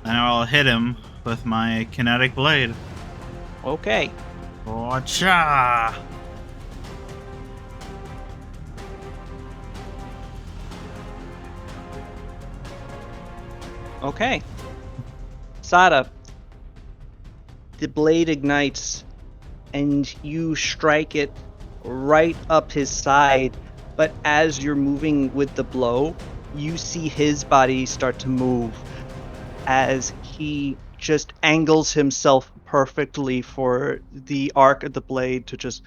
B: And I'll hit him with my kinetic blade.
A: Okay.
B: Gotcha!
A: Okay. Sada, the blade ignites and you strike it right up his side, but as you're moving with the blow, you see his body start to move as he just angles himself perfectly for the arc of the blade to just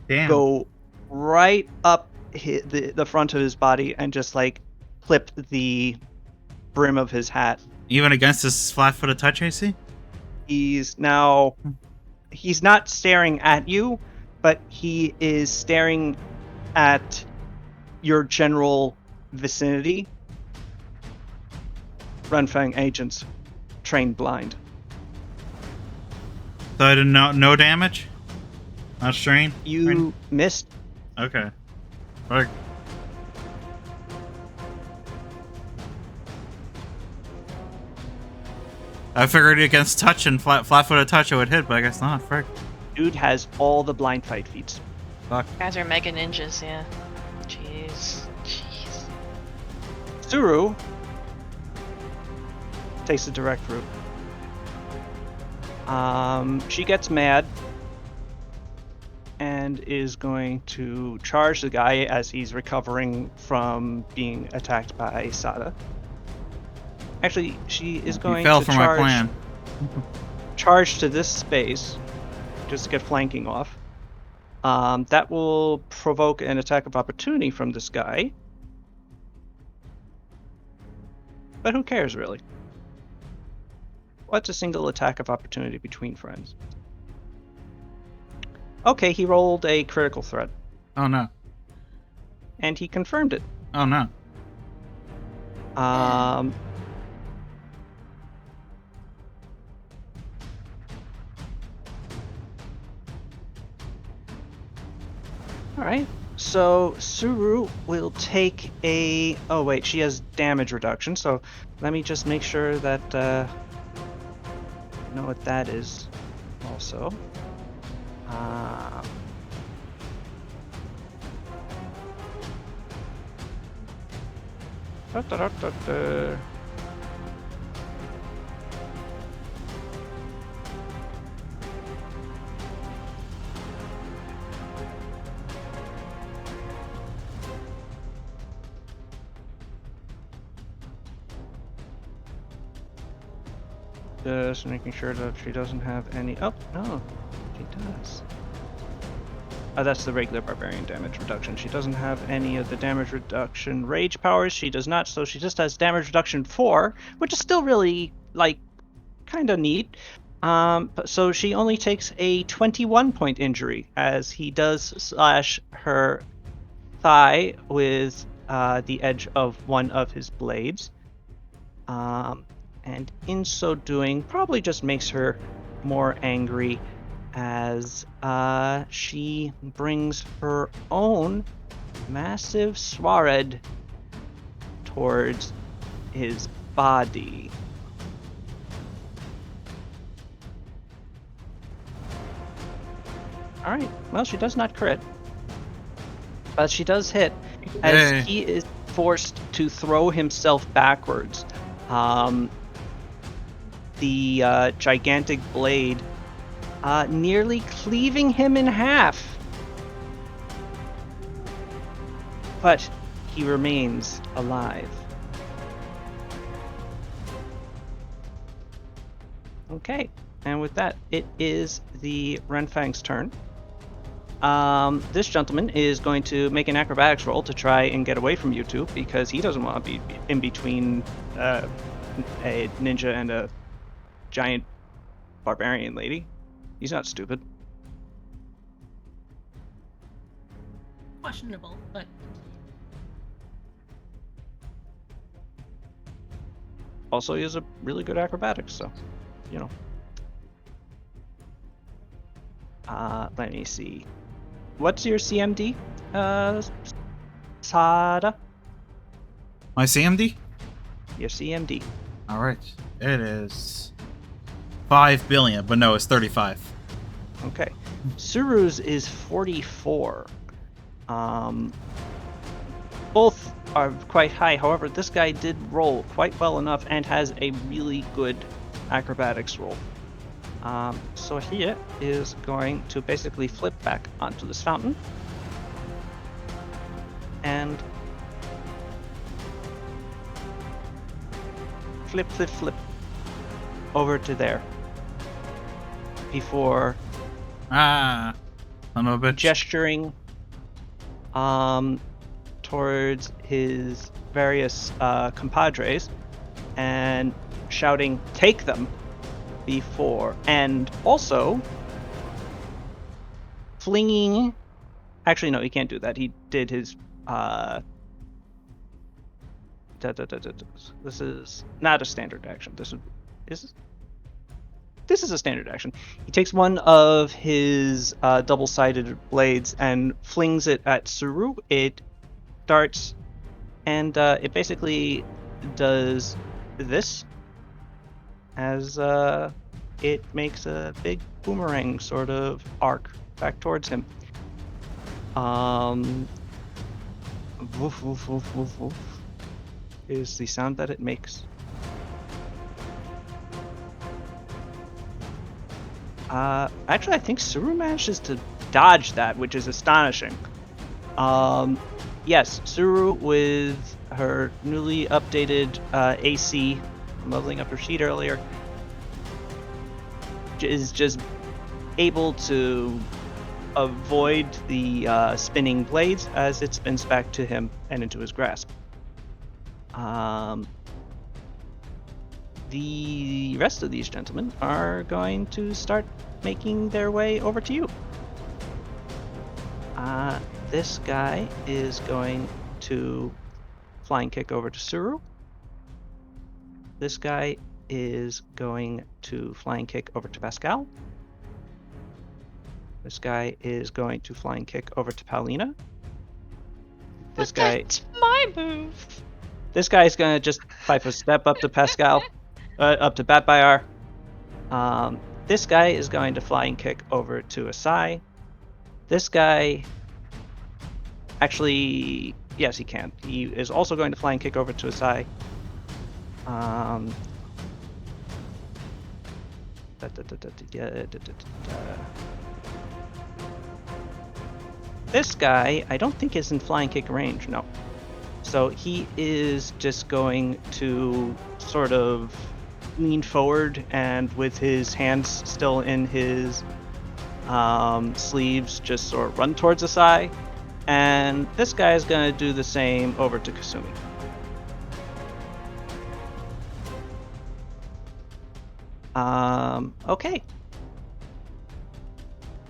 B: Damn.
A: go right up the front of his body and just like clip the brim of his hat.
B: Even against his flat-footed touch AC?
A: He's not staring at you, but he is staring at your general vicinity. Renfang agents trained blind.
B: So I didn't know. No damage? Not strain?
A: You missed.
B: Okay. Fuck. I figured against touch and flat-footed touch I would hit, but I guess not. Frick.
A: Dude has all the blind fight feats.
B: Fuck.
E: Guys are mega ninjas, yeah. Jeez.
A: Suru takes the direct route. She gets mad and is going to charge the guy as he's recovering from being attacked by Sada. Actually, she is going
B: You fell
A: to
B: for my plan.
A: charge to this space just to get flanking off. That will provoke an attack of opportunity from this guy. But who cares, really? What's a single attack of opportunity between friends? Okay, he rolled a critical threat,
B: Oh no.
A: and he confirmed it.
B: Oh no.
A: Alright, so Suru will take a... Oh wait, she has damage reduction, so let me just make sure that I know what that is also. Da-da-da-da-da. Just making sure that she doesn't have any... Oh, no, she does. That's the regular barbarian damage reduction. She doesn't have any of the damage reduction rage powers. She does not, so she just has damage reduction 4, which is still really, like, kind of neat. So she only takes a 21 point injury as he does slash her thigh with the edge of one of his blades. And in so doing, probably just makes her more angry as she brings her own massive sword towards his body. Alright, well, she does not crit. But she does hit as
B: Hey.
A: he is forced to throw himself backwards. The gigantic blade nearly cleaving him in half. But he remains alive. Okay, and with that, it is the Renfang's turn. This gentleman is going to make an acrobatics roll to try and get away from you two because he doesn't want to be in between a ninja and a giant barbarian lady. He's not stupid.
F: Questionable, but
A: Also, he has a really good acrobatics, so, you know. Let me see. What's your CMD, Sada?
B: My CMD?
A: Your CMD.
B: All right. It is 5 billion, but no, it's 35.
A: Okay. Suru's is 44. Both are quite high. However, this guy did roll quite well enough and has a really good acrobatics roll. So he is going to basically flip back onto this fountain. And flip, flip, flip over to there. Before
B: Son of a bitch.
A: gesturing towards his various compadres and shouting, "Take them!" before, and also flinging. Actually, no, he can't do that. He did his. This is not a standard action. This is a standard action. He takes one of his double-sided blades and flings it at Suru. It darts, and it basically does this as it makes a big boomerang sort of arc back towards him. Woof, woof, woof, woof, woof is the sound that it makes. Actually, I think Suru manages to dodge that, which is astonishing. Yes, Suru with her newly updated AC, from leveling up her sheet earlier, is just able to avoid the spinning blades as it spins back to him and into his grasp. The rest of these gentlemen are going to start making their way over to you. This guy is going to flying kick over to Suru. This guy is going to flying kick over to Pascal. This guy is going to flying kick over to Paulina. This guy.
E: That's my move.
A: This guy is gonna just pipe a step up to Pascal, up to Batbayar. This guy is going to flying kick over to Asai. This guy, actually, yes, he can. He is also going to flying kick over to Asai. This guy, I don't think is in flying kick range, no. So he is just going to sort of lean forward and with his hands still in his sleeves just sort of run towards Asai, and this guy is going to do the same over to Kasumi. Okay.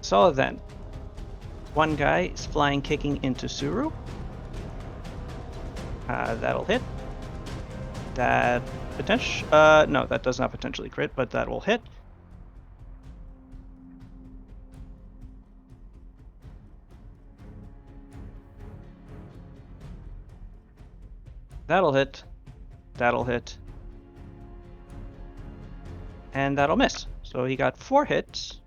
A: So then, one guy is flying kicking into Suru. That'll hit. That potential. No, that does not potentially crit, but that will hit. That'll hit. That'll hit. And that'll miss. So he got 4 hits.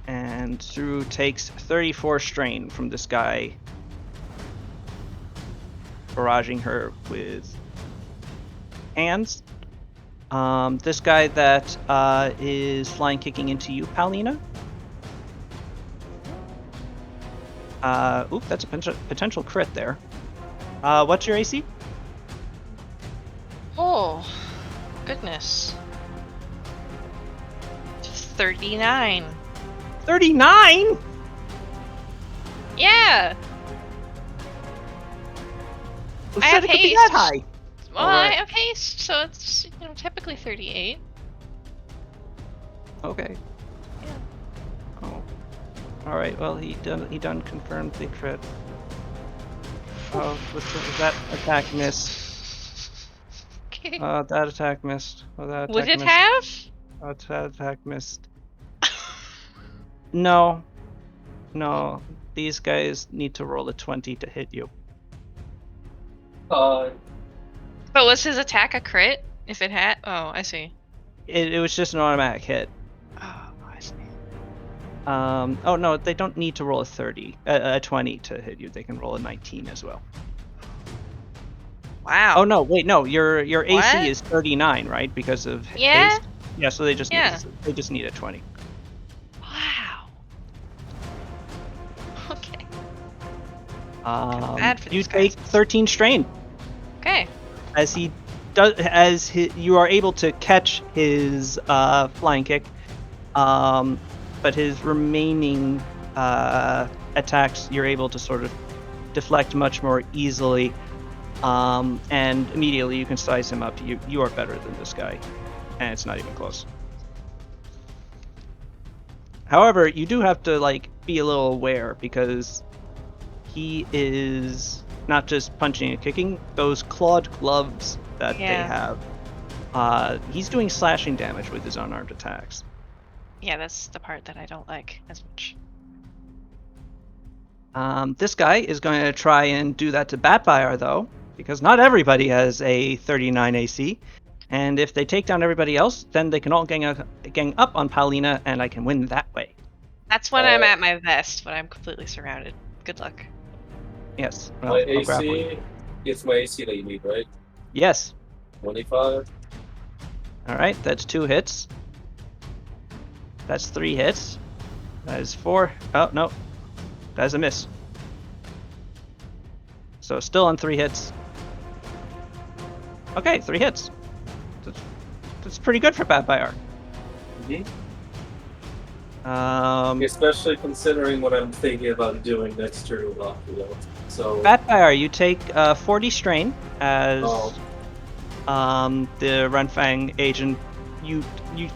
A: And Suru takes 34 strain from this guy barraging her with hands. This guy that is flying kicking into you, Paulina. Oop, that's a potential crit there. What's your AC?
E: Oh, goodness. 39.
A: 39?
E: Yeah.
A: Who
E: I
A: said
E: have
A: it could be
E: haste.
A: that high?
E: Well,
A: Alright.
E: I have haste, so it's typically 38.
A: Okay.
E: Yeah.
A: Oh. Alright, well he done confirmed the crit. Oh, was that attack missed?
E: Okay.
A: That attack missed. Oh, that
E: Would
A: attack
E: it
A: missed.
E: have?
A: Oh, that attack missed. No. No. These guys need to roll a 20 to hit you.
D: Uh,
E: But was his attack a crit? If it had? Oh, I see.
A: It was just an automatic hit.
E: Oh, I see.
A: Oh no, they don't need to roll a 20 to hit you. They can roll a 19 as well.
E: Wow.
A: Oh no, wait, no, your AC
E: What?
A: is 39, right? Because of
E: Yeah?
A: haste. Yeah, so they just
E: Yeah.
A: need a 20.
E: Wow. Okay.
A: You
E: bad for these
A: take
E: guys.
A: 13 strain
E: Okay.
A: as he does. You are able to catch his flying kick, but his remaining attacks you're able to sort of deflect much more easily, and immediately you can size him up. You are better than this guy, and it's not even close. However, you do have to be a little aware because he is not just punching and kicking. Those clawed gloves that they
E: Yeah.
A: have, he's doing slashing damage with his unarmed attacks.
E: Yeah, that's the part that I don't like as much.
A: This guy is going to try and do that to Batfire, though, because not everybody has a 39 AC. And if they take down everybody else, then they can all gang up on Paulina, and I can win that way.
E: That's when I'm at my best, when I'm completely surrounded. Good luck.
A: Yes.
D: my
A: Well, I'll grapple you.
D: AC. It's my AC that you need, right?
A: Yes.
D: 25.
A: All right, that's 2 hits. That's 3 hits. That is 4. Oh, no. That is a miss. So still on 3 hits. Okay, 3 hits. That's pretty good for Batfire.
D: Especially considering what I'm thinking about doing next turn with Oculus. So
A: Batfire, you take 40 strain as
D: Oh.
A: The Renfang agent. You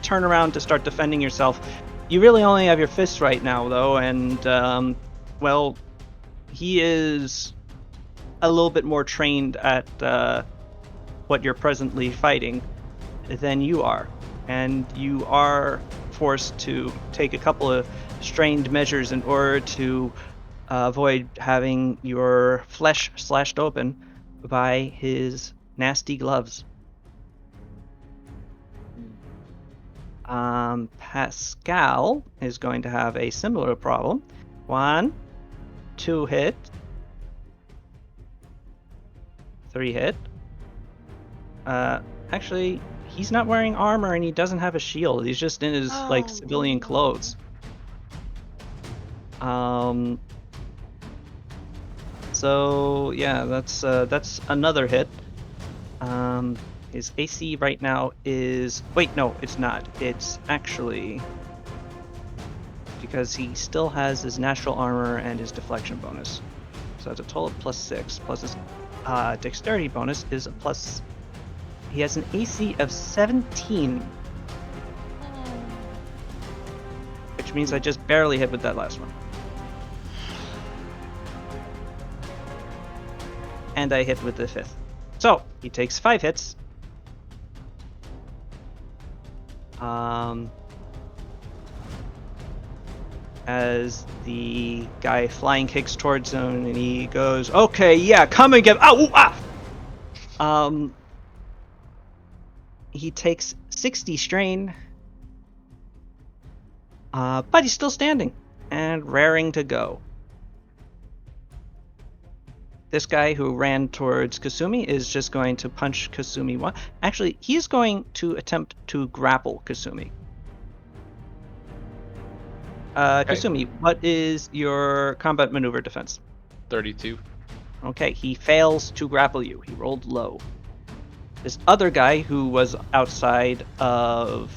A: turn around to start defending yourself. You really only have your fists right now, though, and well, he is a little bit more trained at what you're presently fighting than you are, and you are forced to take a couple of strained measures in order to avoid having your flesh slashed open by his nasty gloves. Pascal is going to have a similar problem. 1, 2 hit, 3 hit. Actually, he's not wearing armor and he doesn't have a shield. He's just in his civilian clothes. So yeah, that's another hit. His AC right now is... Wait, no, it's not. It's actually... Because he still has his natural armor and his deflection bonus. So that's a total of +6, plus his dexterity bonus is a plus... He has an AC of 17, which means I just barely hit with that last one. And I hit with the 5th. So, he takes 5 hits. As the guy flying kicks towards him, and he goes, "Okay, yeah, come and get." Ow! Ah! He takes 60 strain, but he's still standing and raring to go. This guy who ran towards Kasumi is just going to punch Kasumi one. Actually, he's going to attempt to grapple Kasumi.
C: Okay.
A: Kasumi, what is your combat maneuver defense?
C: 32.
A: Okay, he fails to grapple you. He rolled low. This other guy who was outside of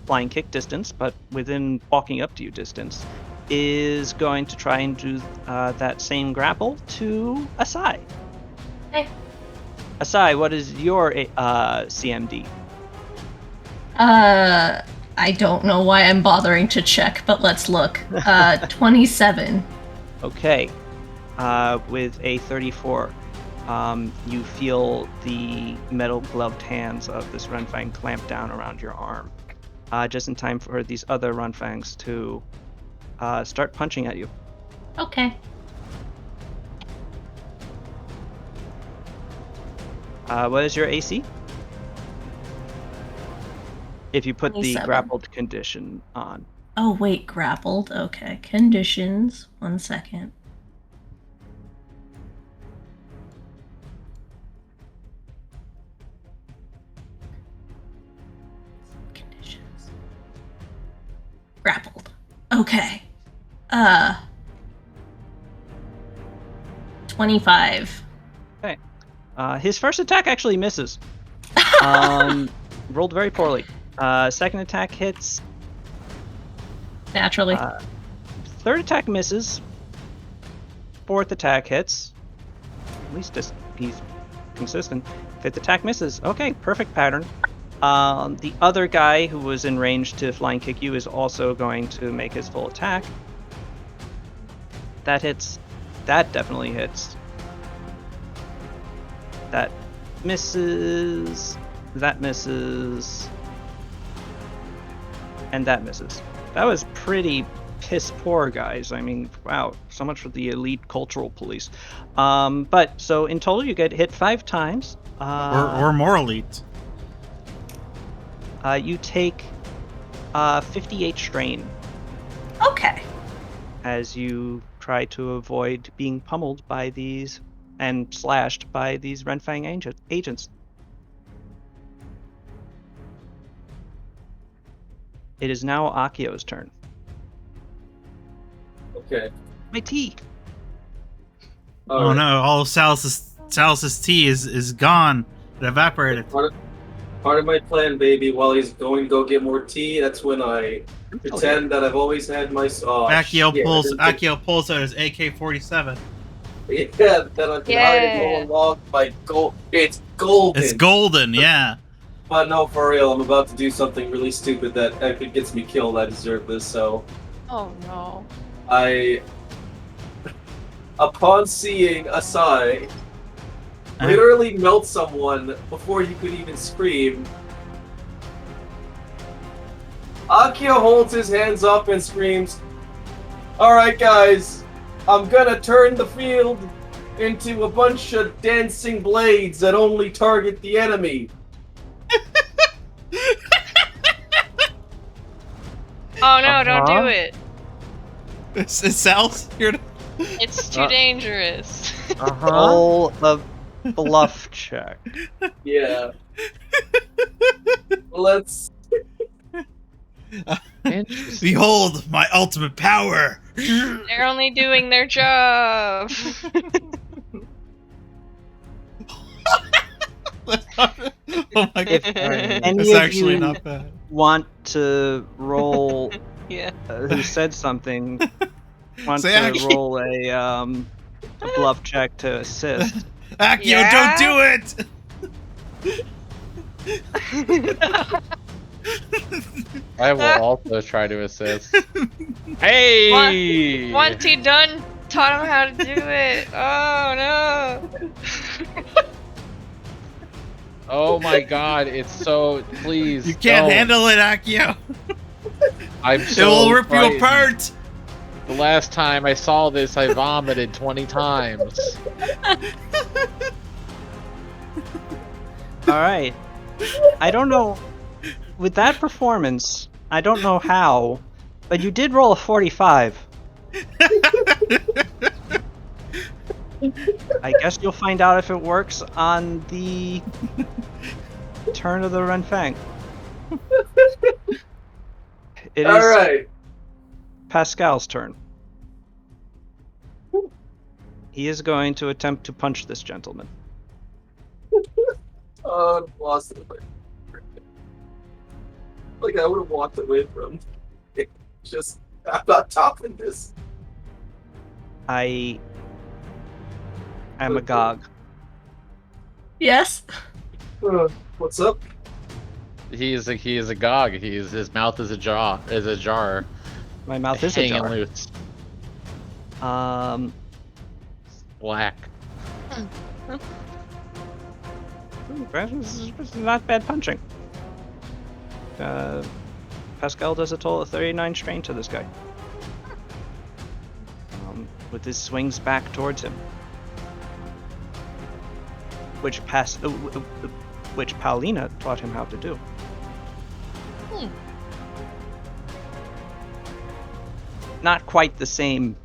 A: flying kick distance, but within walking up to you distance, is going to try and do that same grapple to Asai.
F: Hey.
A: Asai, what is your CMD?
F: I don't know why I'm bothering to check, but let's look. 27.
A: Okay. With a 34, you feel the metal gloved hands of this Renfang clamp down around your arm. Just in time for these other Renfangs to start punching at you.
F: Okay.
A: What is your AC? If you put
F: 27.
A: the grappled condition on.
F: Oh, wait, grappled. Okay. Conditions. 1 second. Conditions. Grappled. Okay. 25.
A: Okay. His first attack actually misses. Rolled very poorly. Second attack hits.
F: Naturally.
A: Third attack misses. Fourth attack hits. At least he's consistent. Fifth attack misses. Okay, perfect pattern. The other guy who was in range to flying kick you is also going to make his full attack. That hits. That definitely hits. That misses. That misses. And that misses. That was pretty piss poor, guys. I mean, wow, so much for the elite cultural police. But so in total, you get hit 5 times.
B: Or more elite.
A: You take 58 strain
F: Okay.
A: as you try to avoid being pummeled by these and slashed by these Renfang agents. It is now Akio's turn.
D: Okay.
A: My tea.
B: Oh no! All of Salus's tea is gone. It evaporated.
D: Part of my plan, baby, while he's going to go get more tea, that's when I pretend that I've always had my... Oh,
B: Akio
D: shit,
B: pulls out his AK-47.
D: Yeah, that I've been hiding all along. My gold. It's golden.
B: It's golden, yeah.
D: But no, for real, I'm about to do something really stupid that if it gets me killed, I deserve this, so...
E: Oh no.
D: Upon seeing Asai literally melt someone before he could even scream, Akio holds his hands up and screams, "Alright guys, I'm gonna turn the field into a bunch of dancing blades that only target the enemy."
E: Oh no, don't do it.
B: It's Sal's here to...
E: It's too dangerous.
A: Roll a bluff check.
D: Yeah. Let's...
E: Interesting.
B: Behold my ultimate power.
E: They're only doing their job.
B: Oh my
A: If
B: god.
A: any
B: That's
A: of
B: actually
A: you
B: not bad.
A: want to roll
E: Yeah.
A: who said something, want
B: Say
A: to
B: Aki.
A: roll a bluff check to assist.
B: Akio,
E: Yeah?
B: don't do
C: I will also try to assist. Hey!
E: Once he done taught him how to do it. Oh no.
C: Oh my god, it's so. Please.
B: You can't
C: don't.
B: handle it, Akio.
C: I'm
B: It
C: so
B: will rip
C: frightened.
B: you apart.
C: The last time I saw this, I vomited 20 times.
A: All right. I don't know. With that performance, I don't know how, but you did roll a 45. I guess you'll find out if it works on the turn of the Renfang. It
D: All
A: is
D: right.
A: Pascal's turn. He is going to attempt to punch this gentleman.
D: Lost it. Like I would have walked away from. Just I'm not topping this.
A: I am agog.
F: Yes.
D: What's up?
C: He is a gog. His mouth is a jar.
A: My mouth is a
C: hanging
A: jar.
C: loose. Black.
A: This is not bad punching. Pascal does a total of 39 strain to this guy. With his swings back towards him. Which Paulina taught him how to do. Not quite the same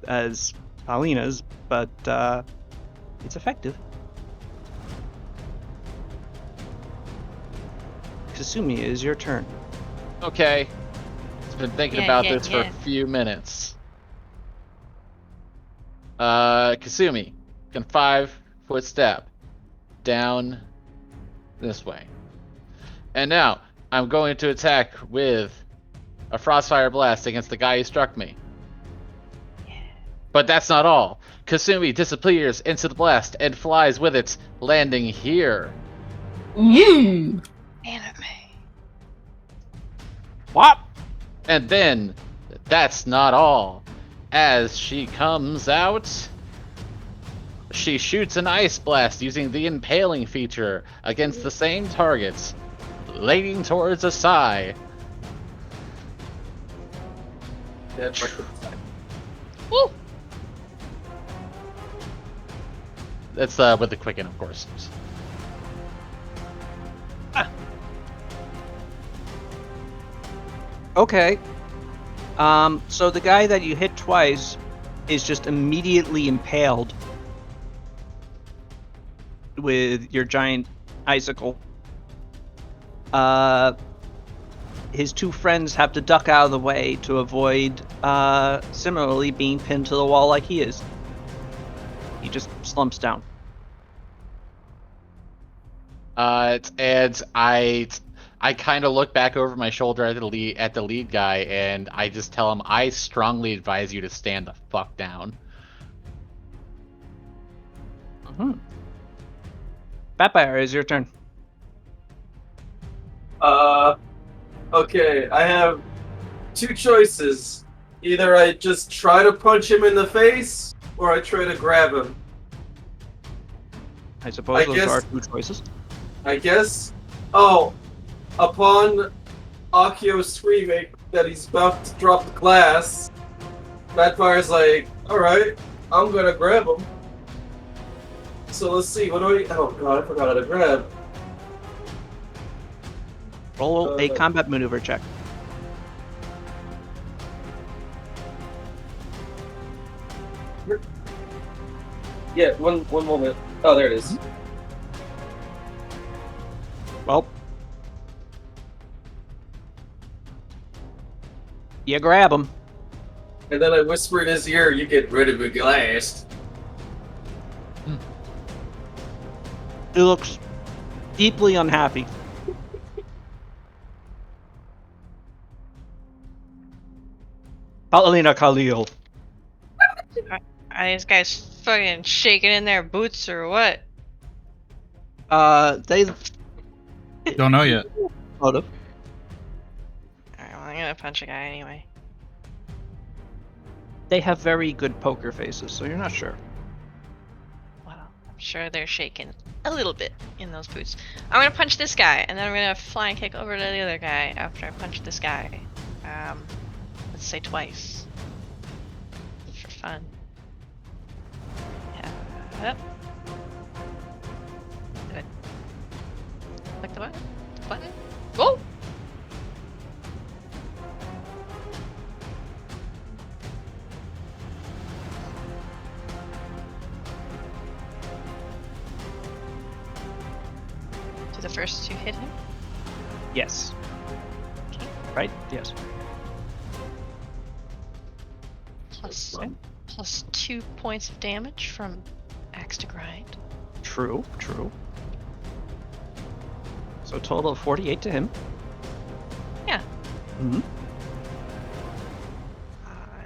A: as Paulina's, but it's effective. Kasumi, it is your turn.
C: Okay. I've been thinking about this for a few minutes. Kasumi, can 5-foot step down this way. And now I'm going to attack with a Frostfire Blast against the guy who struck me. But that's not all. Kasumi disappears into the blast and flies with it, landing here.
F: Ooh.
E: Anime.
A: What?
C: And then, that's not all. As she comes out, she shoots an Ice Blast using the Impaling feature against the same targets, leaning towards Asai.
E: Woo!
C: That's with the Quicken, of course.
A: Okay. So the guy that you hit twice is just immediately impaled with your giant icicle. His two friends have to duck out of the way to avoid similarly being pinned to the wall like he is. He just slumps down.
C: And I kind of look back over my shoulder at the lead guy, and I just tell him, I strongly advise you to stand the fuck down.
A: Batfire, is your turn.
D: Okay, I have two choices. Either I just try to punch him in the face, or I try to grab him.
A: I suppose those
D: guess-
A: are two choices.
D: I guess. Oh, upon Akio screaming that he's about to drop the glass, Batfire's like, alright, I'm gonna grab him. So let's see, what do I. Oh god, I forgot how to grab.
A: Roll a combat maneuver check.
D: Yeah, one moment. Oh, there it is.
A: Well, You grab him.
D: And then I whisper in his ear, "You get rid of a glass."
A: He looks deeply unhappy. Paulina Khalil.
E: Are these guys fucking shaking in their boots or what?
A: They
B: Don't know yet.
A: motive.
E: Alright, well, I'm gonna punch a guy anyway.
A: They have very good poker faces, so you're not sure.
E: Well, I'm sure they're shaking a little bit in those boots. I'm gonna punch this guy, and then I'm gonna fly and kick over to the other guy after I punch this guy. Let's say twice. For fun. Yeah. Did I click the button? Button? Whoa! Do the first two hit him?
A: Yes.
E: Okay.
A: Right? Yes.
E: Plus 2 points of damage from axe to grind.
A: True, true. So a total of 48 to him.
E: Yeah.
A: Mm-hmm.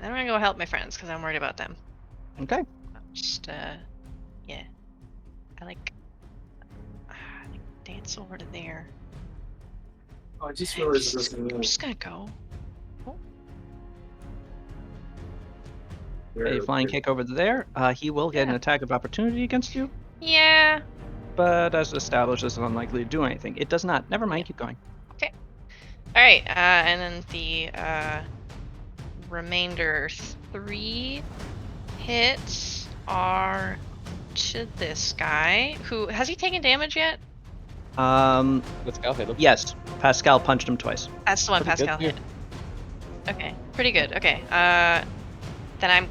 E: Then I'm gonna go help my friends because I'm worried about them.
A: Okay.
E: Just yeah. I like dance over to there.
D: Oh, I just realized
E: I'm just gonna go.
A: A flying kick over to there. He will get an attack of opportunity against you,
E: Yeah.
A: but as established, is unlikely to do anything. It does not. Never mind. Keep going.
E: All right. And then the remainder 3 hits are to this guy. Who has he taken damage yet?
C: Pascal hit him.
A: Yes. Pascal punched him twice.
E: That's the one
C: Pretty good,
E: Pascal
C: yeah.
E: hit. Okay. Pretty good. Okay. Then I'm.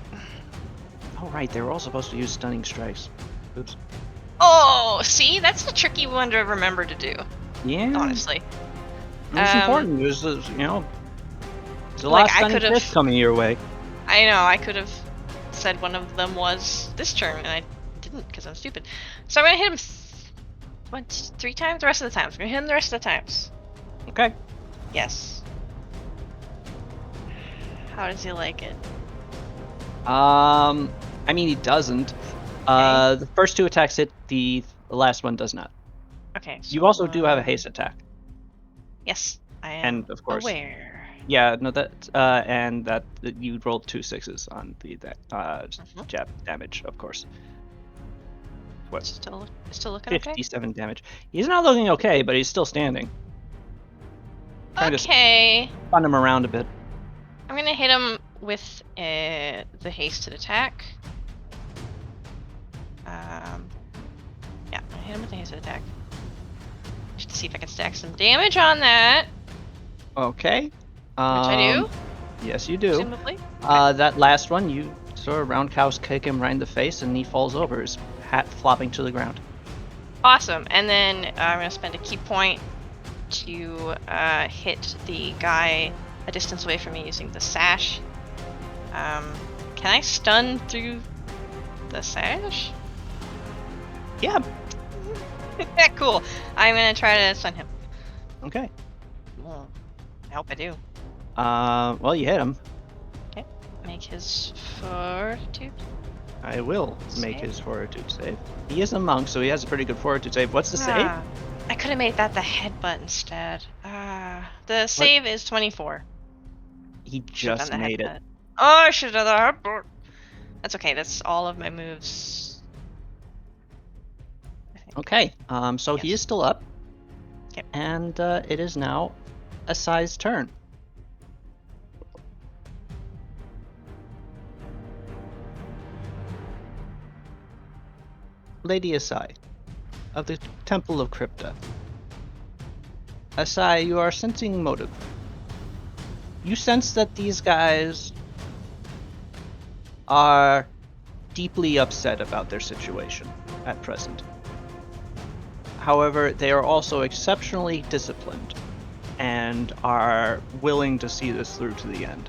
A: Oh right, they were all supposed to use stunning strikes. Oops.
E: Oh, see, that's a tricky one to remember to do.
A: Yeah.
E: Honestly.
A: It's important. There's you know, there's a
E: Like,
A: lot of
E: I
A: stunning
E: could've-
A: fists coming your way.
E: I know, I could have said one of them was this turn, and I didn't because I'm stupid. So I'm gonna hit him 3 times the rest of the times. I'm gonna hit him the rest of the times.
A: Okay.
E: Yes. How does he like it?
A: I mean he doesn't. The first 2 attacks hit. The last one does not.
E: Okay. So,
A: You also do have a haste attack.
E: Yes, I am
A: And, of course-
E: aware.
A: Yeah, no, that and that you rolled 2 6s on the
E: Mhm.
A: jab damage, of course. What?
E: Still looking okay.
A: 57 damage. He's not looking okay, but he's still standing. Trying to
E: Okay.
A: spun him around a bit.
E: I'm gonna hit him with the hasted attack. Yeah, I'm gonna hit him with the hasted attack. Just to see if I can stack some damage on that,
A: Okay.
E: which I do,
A: Yes, you do.
E: presumably.
A: That last one, you sort of roundhouse kick him right in the face, and he falls over, his hat flopping to the ground.
E: Awesome. And then I'm gonna spend a key point to hit the guy a distance away from me using the sash. Can I stun through the sash?
A: Yeah.
E: Yeah, cool. I'm gonna try to stun him.
A: Okay.
E: Well, I hope I do.
A: Well, you hit him.
E: Make his fortitude.
A: I will make
E: Save?
A: his fortitude save. He is a monk, so he has a pretty good fortitude save. What's the save?
E: Ah, I could have made that the headbutt instead. The save is 24.
A: He
E: Should've
A: just
E: done the
A: made it.
E: headbutt. Oh, I should have done the headbutt. That's okay. That's all of my moves. I think.
A: Okay. So he
E: Yes.
A: is still up.
E: Yep.
A: And it is now Asai's turn. Lady Asai, of the Temple of Crypta. Asai, you are sensing motive. You sense that these guys are deeply upset about their situation at present. However, they are also exceptionally disciplined and are willing to see this through to the end.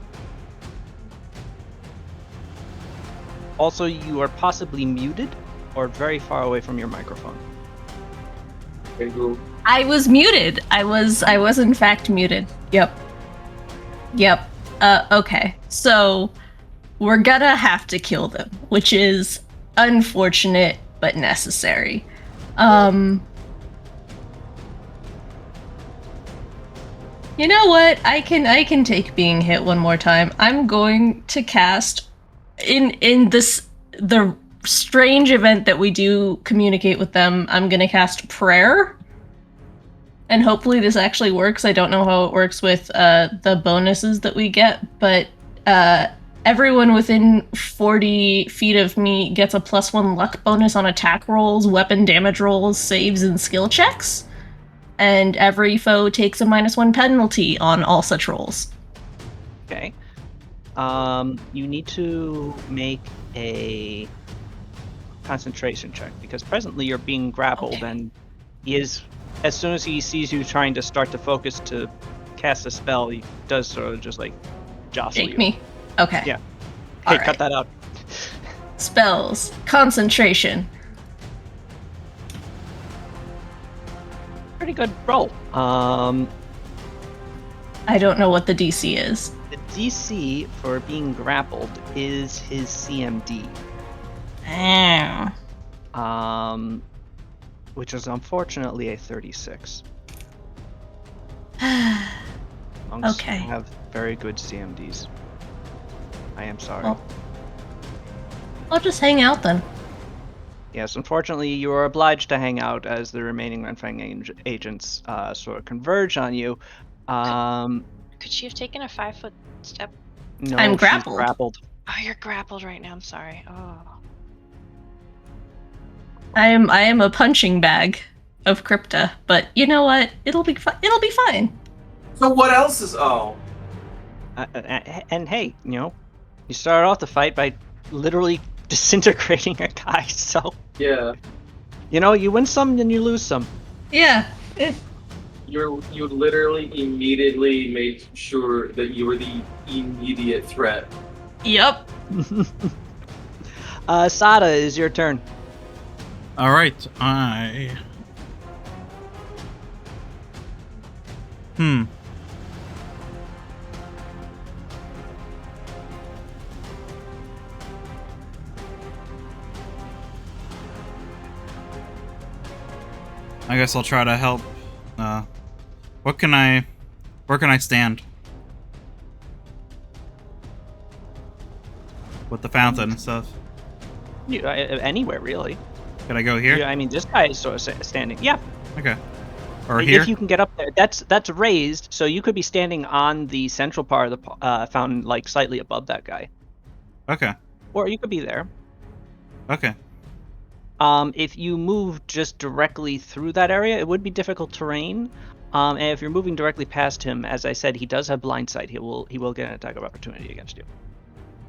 A: Also, you are possibly muted or very far away from your microphone.
D: Okay, cool.
F: I was muted. I was in fact muted. Yep. Okay. So we're gonna have to kill them, which is unfortunate but necessary. You know what? I can take being hit one more time. I'm going to cast in the strange event that we do communicate with them. I'm going to cast prayer. And hopefully this actually works. I don't know how it works with the bonuses that we get, but everyone within 40 feet of me gets a +1 luck bonus on attack rolls, weapon damage rolls, saves, and skill checks. And every foe takes a -1 penalty on all such rolls.
A: Okay. You need to make a concentration check because presently you're being grappled,
F: Okay.
A: and he is. As soon as he sees you trying to start to focus to cast a spell, he does sort of just like jostle
F: Shake
A: you.
F: me. Okay.
A: Yeah. Hey,
F: All
A: cut that out.
F: Spells. Concentration.
A: Pretty good roll.
F: I don't know what the DC is.
A: The DC for being grappled is his CMD.
F: Oh.
A: Which is unfortunately a 36. Monks
F: Okay.
A: have very good CMDs. I am sorry.
F: Well, I'll just hang out then.
A: Yes, unfortunately, you are obliged to hang out as the remaining Renfang agents sort of converge on you.
E: Could she have taken a 5-foot step?
A: No,
F: I'm
A: she's
F: grappled.
A: grappled.
E: Oh, you're grappled right now. I'm sorry. Oh.
F: I am a punching bag of crypta, but you know what? It'll be It'll be fine.
D: So what else is? Oh,
A: And hey, you started off the fight by literally disintegrating a guy, so
D: yeah.
A: you win some and you lose some.
F: Yeah.
D: You literally immediately made sure that you were the immediate threat.
F: Yep.
A: Sada, is your turn.
B: All right, I guess I'll try to help. Where can I stand? With the fountain and stuff.
A: Anywhere, really.
B: Could I go here?
A: Yeah, I mean, this guy is sort of standing. Yeah.
B: Okay. Or here?
A: If you can get up there. That's raised, so you could be standing on the central part of the fountain, like slightly above that guy.
B: Okay.
A: Or you could be there.
B: Okay.
A: If you move just directly through that area, it would be difficult terrain. And if you're moving directly past him, as I said, he does have blind sight. He will get an attack of opportunity against you.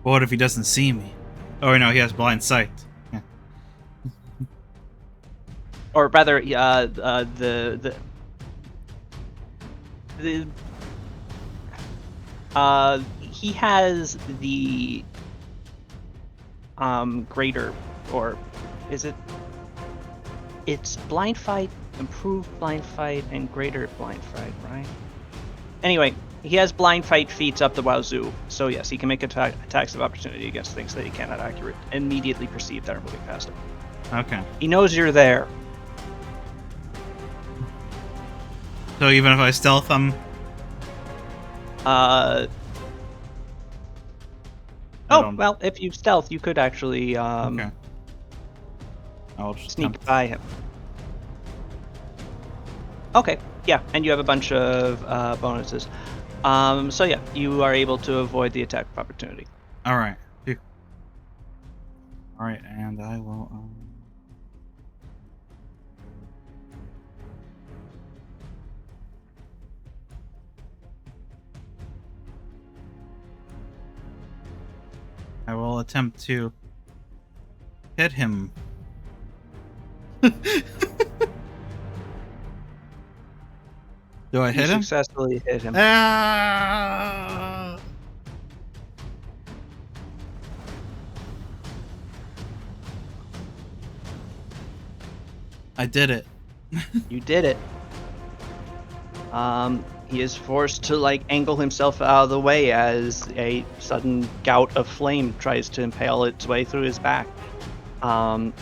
B: Well, what if he doesn't see me? Oh no, he has blind sight. Yeah.
A: Or rather, he has the greater, or is it? It's blind fight, improved blind fight, and greater blind fight, right? Anyway, he has blind fight feats up the wazoo, so yes, he can make attacks of opportunity against things that he cannot immediately perceive that are moving past him.
B: Okay.
A: He knows you're there.
B: So even if I stealth him.
A: Well, if you stealth, you could actually
B: Okay. I'll just
A: sneak
B: attempt.
A: by him. Okay, yeah, and you have a bunch of bonuses. So yeah, you are able to avoid the attack of opportunity.
B: All right. Phew. All right, and I will. I will attempt to hit him. Do I hit
A: You
B: him?
A: successfully hit him.
B: Ah! I did it.
A: You did it. He is forced to like angle himself out of the way as a sudden gout of flame tries to impale its way through his back.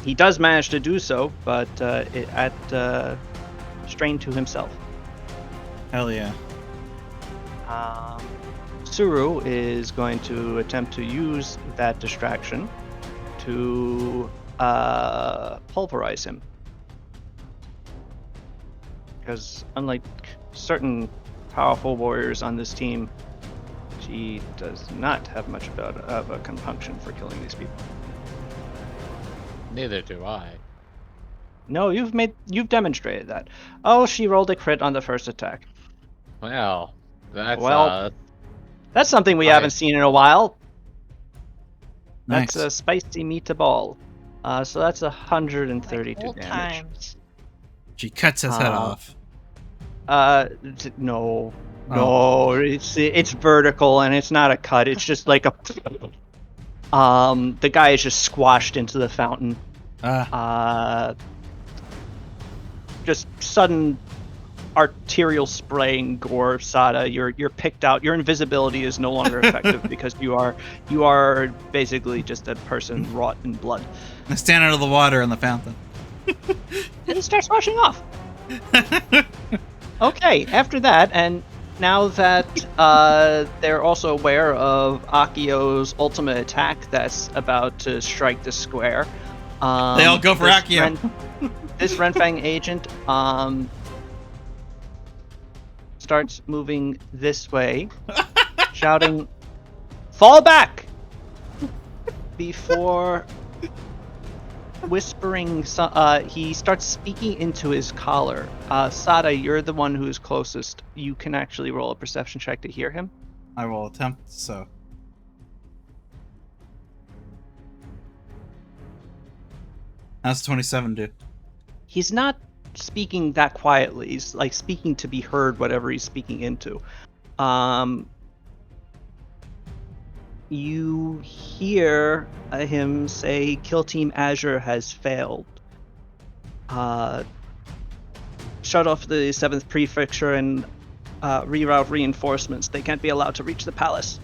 A: He does manage to do so, but at strain to himself.
B: Hell yeah.
A: Suru is going to attempt to use that distraction to pulverize him. Because unlike certain powerful warriors on this team, she does not have much of a compunction for killing these people.
C: Neither do I.
A: No, you've demonstrated that. Oh, she rolled a crit on the first attack.
C: Well, that's
A: Well, that's something we haven't seen in a while.
B: Nice.
A: That's a spicy meatball. So that's 132
E: Like old
A: damage.
E: times.
B: She cuts his head off.
A: No,
B: Oh.
A: it's vertical and it's not a cut. It's just like a. The guy is just squashed into the fountain. Just sudden arterial spraying gore, Sada. You're picked out. Your invisibility is no longer effective because you are basically just a person wrought in blood.
B: I stand out of the water in the fountain.
A: And he starts rushing off. Okay, after that, and now that they're also aware of Akio's ultimate attack that's about to strike the square,
B: They all go for Akio.
A: This Renfang agent starts moving this way, shouting, "Fall back!" Before whispering, he starts speaking into his collar. Sada, you're the one who is closest. You can actually roll a perception check to hear him.
B: I will attempt so. How's 27 do?
A: He's not speaking that quietly. He's like speaking to be heard, whatever he's speaking into. You hear him say, "Kill Team Azure has failed. Shut off the 7th Prefecture and reroute reinforcements. They can't be allowed to reach the palace."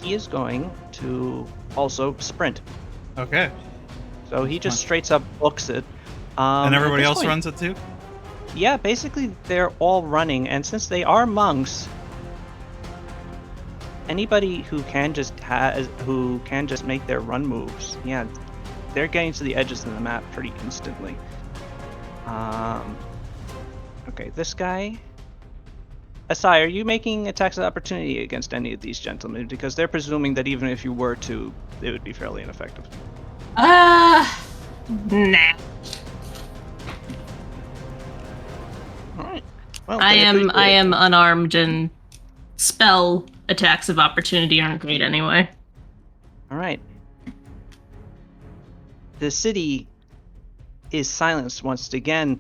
A: He is going to also sprint.
B: Okay.
A: So he just straight up books it.
B: And
A: at
B: everybody
A: this
B: else
A: point-
B: runs it too?
A: Yeah, basically they're all running, and since they are monks, anybody who can just make their run moves, yeah, they're getting to the edges of the map pretty instantly. Okay, this guy. Asai, are you making attacks of opportunity against any of these gentlemen? Because they're presuming that even if you were to, it would be fairly ineffective.
F: Nah.
A: All right. Well,
F: I
A: they
F: am
A: appreciate it.
F: unarmed, and spell attacks of opportunity aren't great anyway.
A: All right. The city is silenced once again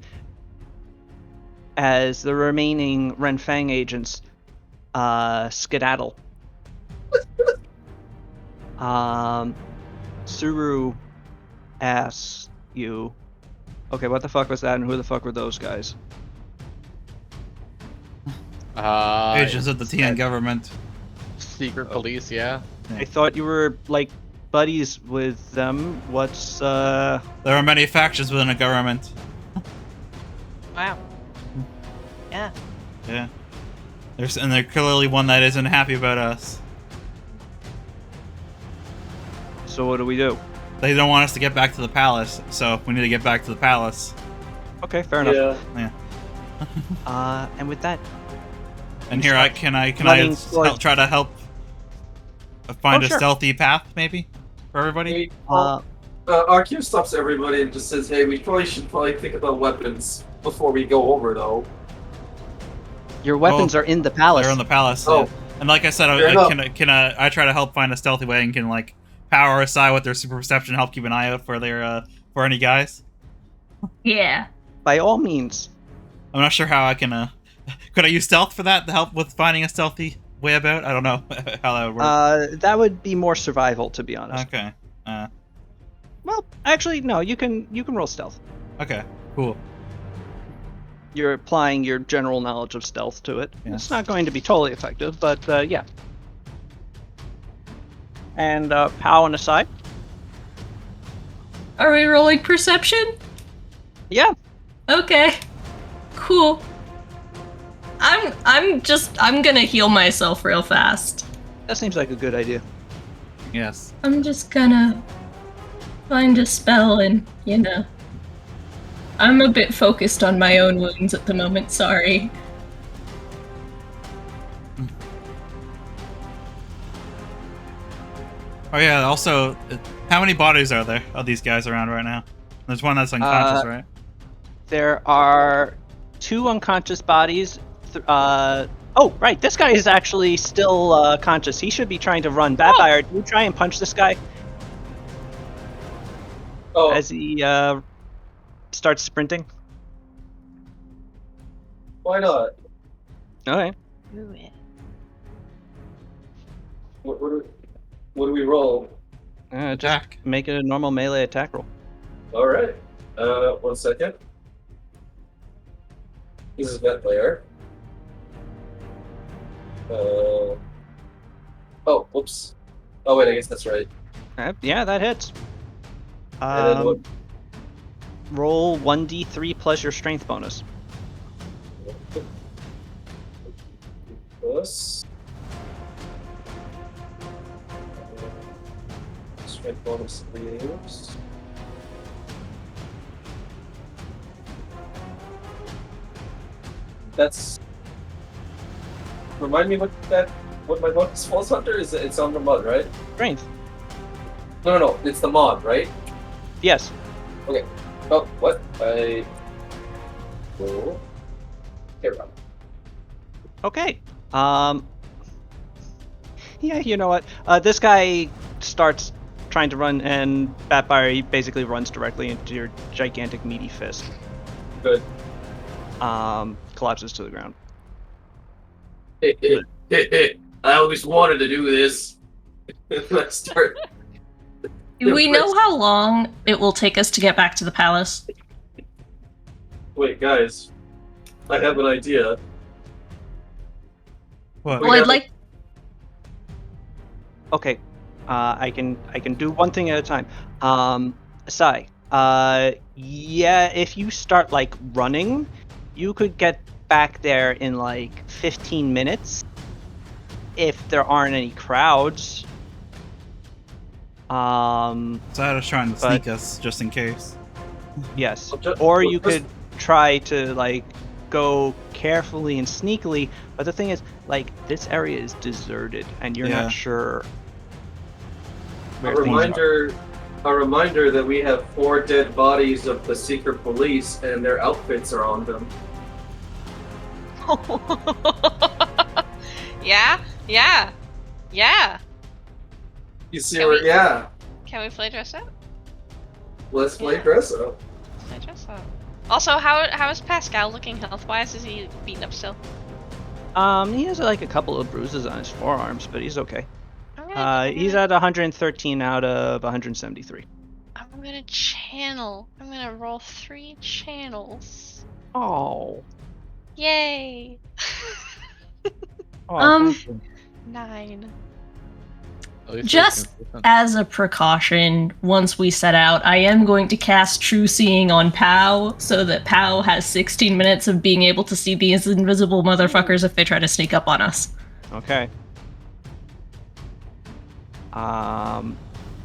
A: as the remaining Renfang agents skedaddle. Suru asks you, "Okay, what the fuck was that, and who the fuck were those guys?"
B: Agents of the TN government.
C: Secret police, yeah.
A: I thought you were like buddies with them. What's
B: There are many factions within a government.
E: Wow. Yeah.
B: Yeah. And they're clearly one that isn't happy about us.
A: So what do we do?
B: They don't want us to get back to the palace, so we need to get back to the palace.
A: Okay, fair enough.
B: Yeah.
A: And with that,
B: And here can I
A: running towards-
B: try to help find
A: Oh,
B: a
A: sure.
B: stealthy path maybe for everybody?
D: RQ stops everybody and just says, "Hey, we probably should think about weapons before we go over, though."
A: your weapons are in the palace.
B: They're in the palace.
D: Oh.
B: Yeah. And like I said,
D: Fair enough.
B: I try to help find a stealthy way and can like power aside with their super perception, help keep an eye out for their for any guys.
F: Yeah.
A: By all means.
B: I'm not sure how I can. Could I use stealth for that to help with finding a stealthy way about? I don't know how that would work.
A: That would be more survival, to be honest.
B: Okay.
A: Well, actually, no. You can roll stealth.
B: Okay. Cool.
A: You're applying your general knowledge of stealth to it.
B: Yeah.
A: It's not going to be totally effective, but yeah. And Pow on the side.
F: Are we rolling perception?
A: Yeah.
F: Okay. Cool. I'm gonna heal myself real fast.
A: That seems like a good idea.
B: Yes.
F: I'm just gonna find a spell and, I'm a bit focused on my own wounds at the moment, sorry.
B: Oh yeah. Also, how many bodies are there of these guys around right now? There's one that's unconscious, right?
A: There are 2 unconscious bodies. Oh, right. This guy is actually still conscious. He should be trying to run. Batfire, do you try and punch this guy
D: Oh,
A: as he starts sprinting?
D: why not?
A: Okay.
E: Do it.
D: What do we roll?
A: Just
B: Attack.
A: make it a normal melee attack roll.
D: All right. 1 second. This is vet player. Oh, whoops. Oh wait, I guess that's right.
A: Yeah, that hits.
D: And then what?
A: Roll 1d3 plus your strength bonus.
D: Plus. Strength bonus 3. Oops. That's. Remind me what my bonus falls under? It's on the mod, right?
A: Strength.
D: No. It's the mod, right?
A: Yes.
D: Okay. Oh, what? I roll. Here we go.
A: Okay. Yeah, you know what? This guy starts trying to run, and Batfire, he basically runs directly into your gigantic meaty fist.
D: Good.
A: Collapses to the ground.
D: I always wanted to do this. Let's start.
F: Do we know how long it will take us to get back to the palace?
D: Wait, guys. I have an idea.
B: What?
F: Well, I'd like...
A: Okay. I can do one thing at a time. Sai. Yeah, if you start like running, you could get back there in like 15 minutes if there aren't any crowds.
B: So I was trying to sneak us just in case.
A: Yes.
D: Well, just-
A: Or you
D: just-
A: could try to like go carefully and sneakily, but the thing is, like, this area is deserted and you're
B: Yeah.
A: not sure
D: A
A: where things are.
D: reminder that we have 4 dead bodies of the secret police and their outfits are on them.
E: Yeah.
D: You see
E: Can
D: where?
E: we-
D: Yeah.
E: Can we play dress up?
D: Let's play
E: Yeah.
D: dress up.
E: Play dress up. Also, how is Pascal looking health-wise? Is he beaten up still?
A: He has like a couple of bruises on his forearms, but he's okay. He's
E: I'm
A: at 113 out of 173.
E: gonna channel. I'm gonna roll 3 channels.
A: Oh.
E: Yay!
A: Thank you.
E: 9.
C: At least
F: Just
C: it's consistent.
F: as a precaution, once we set out, I am going to cast True Seeing on Pow, so that Pow has 16 minutes of being able to see these invisible motherfuckers if they try to sneak up on us.
A: Okay.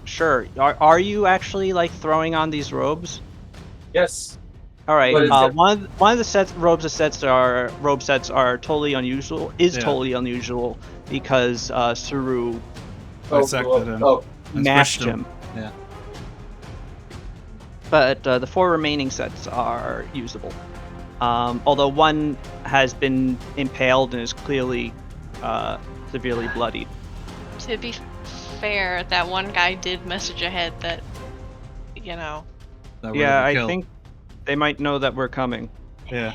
A: Sure. Are you actually like throwing on these robes?
D: Yes.
A: All right.
D: What is it?
A: One of the robe sets are totally unusual.
B: Yeah.
A: Totally unusual because Saru
B: Dissected him.
D: Oh,
B: And
A: mashed
B: squished
A: him.
B: Yeah.
A: But the 4 remaining sets are usable. Although one has been impaled and is clearly severely bloodied.
E: To be fair, that one guy did message ahead that,
B: That
A: Yeah,
B: would've
A: I
B: killed.
A: think they might know that we're coming.
B: Yeah.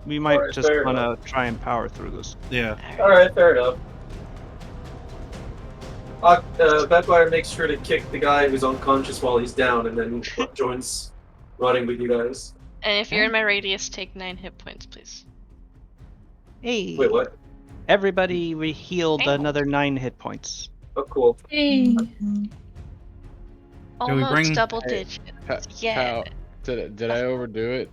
A: We might
D: Alright,
A: just
D: fair
A: want to
D: enough.
A: try and power through this.
B: Yeah.
D: Alright, fair enough. Vampire makes sure to kick the guy who's unconscious while he's down, and then joins running with you guys.
E: And if you're in my radius, take 9 hit points, please.
A: Hey,
D: Wait, what?
A: everybody healed
E: Ow.
A: another 9 hit points.
D: Oh, cool.
F: Hey.
E: Almost
B: bring-
E: double
C: Hey,
E: digits. Yeah.
C: Did I overdo it?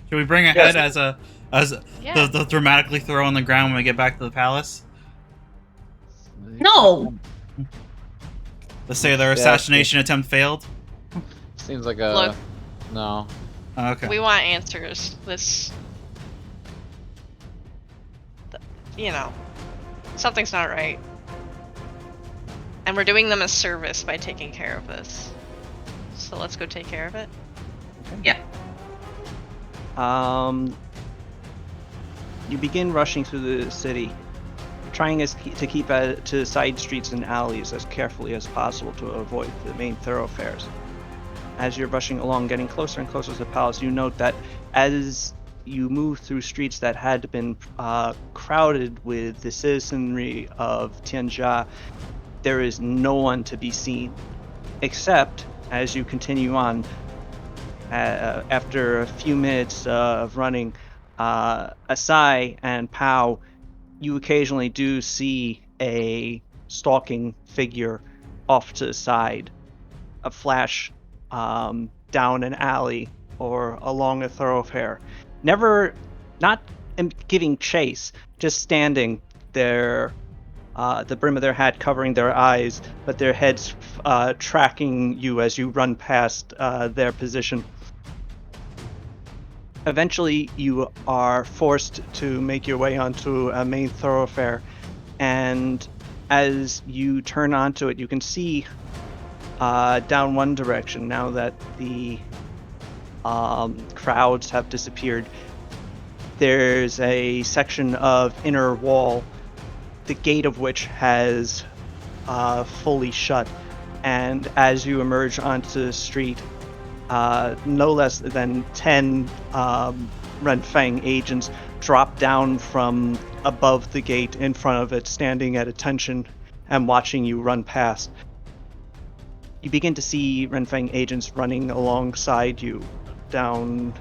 B: Should we bring a
D: Yes.
B: head as
E: Yeah.
B: the dramatically throw on the ground when we get back to the palace?
F: No.
B: Let's say their
C: Yeah,
B: assassination attempt failed.
C: Seems like a
E: Look.
C: no.
B: Oh, okay.
E: We want answers. You know, something's not right. And we're doing them a service by taking care of this. So let's go take care of it.
A: You begin rushing through the city, trying to keep to side streets and alleys as carefully as possible to avoid the main thoroughfares. As you're rushing along, getting closer and closer to the palace, you note that as you move through streets that had been crowded with the citizenry of Tianjia, there is no one to be seen, except as you continue on, after a few minutes of running, Asai and Pao, you occasionally do see a stalking figure off to the side, a flash down an alley or along a thoroughfare. Not giving chase, just standing there, the brim of their hat covering their eyes, but their heads tracking you as you run past their position. Eventually, you are forced to make your way onto a main thoroughfare, and as you turn onto it, you can see down one direction now that the crowds have disappeared. There's a section of inner wall, the gate of which has fully shut, and as you emerge onto the street, no less than 10 Renfeng agents drop down from above the gate in front of it, standing at attention and watching you run past. You begin to see Renfeng agents running alongside you, down,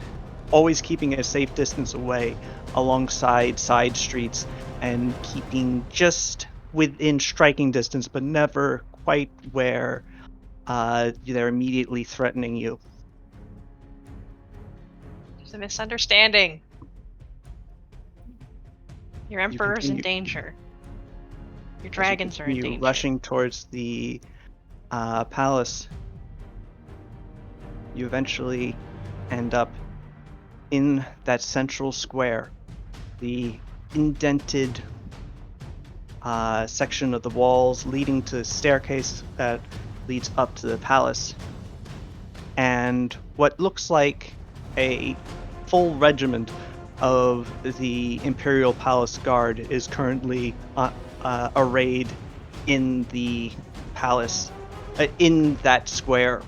A: always keeping a safe distance away, alongside side streets, and keeping just within striking distance, but never quite where they're immediately threatening you.
E: There's a misunderstanding. Your emperor's in
A: continue-
E: danger. Your
A: As you
E: dragons are in
A: continue
E: danger.
A: rushing towards the palace, you eventually end up in that central square, the indented section of the walls leading to the staircase that leads up to the palace. And what looks like a full regiment of the Imperial Palace Guard is currently arrayed in the palace, in that square.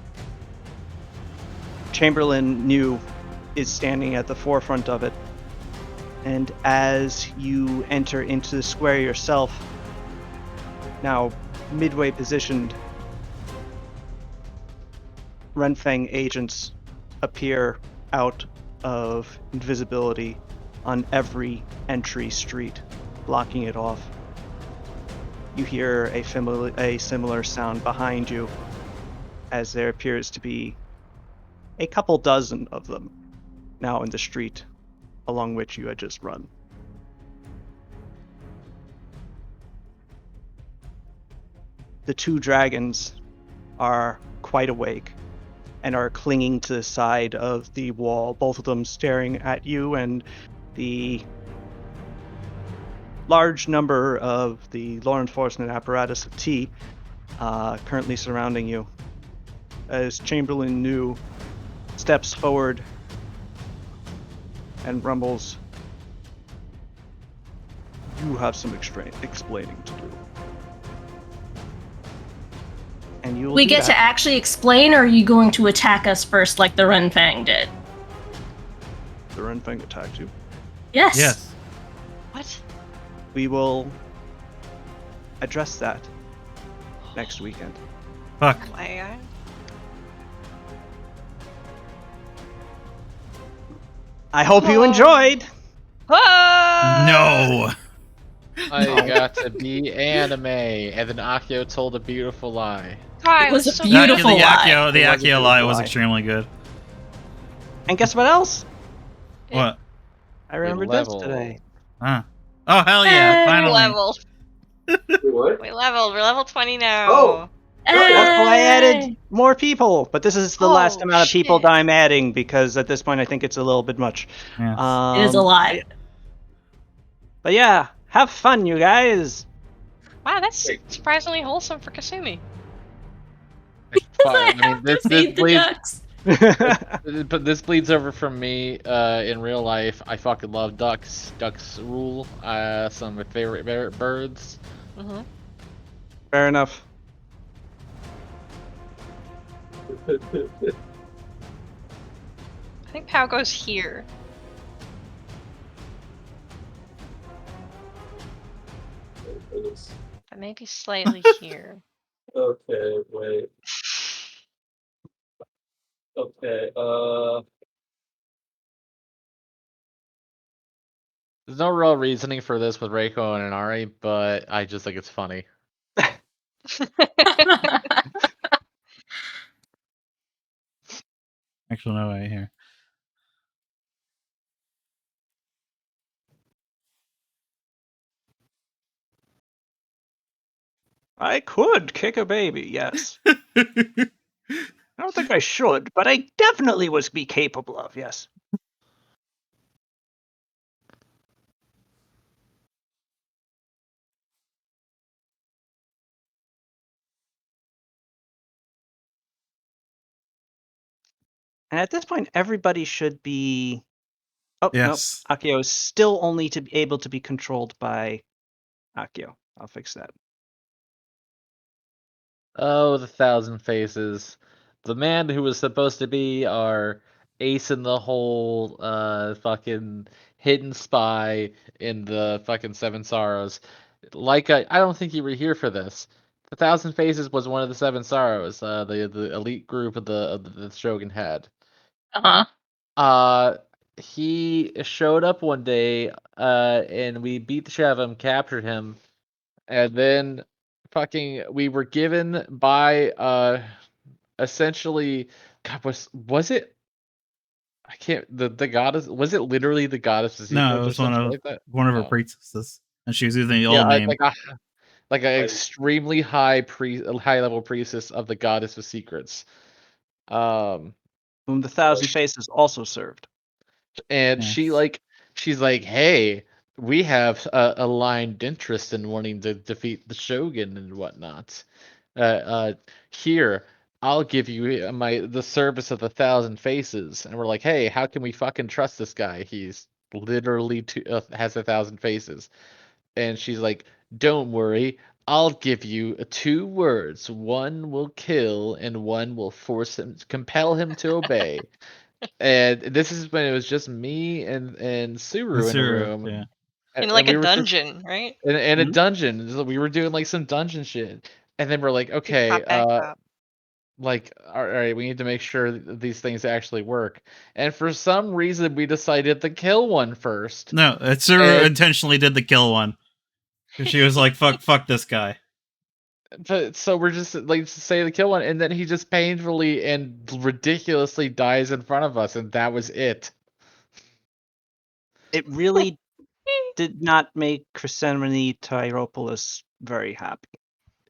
A: Chamberlain New is standing at the forefront of it, and as you enter into the square yourself, now midway positioned, Renfeng agents appear out of invisibility on every entry street, blocking it off. You hear a similar sound behind you, as there appears to be a couple dozen of them now in the street along which you had just run. The two dragons are quite awake and are clinging to the side of the wall, both of them staring at you and the large number of the law enforcement apparatus of T currently surrounding you. As Chamberlain New steps forward and rumbles, "You have some explaining to do." And you will
F: We
A: do
F: get to
A: that.
F: actually explain, or are you going to attack us first like the Renfang did?
A: Renfeng attacked you.
F: Yes.
B: Yes.
E: What?
A: We will address that next weekend.
B: Fuck.
E: Oh my god.
A: I hope you
E: Oh.
A: enjoyed.
E: Ah!
B: No.
C: I got to be anime, and then Akio told a beautiful lie.
E: God,
F: It was a
E: so
F: beautiful
B: the
F: lie.
B: Akio, the
A: It was a
B: Akio lie
A: beautiful
B: was
A: lie.
B: extremely good.
A: And guess what else?
B: What?
A: I remembered this today.
B: Huh. Oh hell yeah!
F: Hey.
B: Finally.
E: level.
D: Wait, what?
E: We leveled. We're level 20 now.
D: Oh.
A: Also, I
F: Hey.
A: added more people, but this is the last
E: Oh,
A: amount of people
E: shit.
A: that I'm adding because at this point I think it's a little bit much.
B: Yes.
F: It is a lot.
A: But yeah, have fun, you guys.
E: Wow, that's
D: Wait.
E: surprisingly wholesome for Kasumi.
C: I mean, this
F: Feed the
C: bleeds,
F: ducks.
C: but this bleeds over from me. In real life, I fucking love ducks. Ducks rule. Some of my favorite birds.
E: Mm-hmm.
A: Fair enough.
E: I think Pau goes here. But maybe slightly here.
D: Okay, wait. Okay,
C: There's no real reasoning for this with Reiko and Inari, but I just think it's funny.
B: Actually, no way here.
A: I could kick a baby, yes. I don't think I should, but I definitely would be capable of, yes. And at this point, everybody should be. Oh
B: Yes.
A: no, Akio is still only to be able to be controlled by Akio. I'll fix that.
C: Oh, the thousand faces. The man who was supposed to be our ace in the hole, fucking hidden spy in the fucking Seven Sorrows. Like, I don't think you were here for this. The Thousand Faces was one of the Seven Sorrows, the elite group of the Shogun had.
F: Uh-huh.
C: He showed up one day, and we beat the shit out of him, captured him, and then fucking we were given by essentially, God, was it, I can't, the goddess, was it literally the goddess of
B: No, it
C: secrets or
B: was one
C: something
B: of
C: like that?
B: her
C: Oh.
B: priestesses, and she was using the
C: Yeah,
B: old name.
C: like an extremely high high level priestess of the goddess of secrets.
A: Whom the Thousand
C: Sh-
A: Faces also served.
C: and
B: Yes.
C: she's like, hey, we have aligned interest in wanting to defeat the shogun and whatnot. Here, I'll give you the service of the Thousand Faces. And we're like, hey, how can we fucking trust this guy? He's literally has 1,000 faces. And she's like, don't worry, I'll give you two words. One will kill, and one will compel him to obey. And this is when it was just me and Suru in a room,
B: Yeah.
E: In
C: and
E: like
C: we
E: a
C: were just
E: dungeon, right?
C: in a
A: Mhm.
C: dungeon. So we were doing like some dungeon shit, and then we're like,
E: You
C: okay,
E: pop back up.
C: like, all right, we need to make sure these things actually work. And for some reason, we decided to kill one first.
B: No, Tsuru
C: And
B: intentionally did the kill one. 'Cause she was like, fuck this guy.
C: but so we're just like say the kill one, and then he just painfully and ridiculously dies in front of us, and that was it.
A: It really did not make Chrysemene Tyropolis very happy.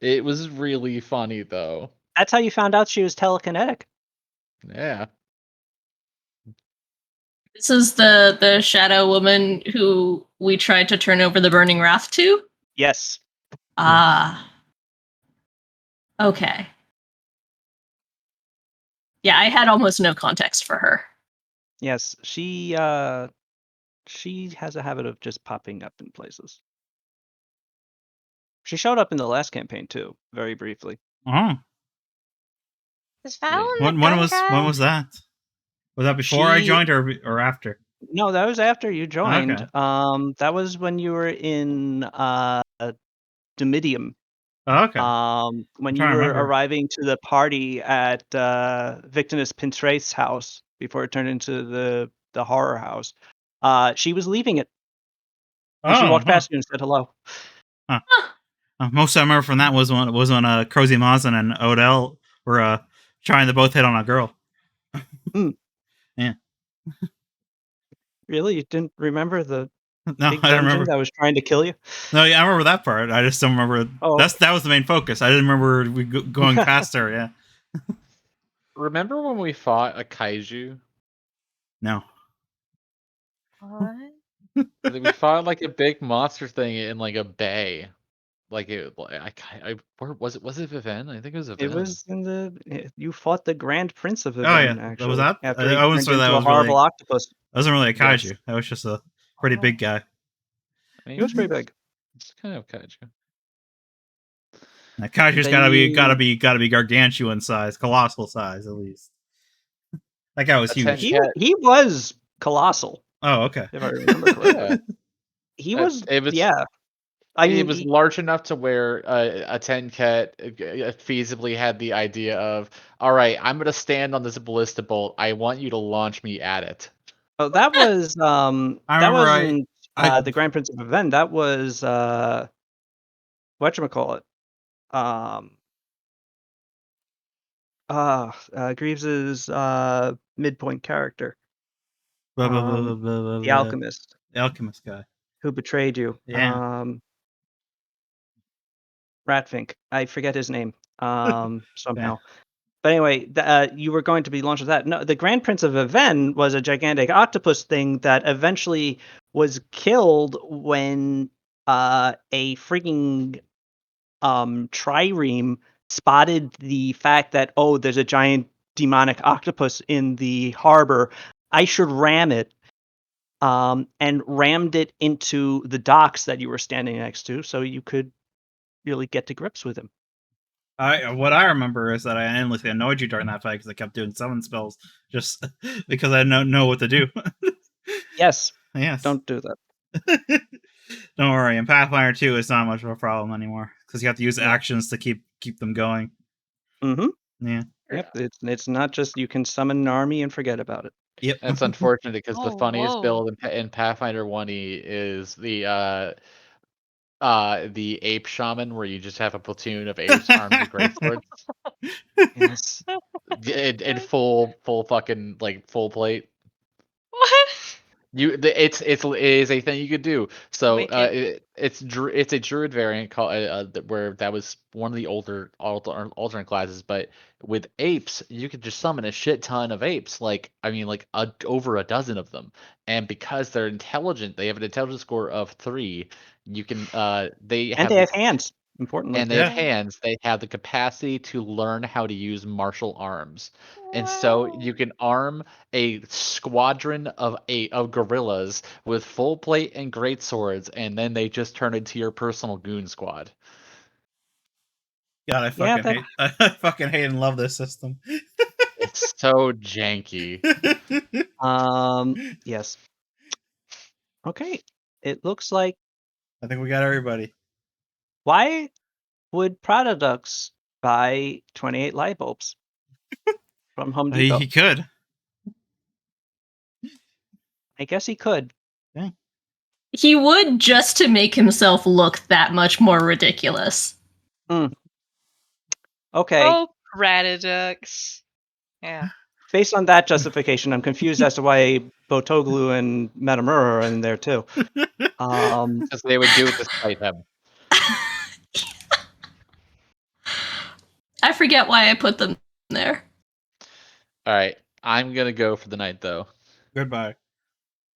C: It was really funny though.
A: That's how you found out she was telekinetic.
C: Yeah.
F: This is the shadow woman who we tried to turn over the burning wrath to?
A: Yes.
F: Ah. Okay. Yeah, I had almost no context for her.
A: Yes. She has a habit of just popping up in places. She showed up in the last campaign too, very briefly.
B: Oh.
E: Is Val in the
B: When
E: gun
B: was
E: guy?
B: that? Was that before I
A: She-
B: joined or after?
A: No, that was after you joined.
B: Okay.
A: That was when you were in Domitium.
B: Oh, okay.
A: When you
B: trying to
A: were
B: remember.
A: arriving to the party at Victinus Pintrace's house before it turned into the horror house. She was leaving it, and she walked past you and said hello.
B: Most I remember from that was when Crozy Mazin and Odell were trying to both hit on a girl. Yeah.
A: Really? You didn't remember the
B: No,
A: big
B: I don't
A: dungeon
B: remember.
A: that was trying to kill you?
B: No, yeah, I remember that part. I just don't remember.
A: Oh,
B: That was the main focus. I didn't remember going past her. Yeah.
C: Remember when we fought a kaiju?
B: No.
E: What?
C: We fought like a big monster thing in like a bay. Like where was it? Was it Viven? I think it was
A: it
C: Viven.
A: was you fought the Grand Prince of
B: Oh yeah,
A: Viven,
B: that was
A: actually,
B: that.
A: after he
B: I wouldn't
A: turned
B: say that
A: into a
B: was really.
A: horrible octopus.
B: That wasn't really a kaiju.
A: Yes.
B: That was just a pretty big guy.
C: I
A: He was pretty big.
C: It's kind of kaiju.
B: That kaiju's
A: Then
B: gotta be gargantuan size, colossal size at least. That guy was
C: A 10
B: huge.
C: cat.
A: He was colossal,
B: Oh, okay.
A: if I remember correctly.
C: Yeah,
A: He was,
C: it was.
A: yeah. I
C: It
A: mean,
C: was large enough to where a 10 cat feasibly had the idea of, all right, I'm gonna stand on this ballista bolt. I want you to launch me at it.
A: oh, that was
B: I
A: that
B: remember
A: wasn't
B: I
A: the Grand Prince of Viven. That was whatchamacallit. Um Greaves's midpoint character. The alchemist
B: the alchemist guy.
A: who betrayed you.
B: Yeah.
A: Ratfink. I forget his name.
B: Yeah.
A: Somehow. But anyway, you were going to be launched with that. No, the Grand Prince of Aven was a gigantic octopus thing that eventually was killed when a freaking trireme spotted the fact that, oh, there's a giant demonic octopus in the harbor. I should ram it. And rammed it into the docks that you were standing next to, so you could really get to grips with him.
B: What I remember is that I endlessly annoyed you during that fight because I kept doing summon spells just because I don't know what to do.
A: Yes.
B: Yes.
A: Don't do that.
B: Don't worry. In Pathfinder 2, it's not much of a problem anymore because you have to use actions to keep them going.
A: Mm-hmm.
B: Yeah.
A: Yep. It's not just you can summon an army and forget about it.
B: Yep.
C: That's unfortunate because the
E: Oh,
C: funniest
E: whoa.
C: build in Pathfinder 1e is the ape shaman where you just have a platoon of apes armed with greatswords
A: Yes.
C: in full fucking like full plate.
E: What?
C: It is a thing you could do. So
E: Wicked.
C: it's a druid variant called where that was one of the older alternate classes. But with apes, you could just summon a shit ton of apes. Like I mean, like over a dozen of them. And because they're intelligent, they have an intelligence score of 3. You can they
A: And
C: have
A: they have hands, importantly.
C: and they
B: Yeah.
C: have hands. They have the capacity to learn how to use martial arms. And so you can arm a squadron of gorillas with full plate and great swords, and then they just turn into your personal goon squad.
B: God, I fucking hate and love this system.
C: It's so janky.
A: Yes. Okay. It looks like
B: I think we got everybody.
A: why would Product buy 28 light bulbs from Home Depot?
B: He could.
A: I guess he could.
B: Yeah.
F: He would just to make himself look that much more ridiculous.
A: Okay.
E: Oh, Radadux. Yeah.
A: Based on that justification, I'm confused as to why Botoglu and Metamura are in there too.
C: Because they would do it despite him.
F: I forget why I put them there.
C: All right. I'm going to go for the night, though.
B: Goodbye.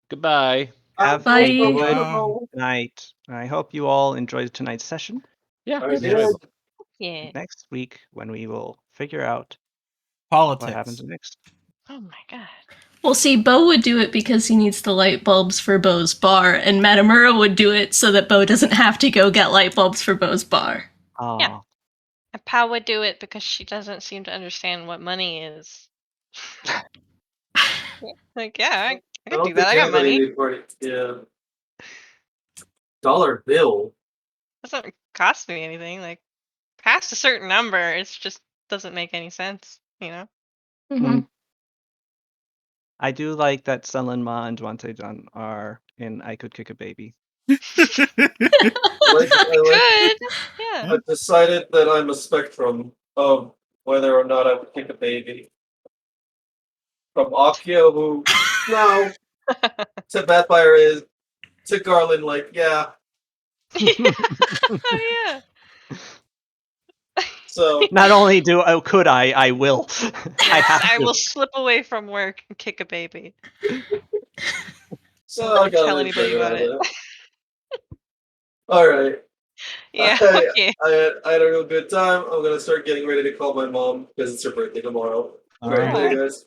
C: Goodbye.
A: Have
F: Bye.
A: a good
B: Wow.
A: night. I hope you all enjoyed tonight's session.
C: Yeah.
D: All right,
C: it's enjoyable.
E: Yeah.
A: Next week, when we will figure out
B: Politics.
A: what happens next.
E: Oh my god.
F: Well, see, Bo would do it because he needs the light bulbs for Bo's bar, and Matamura would do it so that Bo doesn't have to go get light bulbs for Bo's bar.
A: Oh,
E: Yeah. And Pal would do it because she doesn't seem to understand what money is. Like, yeah, I
D: I
E: could
D: don't
E: do that. I
D: think
E: got
D: anybody
E: money.
D: need party. Yeah. Dollar bill.
E: Doesn't cost me anything. Like past a certain number, it's just doesn't make any sense. You know.
F: Mhm.
A: I do like that Sunlen and Dwante are in I Could Kick a Baby.
E: Good. Yeah.
D: I've decided that I'm a spectrum of whether or not I would kick a baby. From Akio, who no, to Vampire is, to Garland, like, yeah.
E: Oh yeah.
D: So,
A: Not only could I will. I
E: Yes,
A: have
E: I
A: to.
E: will slip away from work and kick a baby.
D: so
E: I'll
D: I
E: never
D: gotta
E: tell
D: leave
E: anybody
D: that
E: about
D: out
E: it.
D: of it. Alright.
E: Yeah.
D: I,
E: Okay.
D: I had a real good time. I'm gonna start getting ready to call my mom because it's her birthday tomorrow.
A: All
D: Alright,
A: right.
D: later,
E: Aw.
D: guys.